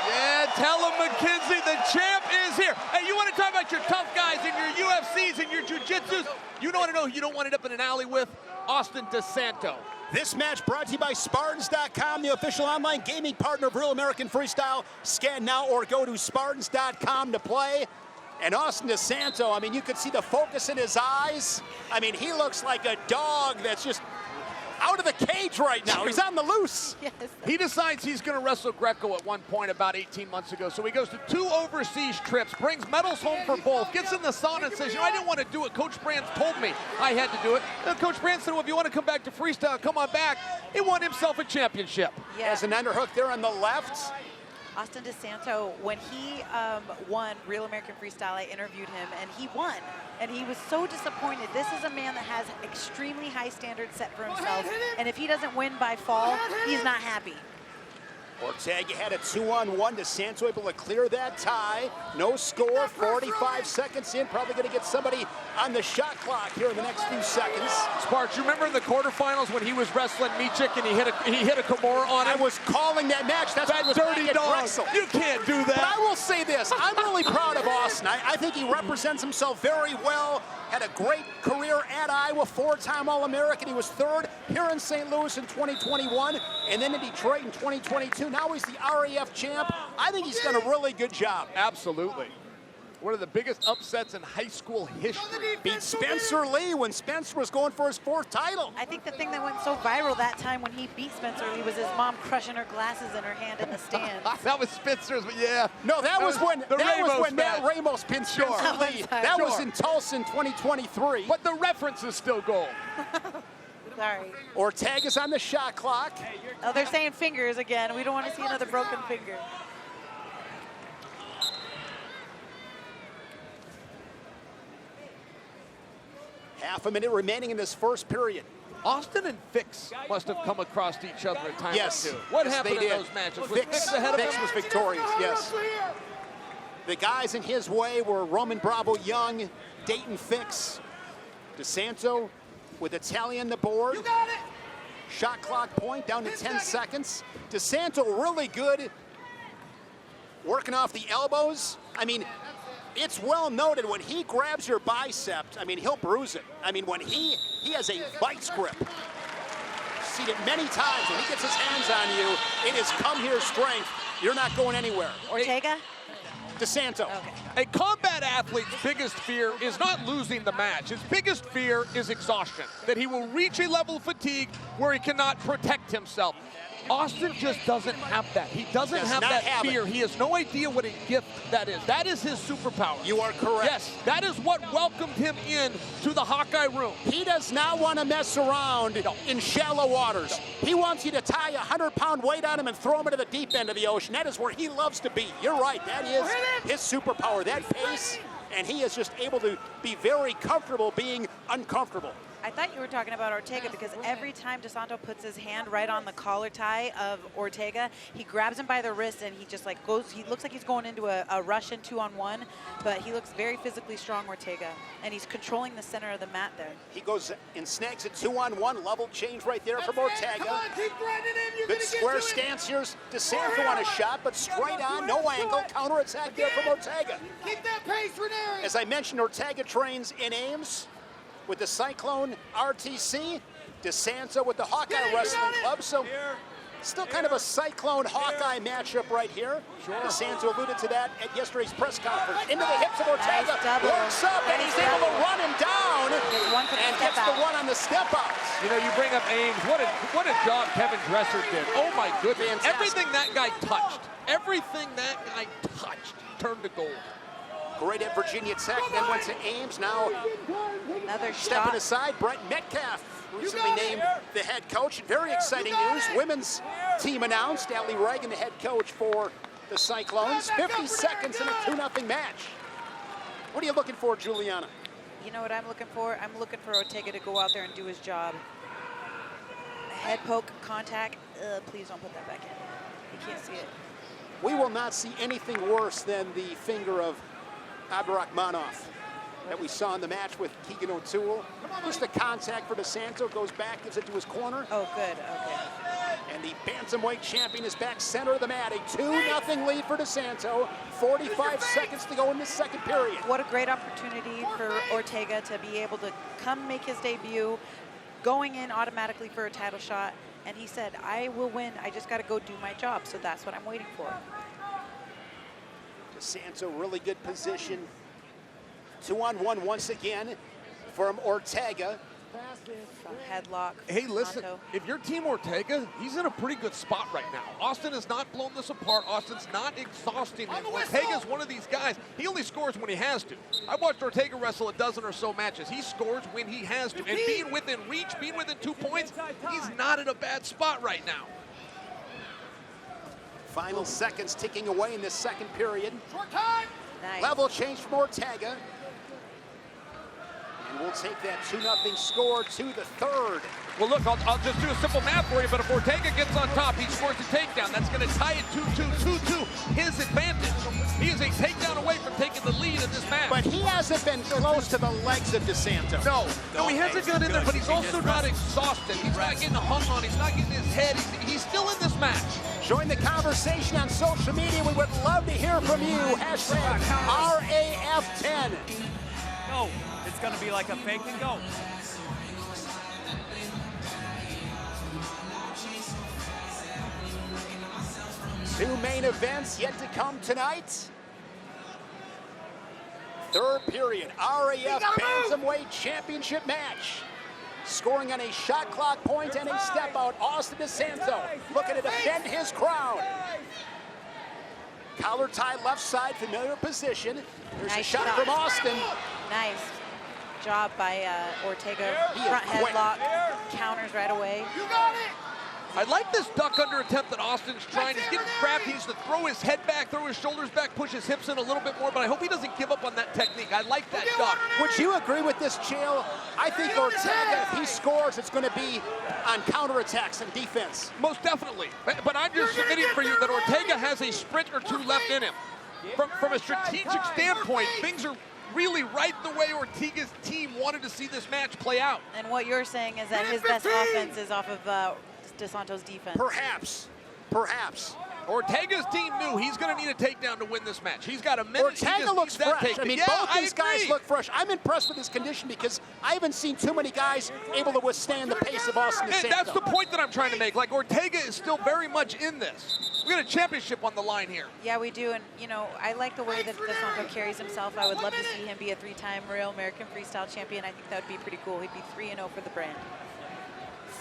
Speaker 7: Yeah, tell him, McKenzie, the champ is here. Hey, you want to talk about your tough guys and your UFCs and your jiu-jitsus? You don't want to know who you don't want it up in an alley with? Austin DeSanto.
Speaker 1: This match brought to you by Spartans.com, the official online gaming partner of Real American Freestyle. Scan now or go to Spartans.com to play. And Austin DeSanto, I mean, you could see the focus in his eyes. I mean, he looks like a dog that's just out of the cage right now. He's on the loose.
Speaker 5: Yes.
Speaker 7: He decides he's going to wrestle Greco at one point about 18 months ago. So he goes to 2 overseas trips, brings medals home for both, gets in the sauna and says, you know, I didn't want to do it. Coach Brands told me I had to do it. And Coach Brands said, well, if you want to come back to freestyle, come on back. He won himself a championship.
Speaker 5: Yeah.
Speaker 1: As an underhook there on the left.
Speaker 5: Austin DeSanto, when he won Real American Freestyle, I interviewed him, and he won. And he was so disappointed. This is a man that has extremely high standards set for himself, and if he doesn't win by fall, he's not happy.
Speaker 1: Ortega had a 2-on-1. DeSanto able to clear that tie. No score, 45 seconds in. Probably going to get somebody on the shot clock here in the next few seconds.
Speaker 7: Sparks, you remember in the quarterfinals when he was wrestling Michik and he hit a Kimura on him?
Speaker 1: I was calling that match. That's
Speaker 7: that dirty dog. You can't do that.
Speaker 1: But I will say this. I'm really proud of Austin. I think he represents himself very well. Had a great career at Iowa, 4-time All-American. He was 3rd here in St. Louis in 2021, and then in Detroit in 2022. Now he's the RAF champ. I think he's done a really good job.
Speaker 7: Absolutely. One of the biggest upsets in high school history.
Speaker 1: Beat Spencer Lee when Spencer was going for his 4th title.
Speaker 5: I think the thing that went so viral that time when he beat Spencer Lee was his mom crushing her glasses in her hand in the stands.
Speaker 7: That was Spencer's, but yeah.
Speaker 1: No, that was when Matt Ramos pinned Spencer Lee. That was in Tulsa in 2023.
Speaker 7: But the reference is still gold.
Speaker 5: Sorry.
Speaker 1: Ortega's on the shot clock.
Speaker 5: Oh, they're saying fingers again. We don't want to see another broken finger.
Speaker 1: Half a minute remaining in this first period.
Speaker 7: Austin and Fix must have come across each other at times
Speaker 1: yes.
Speaker 7: too. What
Speaker 1: yes,
Speaker 7: happened in those matches? Was Fix ahead of him?
Speaker 1: Fix was victorious, yes. The guys in his way were Roman Bravo Young, Dayton Fix, DeSanto with Italian the board.
Speaker 10: You got it.
Speaker 1: Shot clock point down to 10 seconds. DeSanto really good working off the elbows. I mean, it's well noted when he grabs your bicep, I mean, he'll bruise it. I mean, when he has a vice grip. Seen it many times. When he gets his hands on you, it is come here strength. You're not going anywhere.
Speaker 5: Ortega?
Speaker 1: DeSanto.
Speaker 5: Okay.
Speaker 7: A combat athlete's biggest fear is not losing the match. His biggest fear is exhaustion, that he will reach a level of fatigue where he cannot protect himself. Austin just doesn't have that. He doesn't have that fear. He has no idea what a gift that is. That is his superpower.
Speaker 1: You are correct.
Speaker 7: Yes, that is what welcomed him in to the Hawkeye room.
Speaker 1: He does not want to mess around in shallow waters. He wants you to tie a 100-pound weight on him and throw him into the deep end of the ocean. That is where he loves to be. You're right. That is his superpower, that pace. And he is just able to be very comfortable being uncomfortable.
Speaker 5: I thought you were talking about Ortega because every time DeSanto puts his hand right on the collar tie of Ortega, he grabs him by the wrist and he just like goes, he looks like he's going into a Russian 2-on-1, but he looks very physically strong, Ortega, and he's controlling the center of the mat there.
Speaker 1: He goes and snags a 2-on-1, level change right there from Ortega.
Speaker 10: Come on, keep grinding in. You're
Speaker 1: Good square stance. Here's DeSanto on a shot, but straight on, no angle, counterattack there from Ortega.
Speaker 10: Keep that pace, Rivera.
Speaker 1: As I mentioned, Ortega trains in Ames with the Cyclone RTC, DeSanto with the Hawkeye Wrestling Club. So still kind of a Cyclone Hawkeye matchup right here. DeSanto alluded to that at yesterday's press conference. Into the hips of Ortega, works up, and he's able to run him down and gets the one on the step out.
Speaker 7: You know, you bring up Ames. What a job Kevin Dresser did. Oh my goodness.
Speaker 1: Fantastic.
Speaker 7: Everything that guy touched turned to gold.
Speaker 1: Great at Virginia Tech, then went to Ames. Now
Speaker 5: another
Speaker 1: stepping
Speaker 5: shot.
Speaker 1: aside, Brett Metcalf, recently named the head coach. Very exciting news. Women's team announced. Alirez, the head coach for the Cyclones. 50 seconds in a 2-0 match. What are you looking for, Juliana?
Speaker 5: You know what I'm looking for? I'm looking for Ortega to go out there and do his job. Head poke, contact. Please don't put that back in. You can't see it.
Speaker 1: We will not see anything worse than the finger of Abdurakhmonov that we saw in the match with Keegan O'Toole. Just the contact for DeSanto, goes back, gives it to his corner.
Speaker 5: Oh, good, okay.
Speaker 1: And the bantamweight champion is back center of the mat. A 2-0 lead for DeSanto. 45 seconds to go in the second period.
Speaker 5: What a great opportunity for Ortega to be able to come make his debut, going in automatically for a title shot. And he said, I will win, I just got to go do my job. So that's what I'm waiting for.
Speaker 1: DeSanto, really good position. 2-on-1 once again from Ortega.
Speaker 5: Headlock.
Speaker 7: Hey, listen,
Speaker 5: Santo.
Speaker 7: if you're Team Ortega, he's in a pretty good spot right now. Austin has not blown this apart. Austin's not exhausting him. Ortega's one of these guys. He only scores when he has to. I watched Ortega wrestle a dozen or so matches. He scores when he has to. And being within reach, being within 2 points, he's not in a bad spot right now.
Speaker 1: Final seconds ticking away in this second period.
Speaker 5: Nice.
Speaker 1: Level change from Ortega. And we'll take that 2-0 score to the third.
Speaker 7: Well, look, I'll just do a simple math for you, but if Ortega gets on top, he scores a takedown. That's going to tie it 2-2, his advantage. He is a takedown away from taking the lead in this match.
Speaker 1: But he hasn't been close to the legs of DeSanto.
Speaker 7: No, he hasn't got in there, but he's also not exhausted. He's not getting hung on. He's not getting his head. He's still in this match.
Speaker 1: Join the conversation on social media. We would love to hear from you. Hashtag RAF10.
Speaker 4: No, it's going to be like a fake and go.
Speaker 1: Two main events yet to come tonight. Third period, RAF Bantamweight Championship match. Scoring on a shot clock point and a step out, Austin DeSanto looking to defend his crown. Collar tie left side, familiar position. There's
Speaker 5: Nice
Speaker 1: a shot
Speaker 5: shot
Speaker 1: from Austin.
Speaker 5: Nice job by Ortega.
Speaker 1: He is
Speaker 5: Front
Speaker 1: quick.
Speaker 5: headlock, counters right away.
Speaker 7: I like this duck under attempt that Austin's trying. He's getting crafty. He needs to throw his head back, throw his shoulders back, push his hips in a little bit more, but I hope he doesn't give up on that technique. I like that duck.
Speaker 1: Would you agree with this, Chael? I think Ortega, if he scores, it's going to be on counterattacks and defense.
Speaker 7: Most definitely. But I'm just submitting for you that Ortega has a sprint or two left in him. From a strategic standpoint, things are really right the way Ortega's team wanted to see this match play out.
Speaker 5: And what you're saying is that his best offense is off of DeSanto's defense.
Speaker 1: Perhaps.
Speaker 7: Ortega's team knew he's going to need a takedown to win this match. He's got a minute.
Speaker 1: Ortega looks fresh. I mean, both these guys
Speaker 7: agree.
Speaker 1: look fresh. I'm impressed with his condition because I haven't seen too many guys able to withstand the pace of Austin DeSanto.
Speaker 7: And that's the point that I'm trying to make. Like, Ortega is still very much in this. We got a championship on the line here.
Speaker 5: Yeah, we do. And, you know, I like the way that DeSanto carries himself. I would love to see him be a 3-time Real American Freestyle champion. I think that would be pretty cool. He'd be 3-0 for the brand.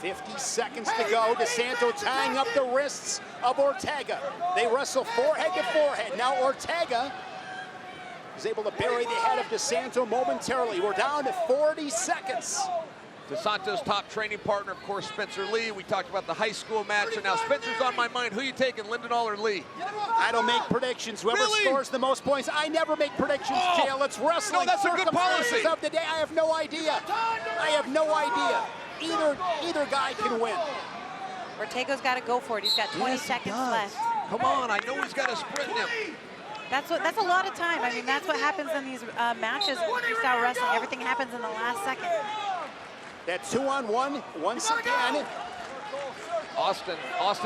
Speaker 1: 50 seconds to go. DeSanto tying up the wrists of Ortega. They wrestle forehead to forehead. Now Ortega is able to bury the head of DeSanto momentarily. We're down to 40 seconds.
Speaker 7: DeSanto's top training partner, of course, Spencer Lee. We talked about the high school match, and now Spencer's on my mind. Who you taking, Lindenall or Lee?
Speaker 1: I don't make predictions. Whoever scores the most points, I never make predictions, Chael. It's wrestling.
Speaker 7: No, that's a good policy.
Speaker 1: Of the day. I have no idea. Either guy can win.
Speaker 5: Ortega's got to go for it. He's got 20 seconds left.
Speaker 7: Come on, I know he's got a sprint in him.
Speaker 5: That's a lot of time. I mean, that's what happens in these matches in freestyle wrestling. Everything happens in the last second.
Speaker 1: That 2-on-1 once again.
Speaker 7: Austin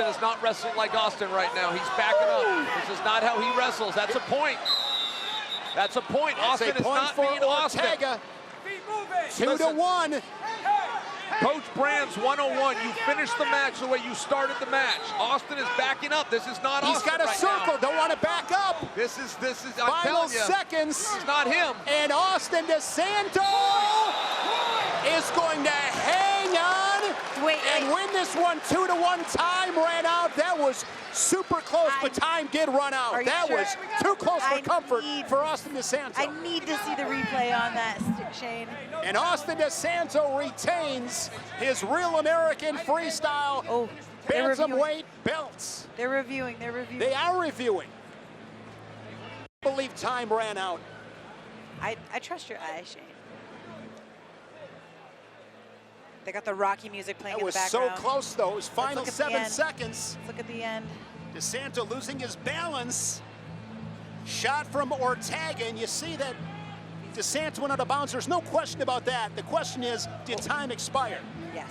Speaker 7: is not wrestling like Austin right now. He's backing up. This is not how he wrestles. That's a point. That's a point.
Speaker 1: That's
Speaker 7: Austin
Speaker 1: a
Speaker 7: is
Speaker 1: point
Speaker 7: not
Speaker 1: for
Speaker 7: being Austin.
Speaker 1: Ortega. 2-1.
Speaker 7: Coach Brands 101. You finished the match the way you started the match. Austin is backing up. This is not
Speaker 1: He's
Speaker 7: Austin
Speaker 1: got a
Speaker 7: right
Speaker 1: circle.
Speaker 7: now.
Speaker 1: Don't want to back up.
Speaker 7: This is. I'm
Speaker 1: Final
Speaker 7: telling you,
Speaker 1: seconds.
Speaker 7: This is not him.
Speaker 1: And Austin DeSanto is going to hang on and win this one 2-1. Time ran out. That was super close, but time did run out. That was too close for comfort for Austin DeSanto.
Speaker 5: I need to see the replay on that, Shane.
Speaker 1: And Austin DeSanto retains his Real American Freestyle bantamweight belts.
Speaker 5: They're reviewing. They're reviewing.
Speaker 1: They are reviewing. I believe time ran out.
Speaker 5: I trust your eyes, Shane. They got the Rocky music playing in the background.
Speaker 1: That was so close, though. It was final 7 seconds.
Speaker 5: Let's look at the end.
Speaker 1: DeSanto losing his balance. Shot from Ortega, and you see that DeSanto went out of bounds. There's no question about that. The question is, did time expire?
Speaker 5: Yes.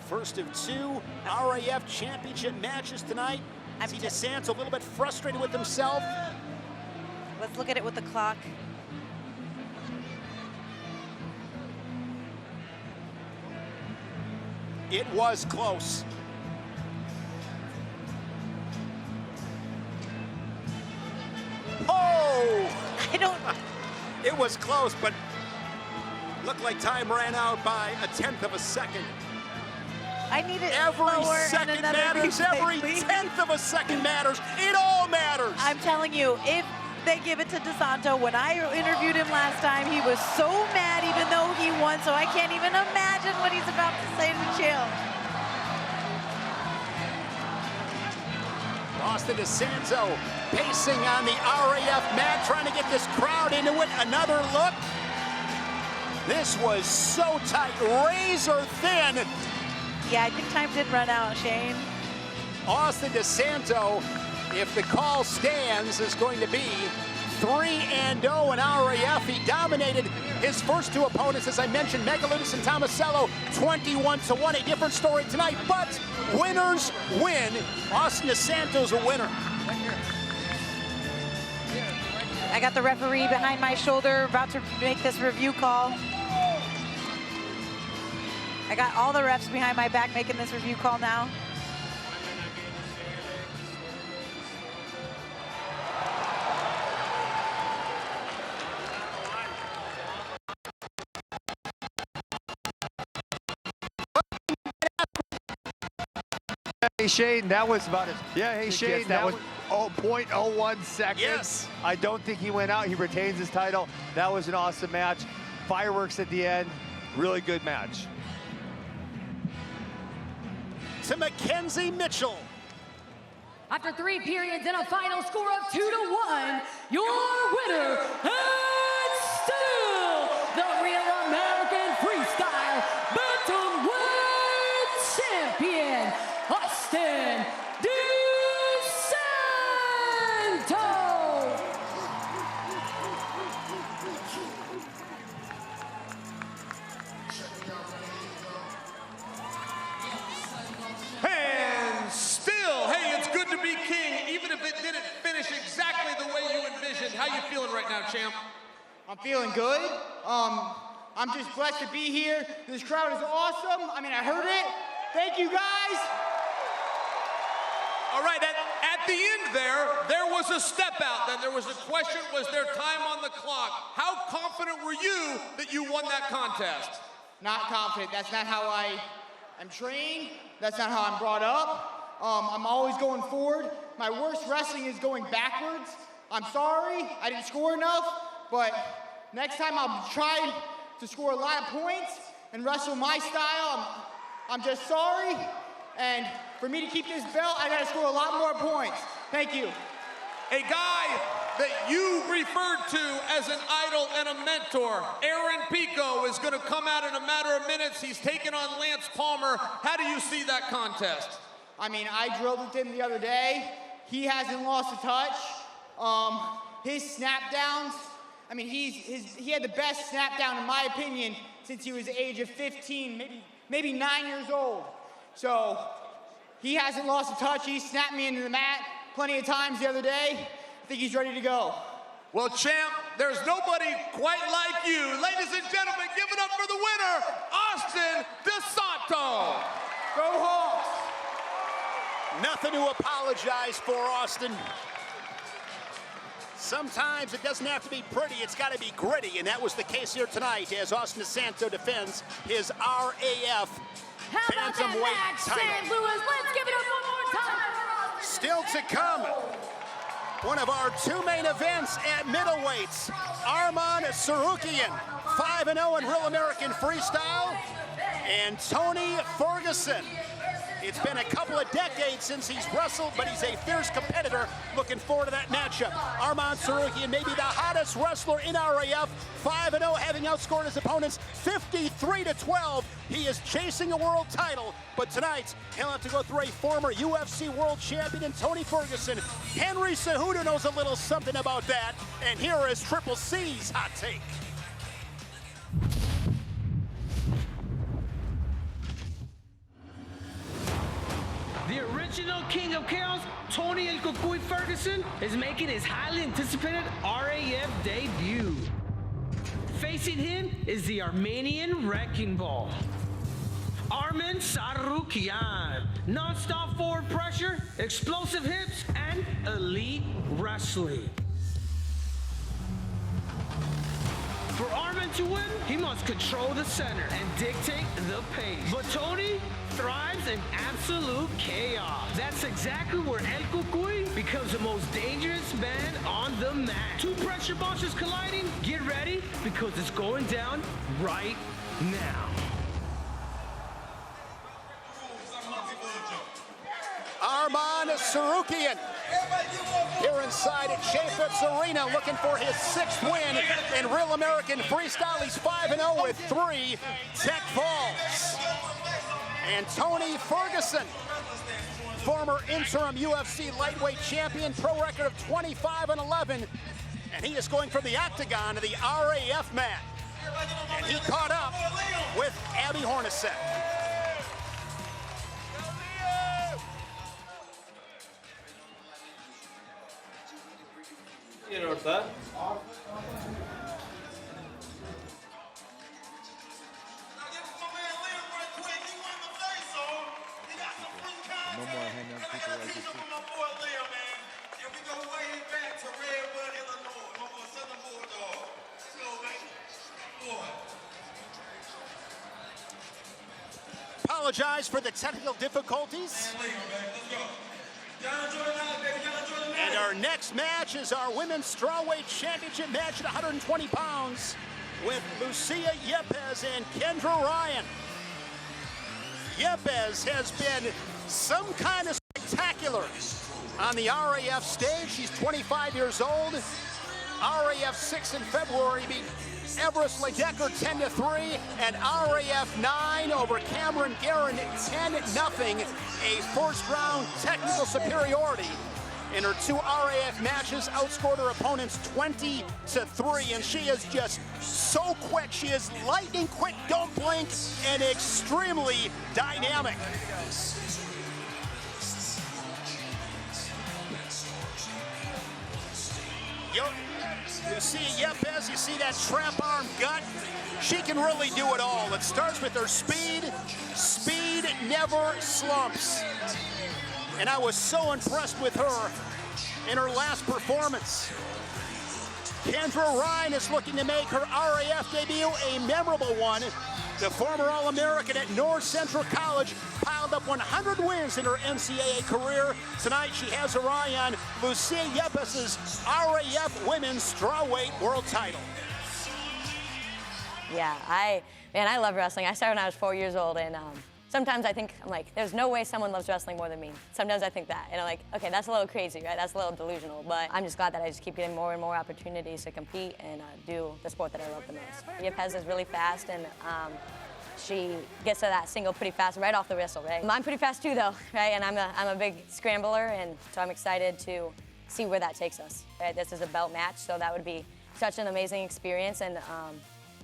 Speaker 1: First of 2 RAF championship matches tonight. See DeSanto a little bit frustrated with himself.
Speaker 5: Let's look at it with the clock.
Speaker 1: It was close. Oh!
Speaker 5: I don't...
Speaker 1: It was close, but looked like time ran out by 1/10 of a second.
Speaker 5: I need it
Speaker 1: Every
Speaker 5: slower
Speaker 1: second
Speaker 5: and another
Speaker 1: matters.
Speaker 5: replay,
Speaker 1: Every
Speaker 5: please.
Speaker 1: 10th of a second matters. It all matters.
Speaker 5: I'm telling you, if they give it to DeSanto, when I interviewed him last time, he was so mad even though he won, so I can't even imagine what he's about to say to the chill.
Speaker 1: Austin DeSanto pacing on the RAF mat, trying to get this crowd into it. Another look. This was so tight, razor thin.
Speaker 5: Yeah, I think time did run out, Shane.
Speaker 1: Austin DeSanto, if the call stands, is going to be 3-0 in RAF. He dominated his first 2 opponents, as I mentioned, Megaludis and Tomasello, 21-1. A different story tonight, but winners win. Austin DeSanto's a winner.
Speaker 5: I got the referee behind my shoulder, about to make this review call. I got all the refs behind my back making this review call now.
Speaker 12: Hey Shane, that was about it. Yeah, hey Shane, that was 0.01 seconds.
Speaker 1: Yes.
Speaker 12: I don't think he went out. He retains his title. That was an awesome match. Fireworks at the end. Really good match.
Speaker 1: To Mackenzie Mitchell.
Speaker 2: After 3 periods and a final score of 2-1, your winner and still the Real American Freestyle Bantamweight Champion, Austin DeSanto.
Speaker 16: And still, hey, it's good to be king, even if it didn't finish exactly the way you envisioned. How you feeling right now, champ?
Speaker 8: I'm feeling good. I'm just blessed to be here. This crowd is awesome. I mean, I heard it. Thank you, guys.
Speaker 16: All right, at the end there was a step out. Then there was a question, was there time on the clock? How confident were you that you won that contest?
Speaker 8: Not confident. That's not how I am trained. That's not how I'm brought up. I'm always going forward. My worst wrestling is going backwards. I'm sorry, I didn't score enough, but next time I'll try to score a lot of points and wrestle my style. I'm just sorry, and for me to keep this belt, I gotta score a lot more points. Thank you.
Speaker 16: A guy that you referred to as an idol and a mentor, Aaron Pico, is gonna come out in a matter of minutes. He's taking on Lance Palmer. How do you see that contest?
Speaker 8: I mean, I drilled with him the other day. He hasn't lost a touch. His snap downs, I mean, he had the best snap down, in my opinion, since he was the age of 15, maybe 9 years old. So he hasn't lost a touch. He snapped me into the mat plenty of times the other day. I think he's ready to go.
Speaker 16: Well, champ, there's nobody quite like you. Ladies and gentlemen, give it up for the winner, Austin DeSanto.
Speaker 8: Go Hawks.
Speaker 1: Nothing to apologize for, Austin. Sometimes it doesn't have to be pretty, it's got to be gritty, and that was the case here tonight as Austin DeSanto defends his RAF bantamweight title.
Speaker 2: St. Louis, let's give it up one more time.
Speaker 1: Still to come, one of our two main events at middleweights, Arman Tsarukyan, 5-0 in Real American Freestyle, and Tony Ferguson. It's been a couple of decades since he's wrestled, but he's a fierce competitor. Looking forward to that matchup. Arman Tsarukyan, maybe the hottest wrestler in RAF, 5-0, having outscored his opponents 53-12. He is chasing a world title, but tonight he'll have to go through a former UFC world champion in Tony Ferguson. Henry Cejudo knows a little something about that, and here is Triple C's hot take.
Speaker 11: The original King of Chaos, Tony El Cucuy Ferguson, is making his highly anticipated RAF debut. Facing him is the Armenian Wrecking Ball, Arman Tsarukyan. Non-stop forward pressure, explosive hips, and elite wrestling. For Arman to win, he must control the center and dictate the pace. But Tony thrives in absolute chaos. That's exactly where El Cucuy becomes the most dangerous man on the mat. Two pressure boxes colliding. Get ready, because it's going down right now.
Speaker 1: Arman Tsarukyan here inside at Yepez Arena, looking for his 6th win in Real American Freestyle. He's 5-0 with 3 tech falls. And Tony Ferguson, former interim UFC lightweight champion, pro record of 25-11, and he is going from the octagon to the RAF mat. And he caught up with Abby Hornacek.
Speaker 20: You know that?
Speaker 14: No more hanging out people like this. My boy Leo, man. And we go way back to Redwood, Illinois. My boy Southern Bulldog. Let's go, man. Boy.
Speaker 1: Apologize for the technical difficulties. And our next match is our women's strawweight championship match at 120 pounds with Lucia Yepez and Kendra Ryan. Yepez has been some kind of spectacular on the RAF stage. She's 25 years old. RAF 6 in February beat Everest Ledecker 10-3, and RAF 9 over Cameron Guerin 10-0. A first-round technical superiority. In her 2 RAF matches, outscored her opponents 20-3, and she is just so quick. She is lightning quick, don't blink, and extremely dynamic. You see Yepez, you see that trap arm gut. She can really do it all. It starts with her speed. Speed never slumps. And I was so impressed with her in her last performance. Kendra Ryan is looking to make her RAF debut a memorable one. The former All-American at North Central College piled up 100 wins in her NCAA career. Tonight she has her eye on Lucia Yepez's RAF Women's Strawweight World title.
Speaker 22: Yeah, I love wrestling. I started when I was 4 years old, and sometimes I think, I'm like, there's no way someone loves wrestling more than me. Sometimes I think that, and I'm like, okay, that's a little crazy, right? That's a little delusional, but I'm just glad that I just keep getting more and more opportunities to compete and do the sport that I love the most. Yepez is really fast, and she gets to that single pretty fast right off the whistle, right? I'm pretty fast too, though, right? And I'm a big scrambler, and so I'm excited to see where that takes us, right? This is a belt match, so that would be such an amazing experience, and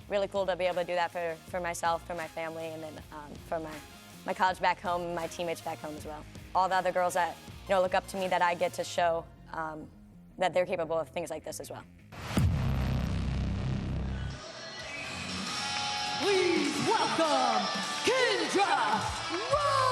Speaker 22: really cool to be able to do that for myself, for my family, and then for my college back home, my teammates back home as well. All the other girls that look up to me, that I get to show that they're capable of things like this as well.
Speaker 2: Please welcome Kendra Ryan.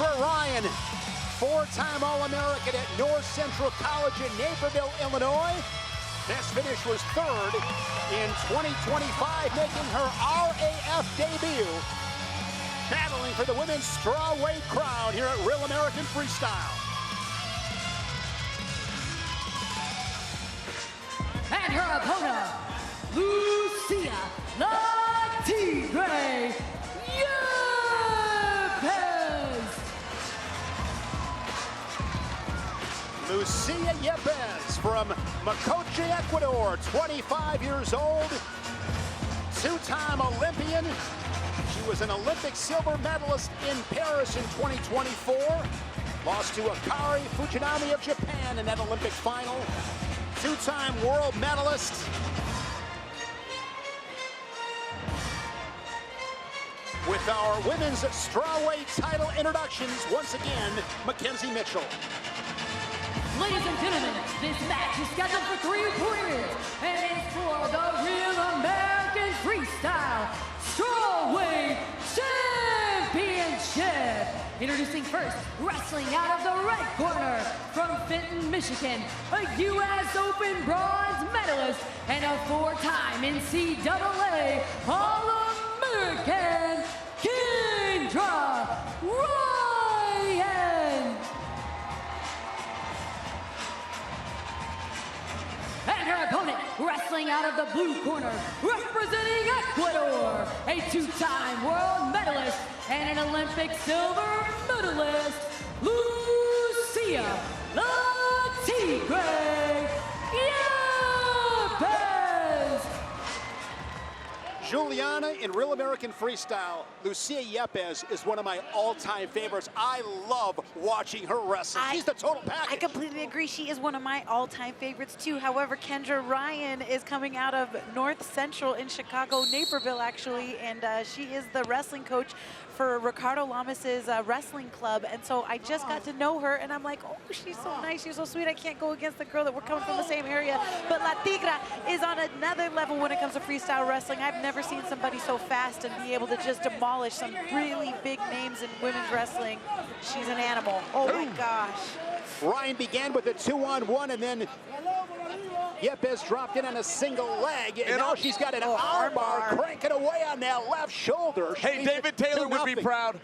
Speaker 1: Kendra Ryan, four-time All-American at North Central College in Naperville, Illinois. This finish was third in 2025, making her RAF debut. Battling for the women's strawweight crown here at Real American Freestyle.
Speaker 2: And her opponent, Lucia La Tigre Yepez.
Speaker 1: Lucia Yepez from Mocoche, Ecuador, 25 years old, two-time Olympian. She was an Olympic silver medalist in Paris in 2024. Lost to Akari Fujinami of Japan in that Olympic final. Two-time world medalist. With our women's strawweight title introductions, once again, Mackenzie Mitchell.
Speaker 2: Ladies and gentlemen, this match is scheduled for 3 periods and is for the Real American Freestyle Strawweight Championship. Introducing first, wrestling out of the red corner from Fenton, Michigan, a U.S. Open bronze medalist and a four-time NCAA All-American, Kendra Ryan. And her opponent, wrestling out of the blue corner, representing Ecuador, a two-time world medalist and an Olympic silver medalist, Lucia La Tigre Yepez.
Speaker 1: Juliana, in Real American Freestyle, Lucia Yepez is one of my all-time favorites. I love watching her wrestle. She's the total package.
Speaker 5: I completely agree. She is one of my all-time favorites, too. However, Kendra Ryan is coming out of North Central in Chicago, Naperville, actually, and she is the wrestling coach for Ricardo Lamas's wrestling club. And so I just got to know her, and I'm like, oh, she's so nice. She's so sweet. I can't go against the girl that we're coming from the same area. But La Tigra is on another level when it comes to freestyle wrestling. I've never seen somebody so fast and be able to just demolish some really big names in women's wrestling. She's an animal. Oh, my gosh.
Speaker 1: Ryan began with a 2-on-1, and then Yepez dropped in on a single leg, and now she's got an armbar cranking away on that left shoulder.
Speaker 7: Hey, David Taylor would be proud.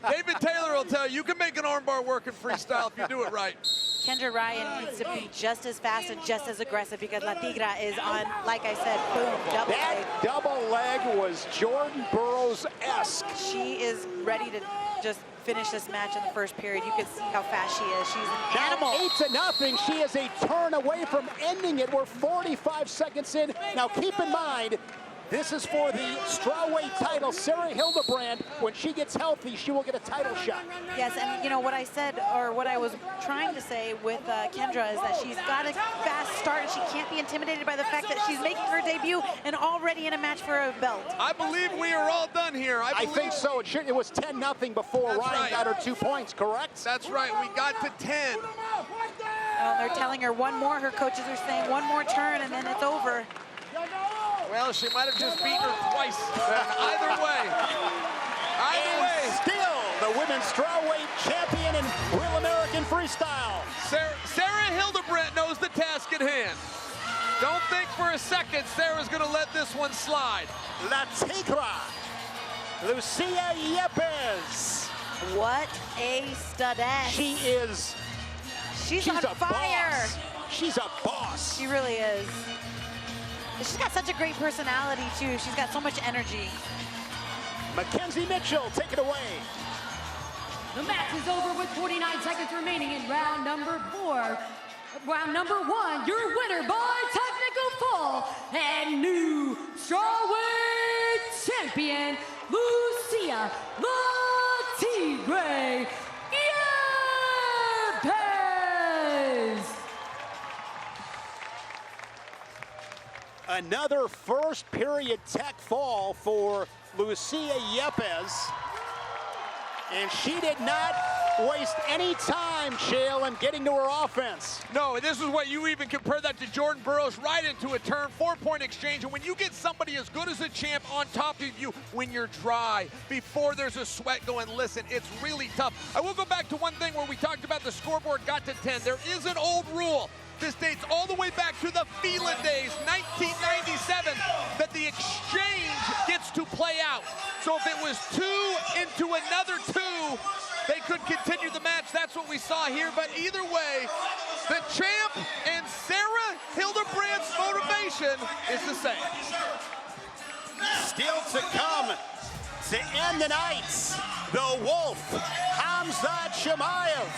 Speaker 7: David Taylor will tell you, you can make an armbar work in freestyle if you do it right.
Speaker 5: Kendra Ryan needs to be just as fast and just as aggressive because La Tigra is on, like I said, boom, double leg.
Speaker 1: That double leg was Jordan Burroughs-esque.
Speaker 5: She is ready to just finish this match in the first period. You can see how fast she is. She's an animal.
Speaker 1: 8-0. She is a turn away from ending it. We're 45 seconds in. Now keep in mind, this is for the strawweight title. Sarah Hildebrand, when she gets healthy, she will get a title shot.
Speaker 5: Yes, and you know what I said, or what I was trying to say with Kendra is that she's got a fast start and she can't be intimidated by the fact that she's making her debut and already in a match for a belt.
Speaker 7: I believe we are all done here.
Speaker 1: I think so. It was 10-0 before Ryan got her 2 points, correct?
Speaker 7: That's right. We got to 10.
Speaker 5: Well, they're telling her one more. Her coaches are saying one more turn and then it's over.
Speaker 7: Well, she might have just beaten her twice. Either way.
Speaker 1: Still the women's strawweight champion in Real American Freestyle.
Speaker 7: Sarah Hildebrand knows the task at hand. Don't think for a second Sarah's going to let this one slide.
Speaker 1: La Tigra, Lucia Yepez.
Speaker 5: What a studess. She's on fire.
Speaker 1: Boss. She's a boss.
Speaker 5: She really is. She's got such a great personality, too. She's got so much energy.
Speaker 1: Mackenzie Mitchell, take it away.
Speaker 2: The match is over with 49 seconds remaining in round number 4. Round number 1, your winner by technical fall and new strawweight champion, Lucia La Tigre Yepez.
Speaker 1: Another first period tech fall for Lucia Yepez. And she did not waste any time time, Chael, and getting to her offense.
Speaker 7: No, this is what you even compare that to Jordan Burroughs right into a turn, 4-point exchange. And when you get somebody as good as a champ on top of you when you're dry, before there's a sweat going, listen, it's really tough. I will go back to one thing where we talked about the scoreboard got to 10. There is an old rule. This dates all the way back to the Phelan days, 1997, that the exchange gets to play out. So if it was 2 into another 2, they could continue the match. That's what we saw here. But either way, the champ and Sarah Hildebrandt's motivation is the same.
Speaker 1: Still to come to end the night, the Wolf, Khamzat Chimaev,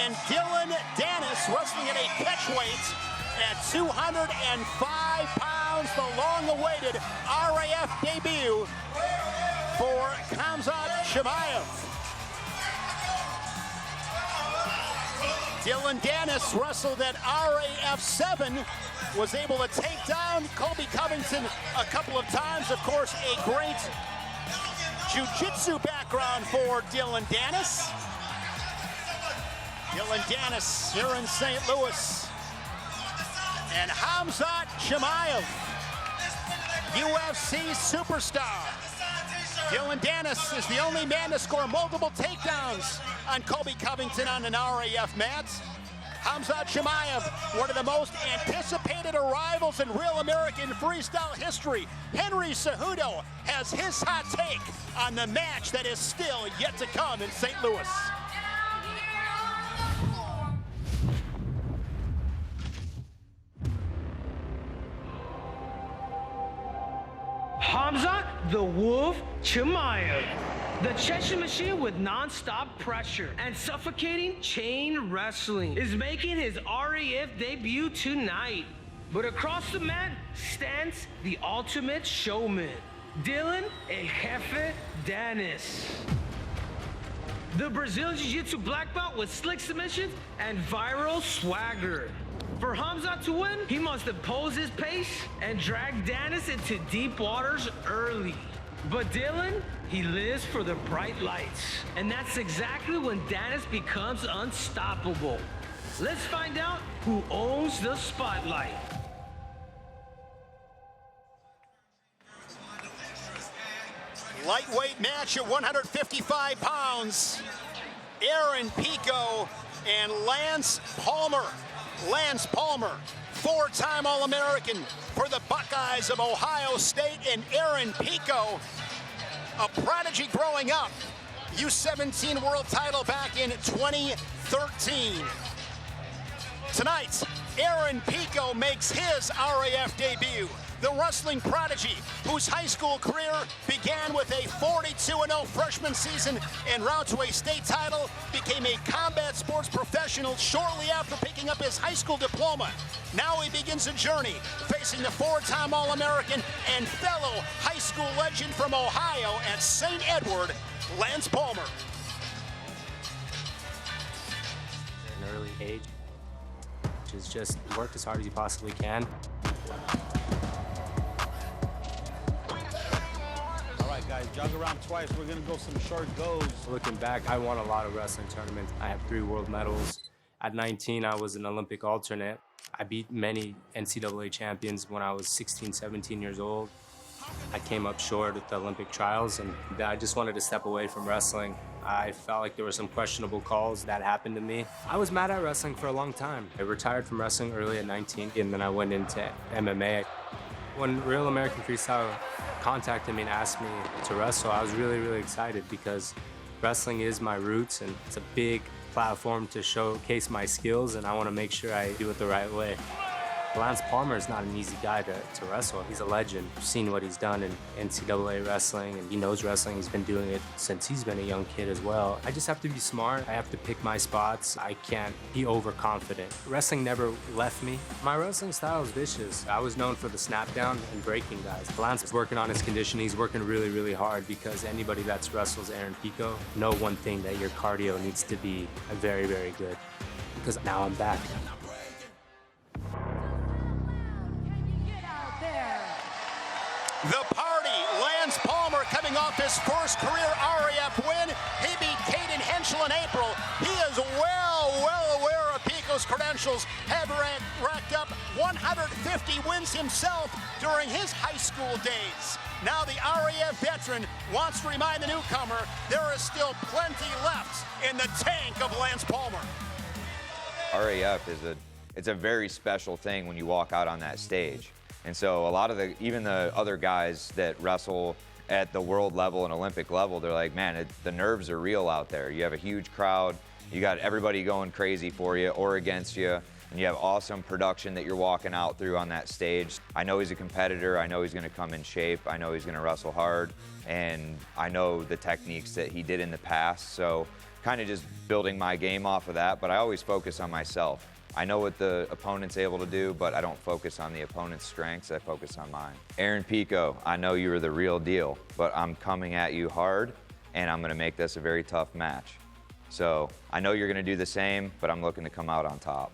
Speaker 1: and Dillon Danis wrestling at a catchweight at 205 pounds, the long-awaited RAF debut for Khamzat Chimaev. Dillon Danis wrestled at RAF 7, was able to take down Colby Covington a couple of times. Of course, a great jiu-jitsu background for Dillon Danis. Dillon Danis here in St. Louis. And Khamzat Chimaev, UFC superstar. Dillon Danis is the only man to score multiple takedowns on Colby Covington on an RAF mat. Khamzat Chimaev, one of the most anticipated arrivals in real American freestyle history. Henry Cejudo has his hot take on the match that is still yet to come in St. Louis.
Speaker 11: Khamzat the Wolf Chimaev, the Chechen machine with non-stop pressure and suffocating chain wrestling, is making his RAF debut tonight. But across the mat stands the ultimate showman, Dillon El Jefe Danis. The Brazilian Jiu-Jitsu black belt with slick submissions and viral swagger. For Khamzat to win, he must impose his pace and drag Danis into deep waters early. But Dillon, he lives for the bright lights. And that's exactly when Danis becomes unstoppable. Let's find out who owns the spotlight.
Speaker 1: Lightweight match at 155 pounds. Aaron Pico and Lance Palmer. Lance Palmer, 4-time All-American for the Buckeyes of Ohio State, and Aaron Pico, a prodigy growing up. U17 world title back in 2013. Tonight, Aaron Pico makes his RAF debut. The wrestling prodigy, whose high school career began with a 42-0 freshman season en route to a state title, became a combat sports professional shortly after picking up his high school diploma. Now he begins a journey facing the 4-time All-American and fellow high school legend from Ohio at St. Edward, Lance Palmer.
Speaker 6: At an early age, which is just work as hard as you possibly can.
Speaker 12: Guys, jog around twice. We're gonna go some short goes.
Speaker 6: Looking back, I won a lot of wrestling tournaments. I have 3 world medals. At 19, I was an Olympic alternate. I beat many NCAA champions when I was 16, 17 years old. I came up short at the Olympic trials, and I just wanted to step away from wrestling. I felt like there were some questionable calls that happened to me. I was mad at wrestling for a long time. I retired from wrestling early at 19, and then I went into MMA. When Real American Freestyle contacted me and asked me to wrestle, I was really, really excited because wrestling is my roots and it's a big platform to showcase my skills, and I want to make sure I do it the right way. Lance Palmer is not an easy guy to wrestle. He's a legend. I've seen what he's done in NCAA wrestling, and he knows wrestling. He's been doing it since he's been a young kid as well. I just have to be smart. I have to pick my spots. I can't be overconfident. Wrestling never left me. My wrestling style is vicious. I was known for the snap down and breaking guys. Lance is working on his conditioning. He's working really, really hard because anybody that's wrestles Aaron Pico know one thing, that your cardio needs to be very, very good. Because now I'm back.
Speaker 1: The party, Lance Palmer coming off his first career RAF win. He beat Caden Henschel in April. He is well credentials, had racked up 150 wins himself during his high school days. Now the RAF veteran wants to remind the newcomer there is still plenty left in the tank of Lance Palmer.
Speaker 3: RAF it's a very special thing when you walk out on that stage. And so a lot of even the other guys that wrestle at the world level and Olympic level, they're like, man, the nerves are real out there. You have a huge crowd, you got everybody going crazy for you or against you, and you have awesome production that you're walking out through on that stage. I know he's a competitor, I know he's gonna come in shape, I know he's gonna wrestle hard, and I know the techniques that he did in the past, so kind of just building my game off of that, but I always focus on myself. I know what the opponent's able to do, but I don't focus on the opponent's strengths, I focus on mine. Aaron Pico, I know you were the real deal, but I'm coming at you hard, and I'm gonna make this a very tough match. So I know you're gonna do the same, but I'm looking to come out on top.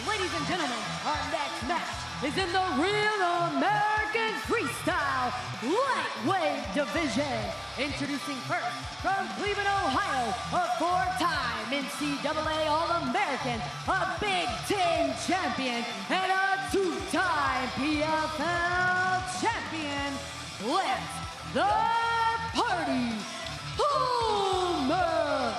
Speaker 2: Ladies and gentlemen, our next match is in the Real American Freestyle Lightweight Division. Introducing first, from Cleveland, Ohio, a four-time NCAA All-American, a Big Ten champion, and a two-time PFL champion, Lance the Party Palmer.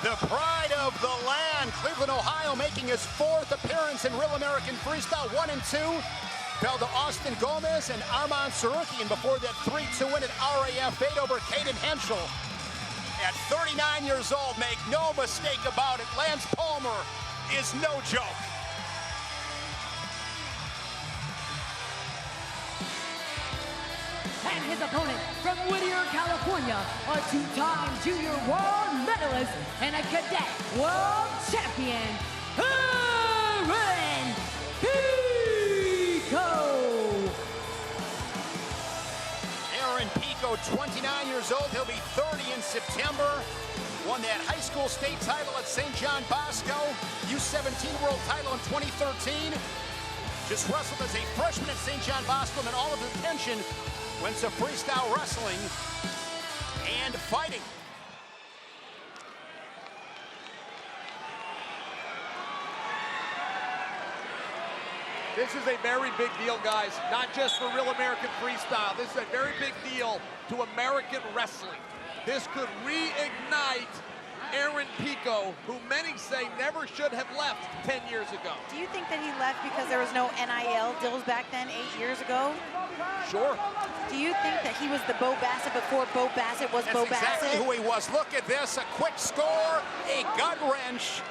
Speaker 1: The pride of the land, Cleveland, Ohio, making his fourth appearance in Real American Freestyle, 1 and 2. Fell to Austin Gomez and Arman Tsarukyan before that 3-2 win at RAF 8 over Caden Henschel. At 39 years old, make no mistake about it, Lance Palmer is no joke.
Speaker 2: And his opponent from Whittier, California, a two-time junior world medalist and a cadet world champion, Arman Pico.
Speaker 1: Aaron Pico, 29 years old, he'll be 30 in September. Won that high school state title at St. John Bosco, U17 world title in 2013. Just wrestled as a freshman at St. John Bosco, and then all of his attention went to freestyle wrestling and fighting.
Speaker 7: This is a very big deal, guys, not just for Real American Freestyle. This is a very big deal to American wrestling. This could reignite Aaron Pico, who many say never should have left 10 years ago.
Speaker 5: Do you think that he left because there was no NIL deals back then 8 years ago?
Speaker 7: Sure.
Speaker 5: Do you think that he was the Bo Bassett before Bo Bassett was Bo Bassett?
Speaker 1: That's exactly who he was. Look at this, a quick score, a gut wrench.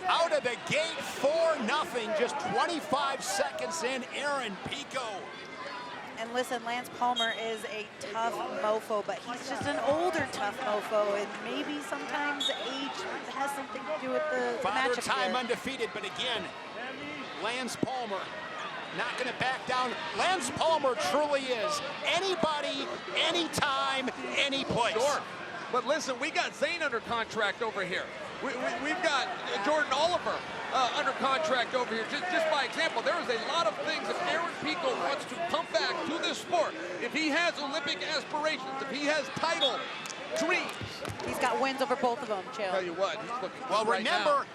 Speaker 1: Out of the gate, 4-0, just 25 seconds in, Aaron Pico.
Speaker 5: And listen, Lance Palmer is a tough mofo, but he's just an older tough mofo, and maybe sometimes age has something to do with the
Speaker 1: Father
Speaker 5: matchup
Speaker 1: time
Speaker 5: here.
Speaker 1: undefeated, but again, Lance Palmer not going to back down. Lance Palmer truly is anybody, anytime, any place.
Speaker 7: Sure. But listen, we got Zane under contract over here. We've got Jordan Oliver under contract over here. Just by example, there is a lot of things if Aaron Pico wants to come back to this sport, if he has Olympic aspirations, if he has title dreams.
Speaker 5: He's got wins over both of them, Chill.
Speaker 7: Tell you what, he's looking
Speaker 1: well,
Speaker 7: right
Speaker 1: remember,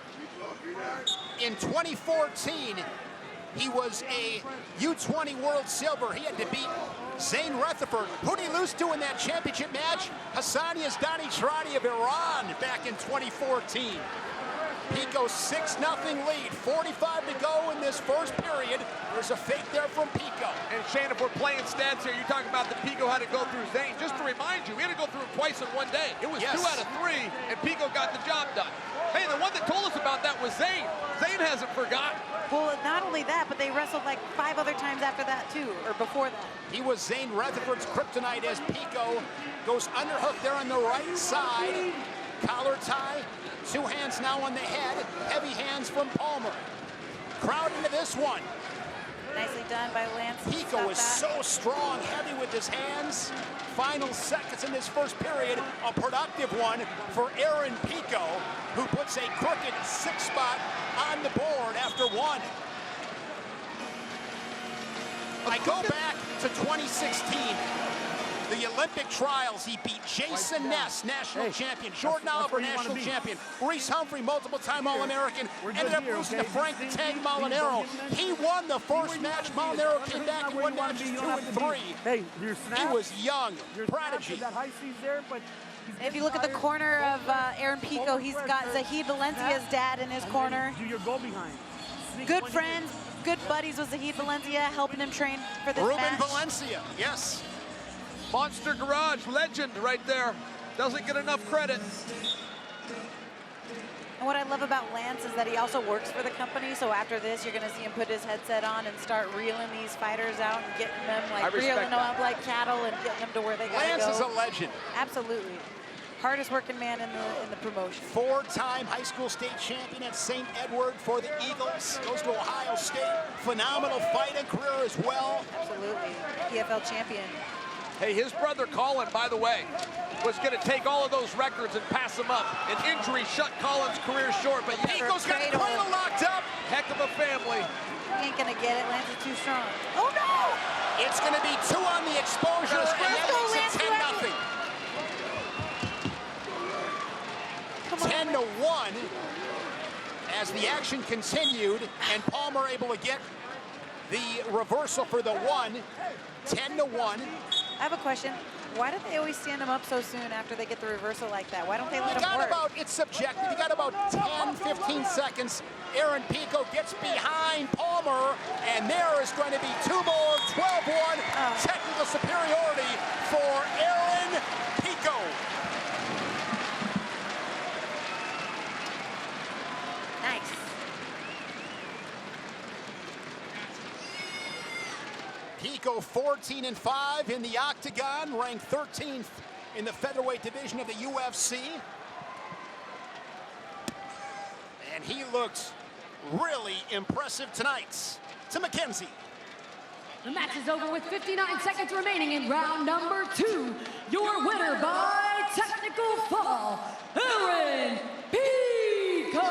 Speaker 7: now.
Speaker 1: in 2014, he was a U20 World Silver. He had to beat Zane Rutherford. Who'd he lose to in that championship match? Hassani Yazdani Tradi of Iran back in 2014. Pico 6-0 lead, 45 to go in this first period. There's a fake there from Pico.
Speaker 7: And Shane, if we're playing stats here, you're talking about the Pico had to go through Zane. Just to remind you, we had to go through him twice in one day. It was 2 out of 3, and Pico got the job done. Hey, the one that told us about that was Zane. Zane hasn't forgotten.
Speaker 5: Well, not only that, but they wrestled like 5 other times after that too, or before that.
Speaker 1: He was Zane Rutherford's kryptonite as Pico goes underhook there on the right side. Collar tie, 2 hands now on the head, heavy hands from Palmer. Crowd into this one.
Speaker 5: Nicely done by Lance.
Speaker 1: Pico is so strong, heavy with his hands. Final seconds in this first period, a productive one for Aaron Pico, who puts a crooked 6 spot on the board after 1. I go back to 2016. the Olympic trials. He beat Jason Ness, national champion, Jordan Oliver, national champion, Reese Humphrey, multiple-time All-American, ended up losing to Frank the Tank Molinaro. He won the first match. Molinaro came back and won matches 2 and 3.
Speaker 9: Hey, your snap.
Speaker 1: He was young, prodigy.
Speaker 9: That high C's there, but
Speaker 5: if you look at the corner of Aaron Pico, he's got Zahid Valencia's dad in his corner.
Speaker 9: Do your go behind.
Speaker 5: Good friends, good buddies with Zahid Valencia, helping him train for this
Speaker 1: Ruben
Speaker 5: match.
Speaker 1: Valencia, yes.
Speaker 7: Monster Garage legend right there. Doesn't get enough credit.
Speaker 5: And what I love about Lance is that he also works for the company, so after this, you're going to see him put his headset on and start reeling these fighters out and getting them, like, reeling them up like cattle and getting them to where they got to go.
Speaker 1: Lance is a legend.
Speaker 5: Absolutely. Hardest working man in the promotion.
Speaker 1: 4-time high school state champion at St. Edward for the Eagles. Goes to Ohio State. Phenomenal fighting career as well.
Speaker 5: Absolutely. PFL champion.
Speaker 7: Hey, his brother Colin, by the way, was going to take all of those records and pass them up. An injury shut Colin's career short, but
Speaker 1: Pico's got the cradle locked up.
Speaker 7: Heck of a family.
Speaker 5: He ain't going to get it. Lance is too strong. Oh, no!
Speaker 1: It's going to be 2 on the exposure, and that makes it 10-0. 10-1 as the action continued, and Palmer able to get the reversal for the 1. 10-1.
Speaker 5: I have a question. Why do they always stand him up so soon after they get the reversal like that? Why don't they let him work?
Speaker 1: It's subjective. You got about 10, 15 seconds. Aaron Pico gets behind Palmer, and there is going to be 2 more. 12-1 technical superiority for Aaron Pico.
Speaker 5: Nice.
Speaker 1: Pico 14-5 in the octagon, ranked 13th in the featherweight division of the UFC. And he looked really impressive tonight. To McKenzie.
Speaker 2: The match is over with 59 seconds remaining in round number 2. Your winner by technical fall, Aaron Pico.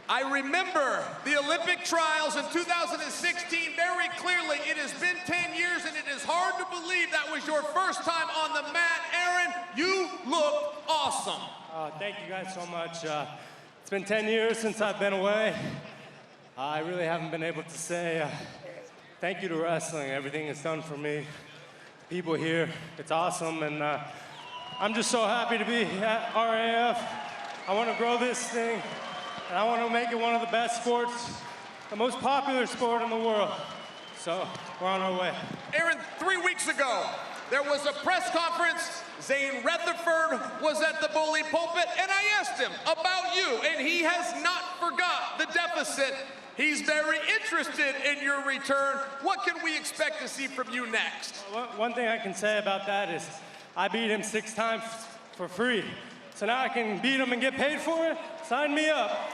Speaker 16: I remember the Olympic trials in 2016 very clearly. It has been 10 years, and it is hard to believe that was your first time on the mat. Aaron, you look awesome.
Speaker 6: Thank you guys so much. It's been 10 years since I've been away. I really haven't been able to say thank you to wrestling. Everything it's done for me. People here, it's awesome, and I'm just so happy to be at RAF. I want to grow this thing. And I want to make it one of the best sports, the most popular sport in the world. So we're on our way.
Speaker 16: Aaron, 3 weeks ago, there was a press conference. Zane Rutherford was at the bully pulpit, and I asked him about you, and he has not forgot the deficit. He's very interested in your return. What can we expect to see from you next?
Speaker 6: One thing I can say about that is I beat him 6 times for free. So now I can beat him and get paid for it? Sign me up.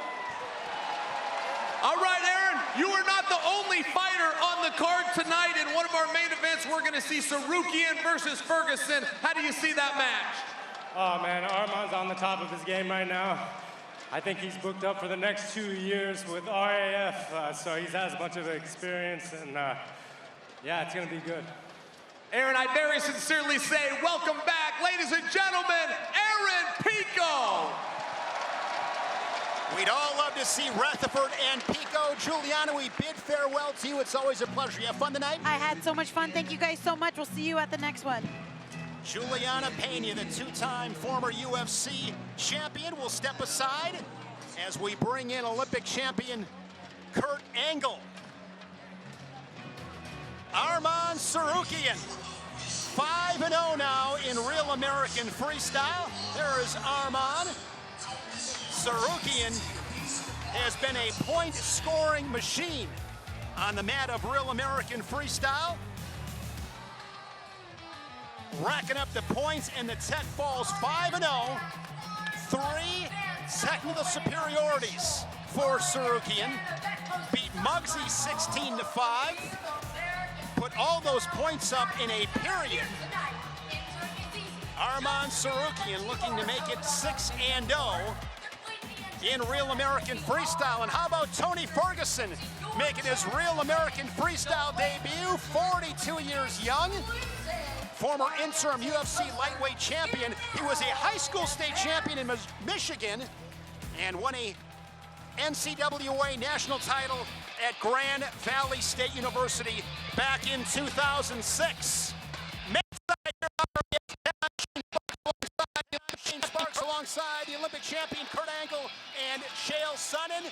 Speaker 16: All right, Aaron, you are not the only fighter on the card tonight. In one of our main events, we're going to see Tsarukyan versus Ferguson. How do you see that match?
Speaker 6: Oh, man, Arman's on the top of his game right now. I think he's booked up for the next 2 years with RAF, so he has a bunch of experience, and yeah, it's going to be good.
Speaker 16: Aaron, I very sincerely say welcome back, ladies and gentlemen, Aaron Pico.
Speaker 1: We'd all love to see Rutherford and Pico. Juliana, we bid farewell to you. It's always a pleasure. You have fun tonight?
Speaker 5: I had so much fun. Thank you guys so much. We'll see you at the next one.
Speaker 1: Juliana Pena, the 2-time former UFC champion, will step aside as we bring in Olympic champion Kurt Angle. Arman Tsarukyan, 5-0 now in Real American Freestyle. There is Arman. Tsarukyan has been a point-scoring machine on the mat of Real American Freestyle. Racking up the points, and the tech falls 5-0. 3 technical superiorities for Tsarukyan. Beat Muggsy 16-5. Put all those points up in a period. Arman Tsarukyan looking to make it 6-0. in Real American Freestyle. And how about Tony Ferguson making his Real American Freestyle debut, 42 years young. Former interim UFC lightweight champion. He was a high school state champion in Michigan and won a NCAA national title at Grand Valley State University back in 2006. Sparks alongside the Olympic champion Kurt Angle and Chael Sonnen.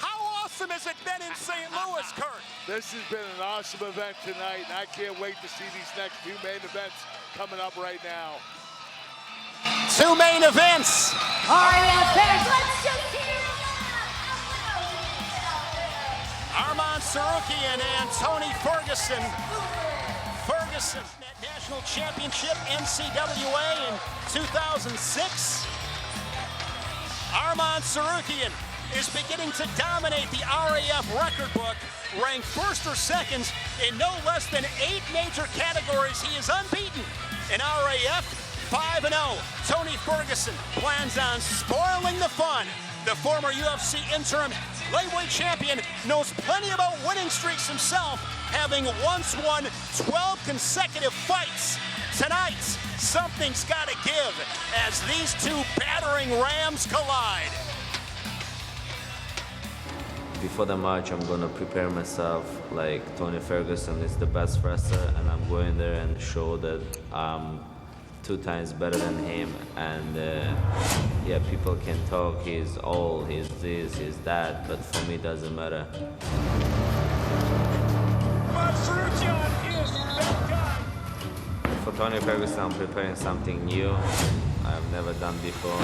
Speaker 1: How awesome has it been in St. Louis, Kurt?
Speaker 13: This has been an awesome event tonight, and I can't wait to see these next two main events coming up right now.
Speaker 1: Two main events.
Speaker 2: All right, fans, let's just hear it.
Speaker 1: Arman Tsarukyan and Tony Ferguson. Ferguson, that national championship NCAA in 2006. Arman Tsarukyan is beginning to dominate the RAF record book, ranked first or second in no less than 8 major categories. He is unbeaten in RAF, 5-0. Tony Ferguson plans on spoiling the fun. The former UFC interim lightweight champion knows plenty about winning streaks himself, having once won 12 consecutive fights. Tonight, something's got to give as these two battering Rams collide.
Speaker 20: Before the match, I'm gonna prepare myself like Tony Ferguson is the best wrestler, and I'm going there and show that I'm 2 times better than him. And yeah, people can talk, he's old, he's this, he's that, but for me it doesn't matter. For Tony Ferguson, I'm preparing something new I've never done before.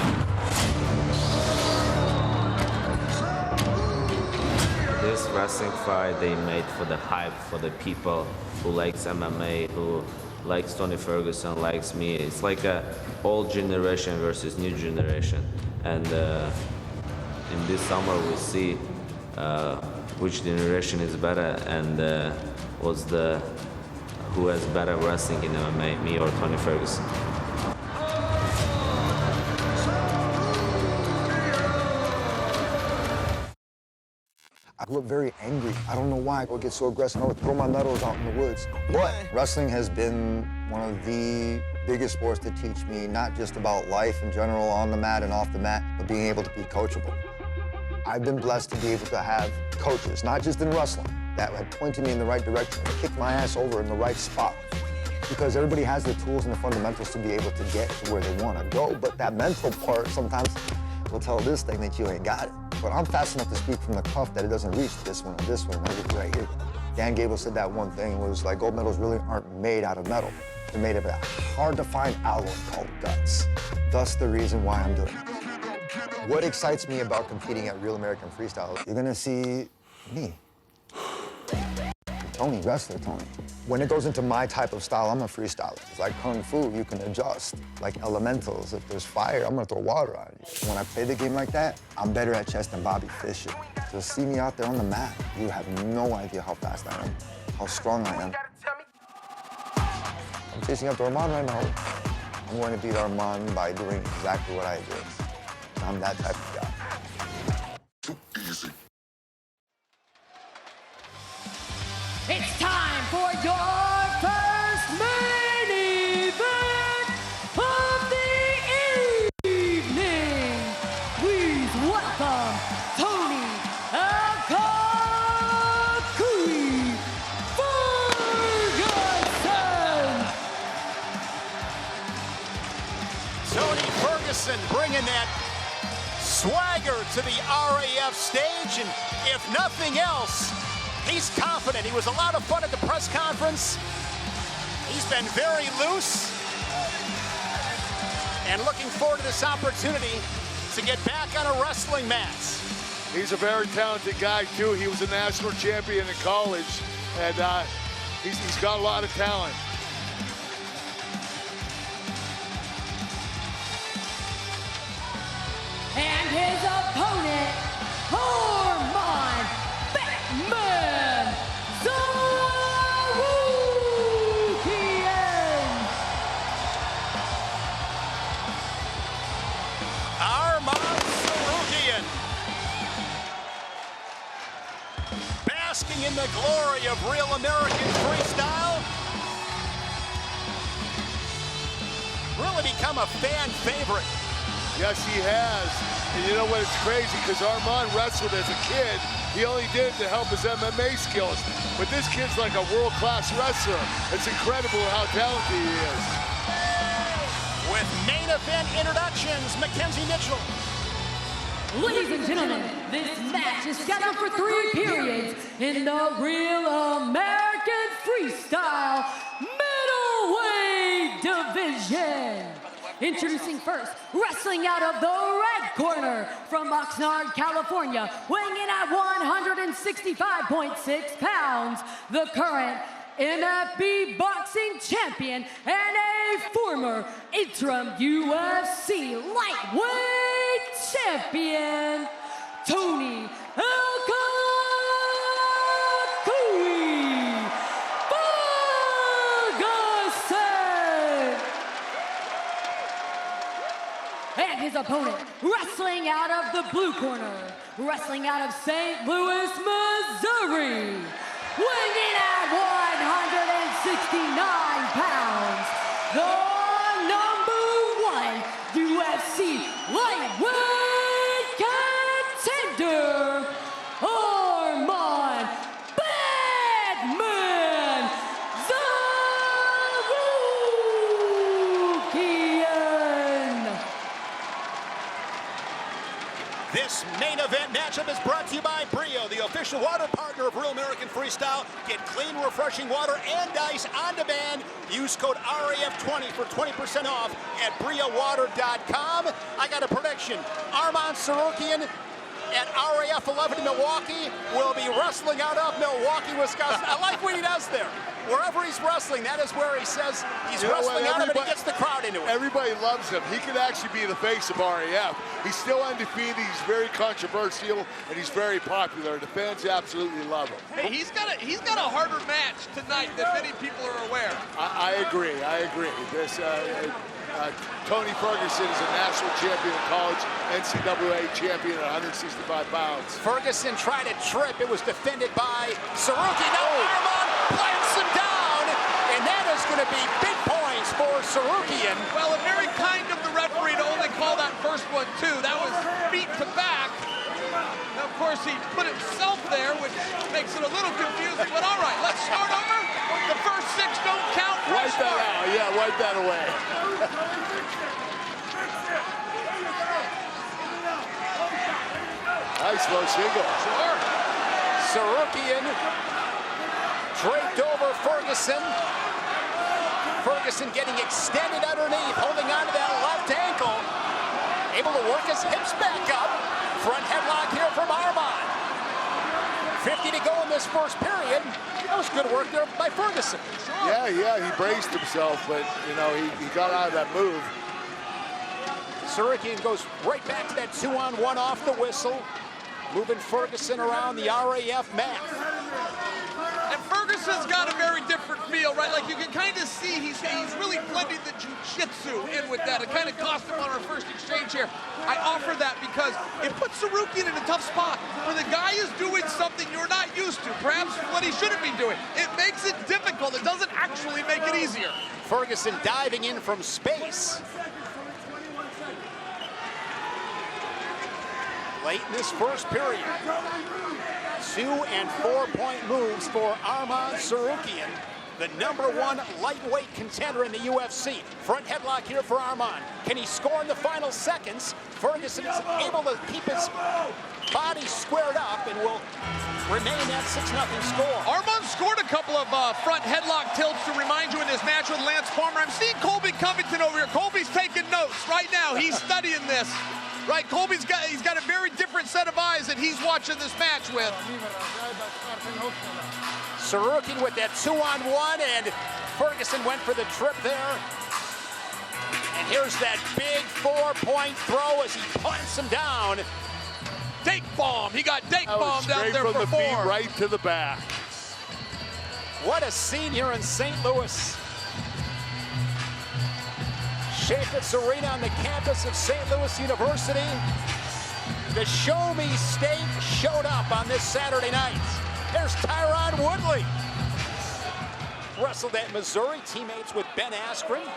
Speaker 20: This wrestling fight they made for the hype, for the people who likes MMA, who likes Tony Ferguson, likes me. It's like a old generation versus new generation. And in this summer we'll see which generation is better and who has better wrestling in MMA, me or Tony Ferguson.
Speaker 15: I grew up very angry. I don't know why I would get so aggressive. I would throw my medals out in the woods. But wrestling has been one of the biggest sports to teach me not just about life in general, on the mat and off the mat, but being able to be coachable. I've been blessed to be able to have coaches, not just in wrestling, that had pointed me in the right direction and kicked my ass over in the right spot. Because everybody has the tools and the fundamentals to be able to get to where they want to go. But that mental part sometimes will tell this thing that you ain't got it. But I'm fast enough to speak from the cuff that it doesn't reach this one or this one, and everything right here. Dan Gable said that one thing was like, gold medals really aren't made out of metal. They're made of a hard-to-find alloy called guts. Thus the reason why I'm doing it. What excites me about competing at Real American Freestyle, you're gonna see me. Tony, wrestler Tony. When it goes into my type of style, I'm a freestyler. It's like Kung Fu, you can adjust. Like elementals, if there's fire, I'm gonna throw water on you. When I play the game like that, I'm better at chess than Bobby Fischer. Just see me out there on the mat. You have no idea how fast I am, how strong I am. I'm chasing after Arman right now. I'm going to beat Arman by doing exactly what I did. I'm that type of guy.
Speaker 2: It's time for your first main event of the evening. Please welcome Tony Ferguson.
Speaker 1: Tony Ferguson bringing that swagger to the RAF stage, and if nothing else, he's confident. He was a lot of fun at the press conference. He's been very loose and looking forward to this opportunity to get back on a wrestling mat.
Speaker 13: He's a very talented guy, too. He was a national champion in college, and he's got a lot of talent.
Speaker 2: And his opponent, Arman Tsarukyan.
Speaker 1: American Freestyle. Really become a fan favorite.
Speaker 13: Yes, he has. And you know what? It's crazy because Arman wrestled as a kid. He only did it to help his MMA skills. But this kid's like a world-class wrestler. It's incredible how talented he is.
Speaker 1: With main event introductions, Mackenzie Mitchell.
Speaker 2: Ladies and gentlemen, this match is scheduled for 3 periods in the Real American Freestyle Middleweight Division. Introducing first, wrestling out of the red corner from Oxnard, California, weighing in at 165.6 pounds, the current NFB boxing champion and a former interim UFC lightweight champion, Tony Ferguson. And his opponent, wrestling out of the blue corner, wrestling out of St. Louis, Missouri, weighing in at 169 pounds, the #1 UFC lightweight contender, Arman Batman Tsarukyan.
Speaker 1: This main event matchup is brought to you by Brio, the official water partner of Real American Freestyle. Get clean, refreshing water and ice on demand. Use code RAF20 for 20% off at briowater.com. I got a prediction. Arman Tsarukyan at RAF 11 in Milwaukee will be wrestling out of Milwaukee, Wisconsin. I like what he does there. Wherever he's wrestling, that is where he says he's wrestling out of it and he gets the crowd into it.
Speaker 13: Everybody loves him. He could actually be the face of RAF. He's still undefeated. He's very controversial, and he's very popular. The fans absolutely love him.
Speaker 7: Hey, he's got a harder match tonight than many people are aware.
Speaker 13: I agree. This Tony Ferguson is a national champion in college, NCAA champion at 165 pounds.
Speaker 1: Ferguson tried a trip. It was defended by Tsarukyan. Now Arman plants him down, and that is going to be big points for Tsarukyan.
Speaker 7: Well, and very kind of the referee to only call that first one, too. That was feet to back. Now, of course, he put himself there, which makes it a little confusing. But all right, let's start over. The first 6 don't count.
Speaker 13: Wipe that out. Yeah, wipe that away. Nice low single.
Speaker 1: Sure. Tsarukyan draped over Ferguson. Ferguson getting extended underneath, holding on to that left ankle. Able to work his hips back up. Front headlock here from Arman. 50 to go in this first period. That was good work there by Ferguson.
Speaker 13: Sure. Yeah, he braced himself, but, you know, he got out of that move.
Speaker 1: Tsarukyan goes right back to that 2-on-1 off the whistle. Moving Ferguson around the RAF mat.
Speaker 7: And Ferguson's got a very different feel, right? Like you can kind of see he's really blending the jiu-jitsu in with that. It kind of cost him on our first exchange here. I offer that because it puts Tsarukyan in a tough spot where the guy is doing something you're not used to, perhaps what he shouldn't be doing. It makes it difficult. It doesn't actually make it easier.
Speaker 1: Ferguson diving in from space. Late in this first period. 2- and 4-point moves for Arman Tsarukyan, the #1 lightweight contender in the UFC. Front headlock here for Arman. Can he score in the final seconds? Ferguson is able to keep his body squared up and will remain at 6-0 score.
Speaker 7: Arman scored a couple of front headlock tilts to remind you in this match with Lance Palmer. I'm seeing Colby Covington over here. Colby's taking notes right now. He's studying this. Right, Colby's got a very different set of eyes that he's watching this match with.
Speaker 1: Tsarukyan with that 2-on-1, and Ferguson went for the trip there. And here's that big 4-point throw as he plants him down.
Speaker 7: Dake bomb. He got Dake bomb down there
Speaker 13: from
Speaker 7: for
Speaker 13: the
Speaker 7: 4.
Speaker 13: feet right to the back.
Speaker 1: What a scene here in St. Louis. Yepez Arena on the campus of St. Louis University. The Show Me State showed up on this Saturday night. There's Tyron Woodley. wrestled at Missouri, teammates with Ben Askren.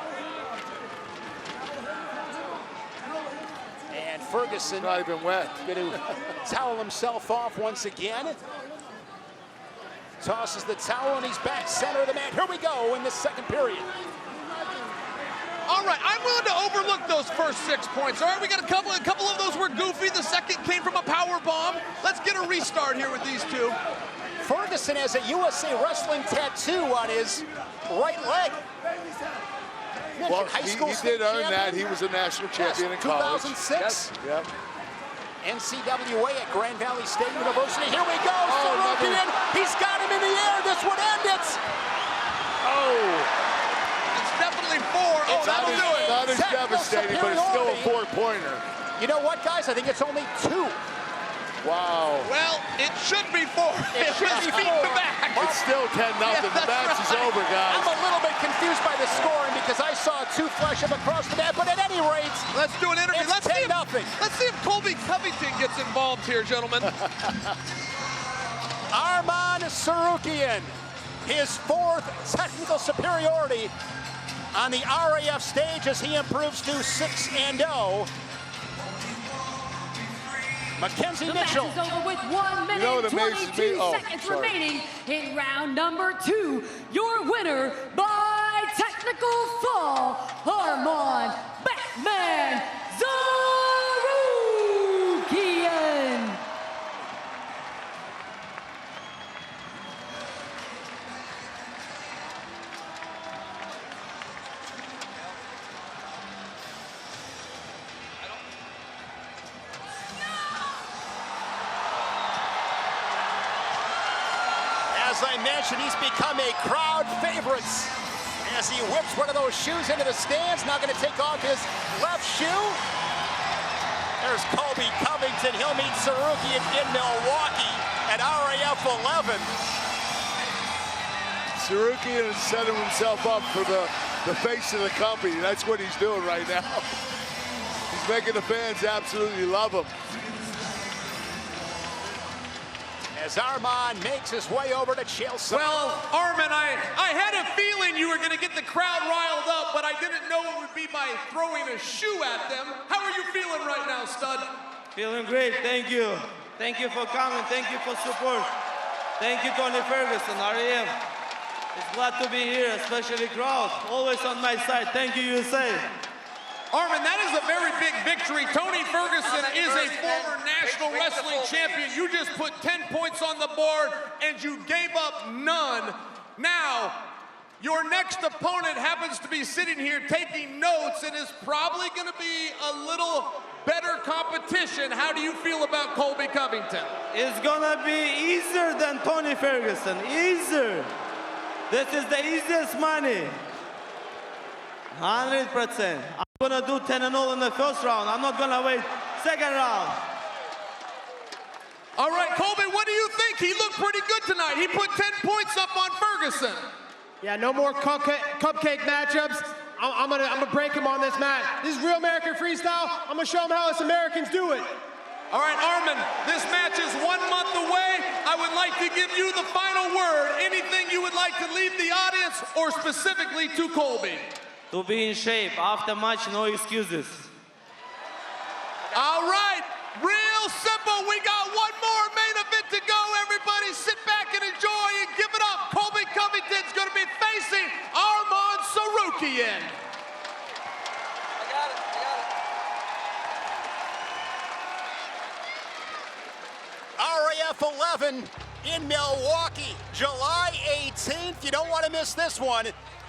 Speaker 1: And Ferguson
Speaker 13: not even wet.
Speaker 1: Going to towel himself off once again. Tosses the towel and he's back center of the mat. Here we go in the second period.
Speaker 16: All right, I'm willing to overlook those first 6 points. All right, we got a couple of those were goofy. The second came from a power bomb. Let's get a restart here with these two.
Speaker 1: Ferguson has a USA Wrestling tattoo on his right leg.
Speaker 13: Well,
Speaker 1: high
Speaker 13: he
Speaker 1: school
Speaker 13: did earn
Speaker 1: champion.
Speaker 13: that. He was a national champion in college.
Speaker 1: 2006.
Speaker 13: Yes. Yep.
Speaker 1: NCAA at Grand Valley State University. Here we go. Tsarukyan. He's got him in the air. This would end it.
Speaker 13: Oh.
Speaker 16: It's definitely 4. Oh, that'll do it.
Speaker 13: Not as devastating, but it's still a 4-pointer.
Speaker 1: You know what, guys? I think it's only 2.
Speaker 13: Wow.
Speaker 16: Well, it should be 4.
Speaker 1: It should be 4.
Speaker 13: It's still 10-0. The match is over, guys.
Speaker 1: I'm a little bit confused by the scoring because I saw 2 flash up across the net, but at any rate,
Speaker 16: let's do an interview.
Speaker 1: Let's see nothing.
Speaker 16: Let's see if Colby Covington gets involved here, gentlemen.
Speaker 1: Arman Tsarukyan, his 4th technical superiority on the RAF stage as he improves to 6-0. Mackenzie Mitchell.
Speaker 2: The match is over with 1 minute and 22 seconds remaining in round number 2. Your winner by technical fall, Arman Batman Tsarukyan.
Speaker 1: As I mentioned, he's become a crowd favorite as he whips one of those shoes into the stands. Now going to take off his left shoe. There's Colby Covington. He'll meet Tsarukyan in Milwaukee at RAF 11.
Speaker 13: Tsarukyan is setting himself up for the face of the company. That's what he's doing right now. He's making the fans absolutely love him.
Speaker 1: As Arman makes his way over to Chelsea.
Speaker 16: Well, Arman, I had a feeling you were going to get the crowd riled up, but I didn't know it would be by throwing a shoe at them. How are you feeling right now, stud?
Speaker 17: Feeling great, thank you. Thank you for coming, thank you for support. Thank you, Tony Ferguson, RAF. It's glad to be here, especially crowd. Always on my side. Thank you, USA.
Speaker 16: Arman, that is a very big victory. Tony Ferguson is a former national wrestling champion. You just put 10 points on the board and you gave up none. Now, your next opponent happens to be sitting here taking notes and is probably going to be a little better competition. How do you feel about Colby Covington?
Speaker 17: It's gonna be easier than Tony Ferguson, easier. This is the easiest money. 100%. I'm gonna do 10-0 in the first round. I'm not gonna wait second round.
Speaker 16: All right, Colby, what do you think? He looked pretty good tonight. He put 10 points up on Ferguson.
Speaker 19: Yeah, no more cupcake matchups. I'm gonna break him on this mat. This is real American freestyle. I'm gonna show him how us Americans do it.
Speaker 16: All right, Arman, this match is 1 month away. I would like to give you the final word. Anything you would like to leave the audience or specifically to Colby?
Speaker 17: To be in shape. After match, no excuses.
Speaker 16: All right, real simple. We got one more main event to go. Everybody sit back and enjoy and give it up. Colby Covington's going to be facing Arman Tsarukyan.
Speaker 1: RAF 11 in Milwaukee, July 18th. You don't want to miss this one.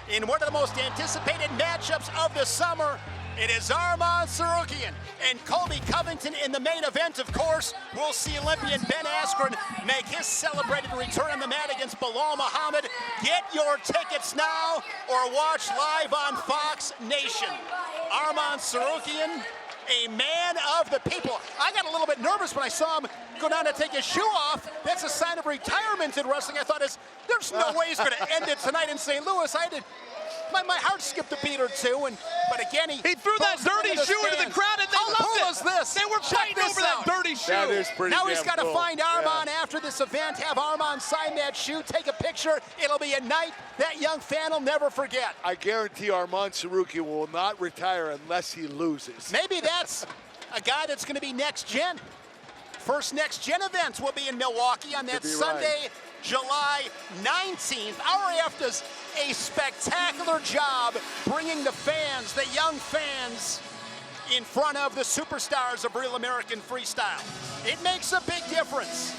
Speaker 1: In one of the most anticipated matchups of the summer, it is Arman Tsarukyan and Colby Covington in the main event, of course. We'll see Olympian Ben Askren make his celebrated return on the mat against Bilal Muhammad. Get your tickets now or watch live on Fox Nation. Arman Tsarukyan, a man of the people. I got a little bit nervous when I saw him go down to take his shoe off. That's a sign of retirement in wrestling. I thought, there's no way he's going to end it tonight in St. Louis. My heart skipped a beat or two, and But again,
Speaker 16: he threw that dirty shoe into the crowd, and they loved it.
Speaker 1: How cool is this?
Speaker 16: They were fighting over that dirty shoe.
Speaker 13: That is pretty
Speaker 1: Now he's
Speaker 13: damn
Speaker 1: got to
Speaker 13: cool.
Speaker 1: find Arman after this event, have Arman sign that shoe, take a picture. It'll be a night that young fan will never forget.
Speaker 13: I guarantee Arman Tsarukyan will not retire unless he loses.
Speaker 1: Maybe that's a guy that's going to be next gen. First next gen event will be in Milwaukee on that Sunday, July 19th. RAF does a spectacular job bringing the fans, the young fans, in front of the superstars of real American freestyle. It makes a big difference.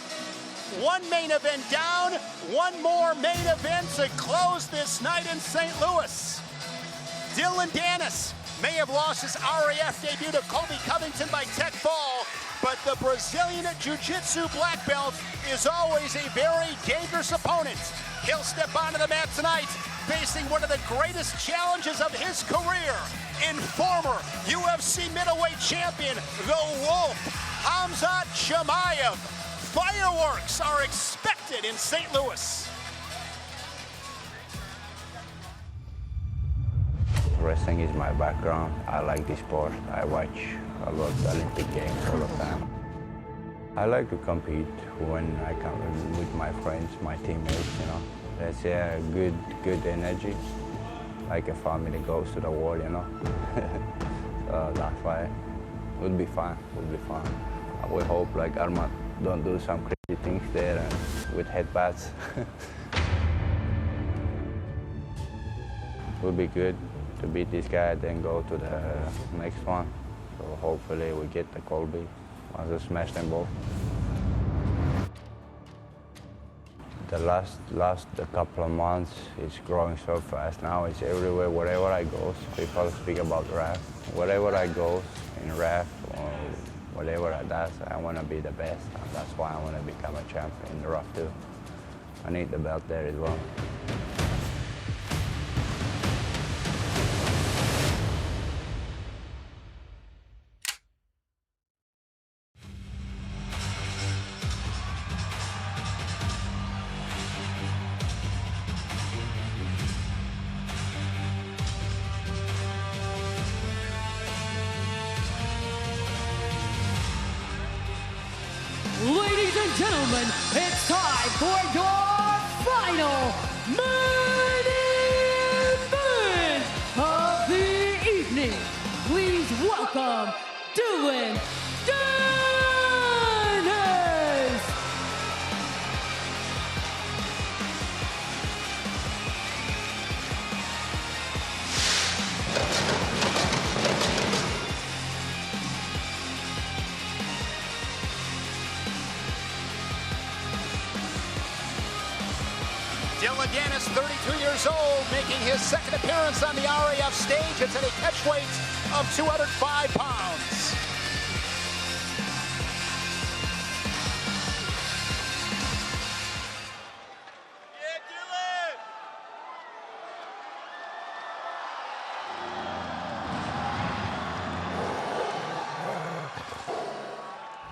Speaker 1: One main event down, one more main event to close this night in St. Louis. Dillon Danis may have lost his RAF debut to Colby Covington by tech fall, but the Brazilian Jiu-Jitsu black belt is always a very dangerous opponent. He'll step onto the mat tonight, facing one of the greatest challenges of his career in former UFC middleweight champion, the Wolf, Khamzat Chimaev. Fireworks are expected in St. Louis.
Speaker 18: Wrestling is my background. I like this sport. I watch a lot of Olympic Games all the time. I like to compete when I come with my friends, my teammates, you know. That's good energy. Like a family goes to the war, you know. So that's why it would be fun. We hope like Arman don't do some crazy things there and with headbutts. Would be good to beat this guy, then go to the next one. So hopefully we get the Colby. I'll just smash them both. The last couple of months, it's growing so fast. Now it's everywhere, wherever I go. People speak about RAF. Wherever I go in RAF or whatever I do, I want to be the best. And that's why I want to become a champion in the RAF too. I need the belt there as well.
Speaker 2: Ladies and gentlemen, it's time for your final main event of the evening. Please welcome Dillon Danis.
Speaker 1: Dillon Danis, 32 years old, making his second appearance on the RAF stage. It's at a catch weight of 205 pounds.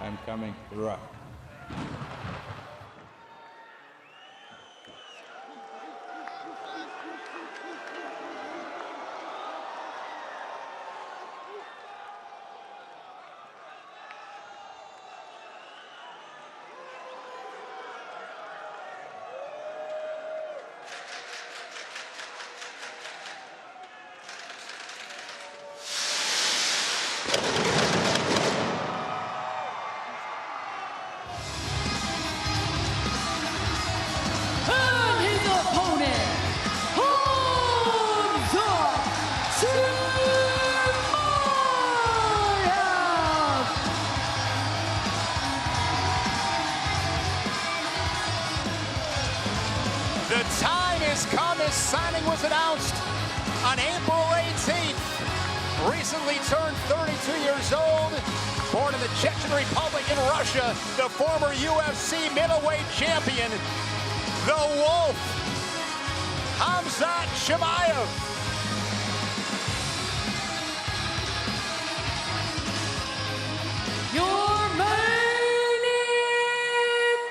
Speaker 18: I'm coming, rock.
Speaker 2: And his opponent, Khamzat Chimaev.
Speaker 1: The time has come. His signing was announced on April 18th. Recently turned 32 years old, born in the Chechen Republic in Russia, the former UFC middleweight champion, the Wolf, Khamzat Chimaev.
Speaker 2: Your main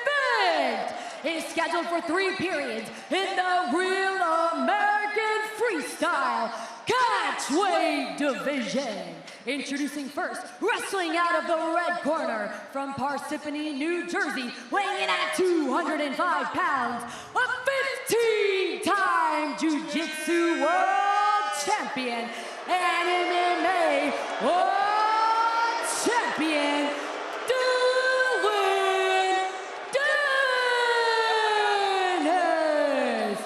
Speaker 2: event is scheduled for 3 periods in the Real American Freestyle Catch catchweight division. Introducing first, wrestling out of the red corner from Parsippany, New Jersey, weighing in at 205 pounds, a 15-time Jiu-Jitsu World Champion and MMA World Champion, Dillon Danis.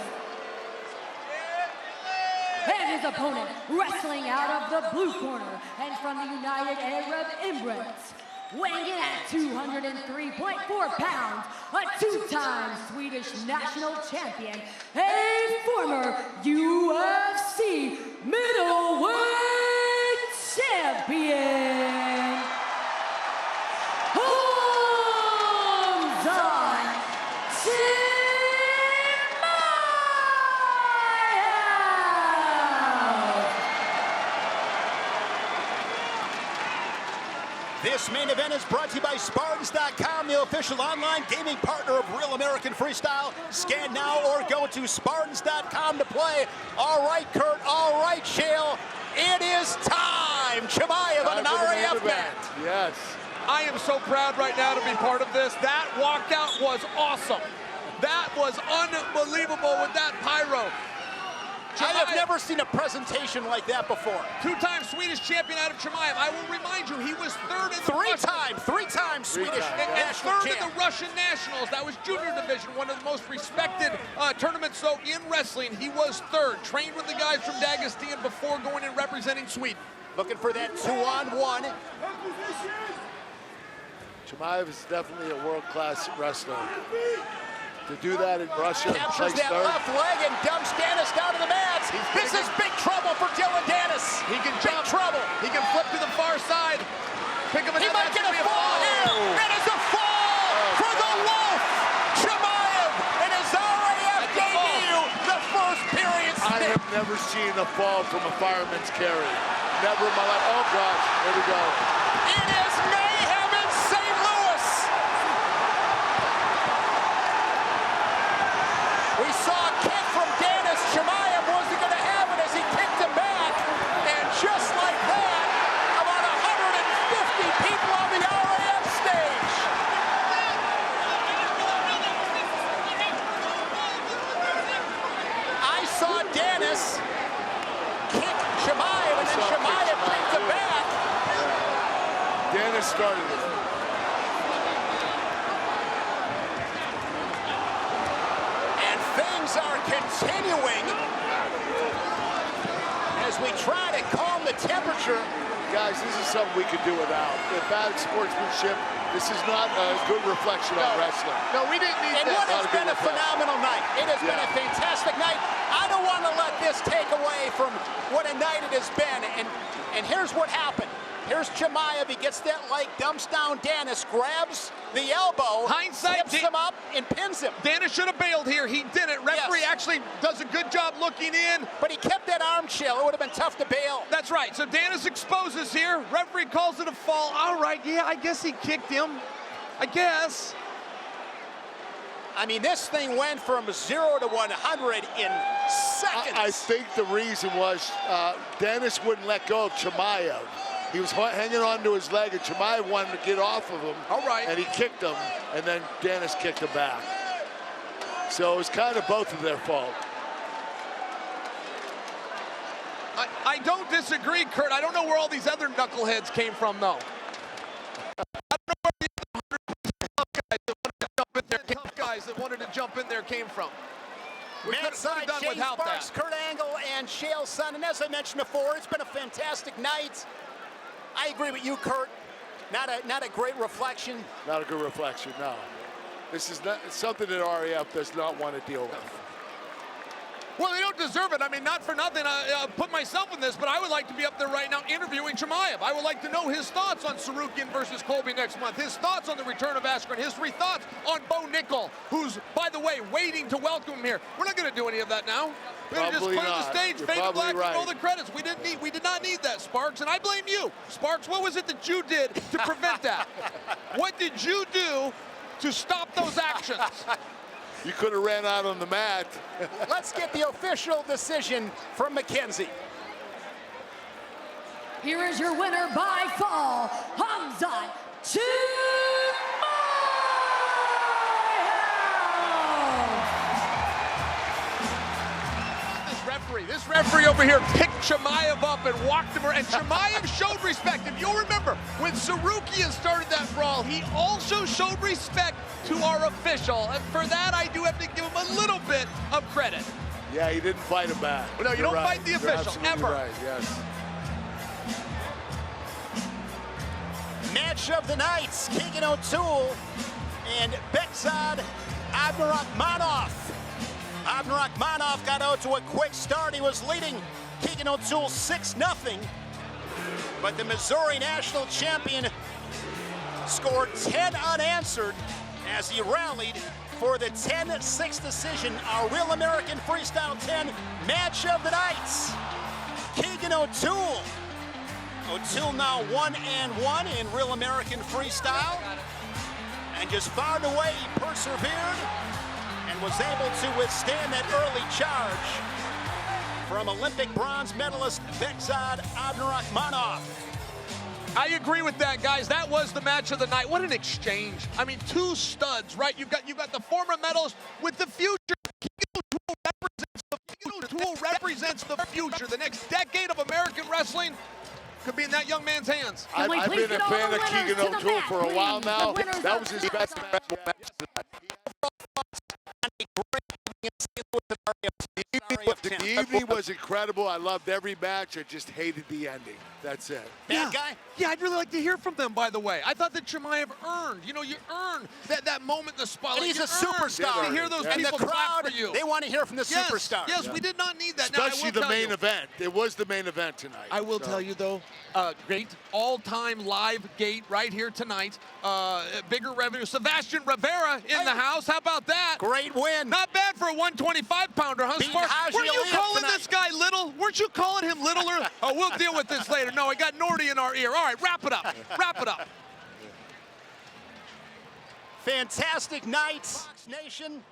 Speaker 2: And his opponent, wrestling out of the blue corner and from the United Arab Emirates, weighing in at 203.4 pounds, a two-time Swedish national champion, a former UFC middleweight champion, Khamzat
Speaker 1: This main event is brought to you by Spartans.com, the official online gaming partner of Real American Freestyle. Scan now or go to Spartans.com to play. All right, Kurt. All right, Shale. It is time. Chimaev on an RAF mat.
Speaker 7: Yes. I am so proud right now to be part of this. That walkout was awesome. That was unbelievable with that pyro.
Speaker 1: I have never seen a presentation like that before.
Speaker 7: Two-time Swedish champion out of Chimaev. I will remind you, he was third in the
Speaker 1: three-time Swedish
Speaker 7: and third in the Russian Nationals. That was junior division, one of the most respected tournaments. So in wrestling, he was third. Trained with the guys from Dagestan before going and representing Sweden.
Speaker 1: Looking for that 2-on-1.
Speaker 13: Chimaev is definitely a world-class wrestler. To do that in Russia,
Speaker 1: captures that left leg and dumps Danis down to the mats. This is big trouble for Dillon Danis.
Speaker 7: He can jump. Trouble. He can flip to the far side. Pick him.
Speaker 1: He might get a fall here. That is a fall for the Wolf. Chimaev in his RAF debut, the first period.
Speaker 13: I have never seen a fall from a fireman's carry. Never in my life. Oh gosh, here we go.
Speaker 1: It is mayhem in St. Louis. We saw a kick from Danis. Chimaev wasn't going to have it as he kicked him back. And just like that, about 150 people on the RAF stage. I saw Danis kick Chimaev, and then Chimaev kicked him back.
Speaker 13: Danis started it.
Speaker 1: Are continuing as we try to calm the temperature.
Speaker 13: Guys, this is something we could do without. The bad sportsmanship, this is not a good reflection on wrestling.
Speaker 1: No, we didn't need that. And what has been a phenomenal night. It has been a fantastic night. I don't want to let this take away from what a night it has been. And here's what happened. Here's Chimaev. He gets that leg, dumps down Danis, grabs the elbow, tips him up, and pins him.
Speaker 7: Danis should have bailed here. He didn't. Referee actually does a good job looking in.
Speaker 1: But he kept that arm chill. It would have been tough to bail.
Speaker 7: That's right. So Danis exposes here. Referee calls it a fall. All right, yeah, I guess he kicked him. I guess.
Speaker 1: I mean, this thing went from 0 to 100 in seconds.
Speaker 13: I think the reason was Danis wouldn't let go of Chimaev. He was hanging on to his leg, and Chimaev wanted to get off of him.
Speaker 7: All right.
Speaker 13: And he kicked him, and then Danis kicked him back. So it was kind of both of their fault.
Speaker 7: I don't disagree, Kurt. I don't know where all these other knuckleheads came from, though. I don't know where the other tough guys that wanted to jump in there came from. We could have done
Speaker 1: Shane
Speaker 7: without
Speaker 1: Sparks,
Speaker 7: that.
Speaker 1: Kurt Angle, and Shale's son. And as I mentioned before, it's been a fantastic night. I agree with you, Kurt. Not a great reflection.
Speaker 13: Not a good reflection, no. This is not something that RAF does not want to deal with.
Speaker 7: Well, they don't deserve it. I mean, not for nothing. I put myself in this, but I would like to be up there right now interviewing Chimaev. I would like to know his thoughts on Tsarukyan versus Colby next month, his thoughts on the return of Askren, his thoughts on Bo Nickel, who's, by the way, waiting to welcome him here. We're not going to do any of that now. We're going to just clear the stage, fade to black, and roll the credits. We did not need that, Sparks, and I blame you. Sparks, what was it that you did to prevent that? What did you do to stop those actions?
Speaker 13: You could have ran out on the mat.
Speaker 1: Let's get the official decision from McKenzie.
Speaker 2: here is your winner by fall, Khamzat Chimaev.
Speaker 16: This referee over here picked Chimaev up and walked him around, and Chimaev showed respect. If you'll remember, when Tsarukyan started that brawl, he also showed respect to our official, and for that I do have to give him a little bit of credit.
Speaker 13: Yeah, he didn't fight him back.
Speaker 16: No, you don't fight the official, ever.
Speaker 13: Right, yes.
Speaker 1: Match of the night, Keegan O'Toole and Bekzad Abdurakhmonov. Abdurakhmonov got out to a quick start. He was leading Keegan O'Toole 6-0, but the Missouri national champion scored 10 unanswered as he rallied for the 10-6 decision, our Real American Freestyle 10 match of the night. Keegan O'Toole. O'Toole now 1-1 in Real American Freestyle, and just far and away he persevered and was able to withstand that early charge from Olympic bronze medalist Bekzad Abdurakhmonov.
Speaker 16: I agree with that, guys. That was the match of the night. What an exchange. I mean, two studs, right? You've got the former medalist with the future. O'Toole represents the future. The next decade of American wrestling could be in that young man's hands.
Speaker 13: I've been a fan of Keegan O'Toole for a while now. That was his best match tonight. The evening was incredible. I loved every match. I just hated the ending. That's it.
Speaker 16: Bad guy? Yeah, I'd really like to hear from them, by the way. I thought that Chimaev earned. You know, you earn that moment in the spotlight.
Speaker 1: And he's
Speaker 16: you
Speaker 1: a superstar.
Speaker 16: To hear those
Speaker 1: and
Speaker 16: people
Speaker 1: the crowd,
Speaker 16: clap for you.
Speaker 1: They want to hear from the superstar.
Speaker 16: Yes, we did not need that.
Speaker 13: Especially the main event. It was the main event tonight.
Speaker 16: I will tell you, though, great all-time live gate right here tonight. Bigger revenue. Sebastian Rivera in the house. How about that?
Speaker 1: Great win.
Speaker 16: Not bad for a 125-pounder, huh, Sparks? Weren't you calling this guy little? Weren't you calling him little? Oh, we'll deal with this later. No, I got Nordy in our ear. All right, wrap it up. Wrap it up.
Speaker 1: Fantastic night, Fox Nation.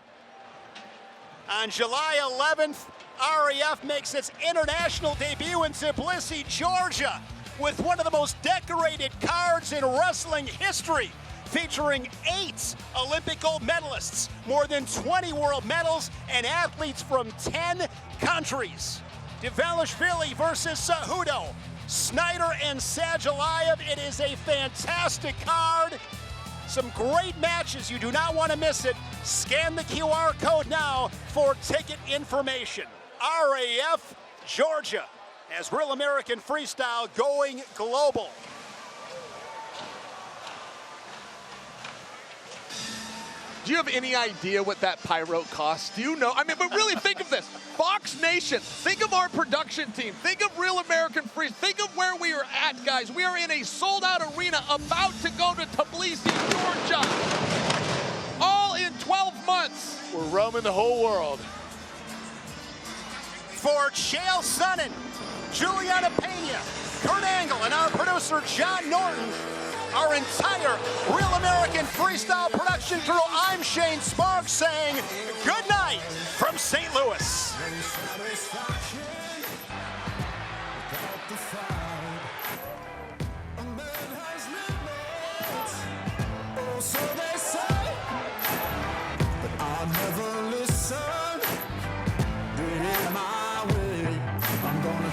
Speaker 1: On July 11th, RAF makes its international debut in Tbilisi, Georgia, with one of the most decorated cards in wrestling history, featuring 8 Olympic gold medalists, more than 20 world medals, and athletes from 10 countries. Devalishvili versus Cejudo, Snyder and Aliyev. It is a fantastic card. Some great matches. You do not want to miss it. Scan the QR code now for ticket information. RAF Georgia as Real American Freestyle going global.
Speaker 16: Do you have any idea what that pyro costs? Do you know? I mean, but really think of this. Fox Nation, think of our production team. Think of Real American Freestyle. Think of where we are at, guys. We are in a sold-out arena about to go to Tbilisi, Georgia. All in 12 months.
Speaker 13: We're roaming the whole world.
Speaker 1: For Chael Sonnen, Juliana Pena, Kurt Angle, and our producer, John Norton, our entire Real American Freestyle production crew, I'm Shane Sparks saying good night from St. Louis.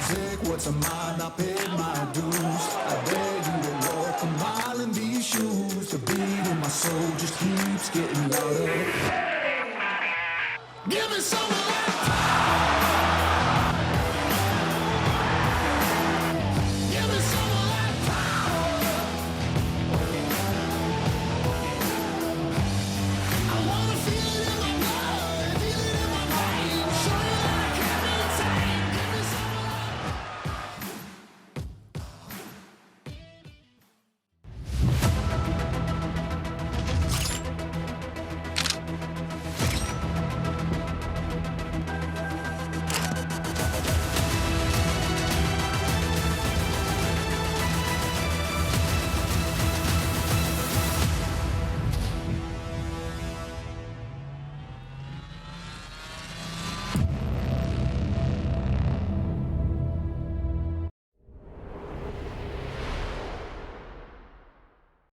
Speaker 10: Take what's mine, I paid my dues. I beg you to walk a mile in these shoes. The beat in my soul just keeps getting louder. Give me some.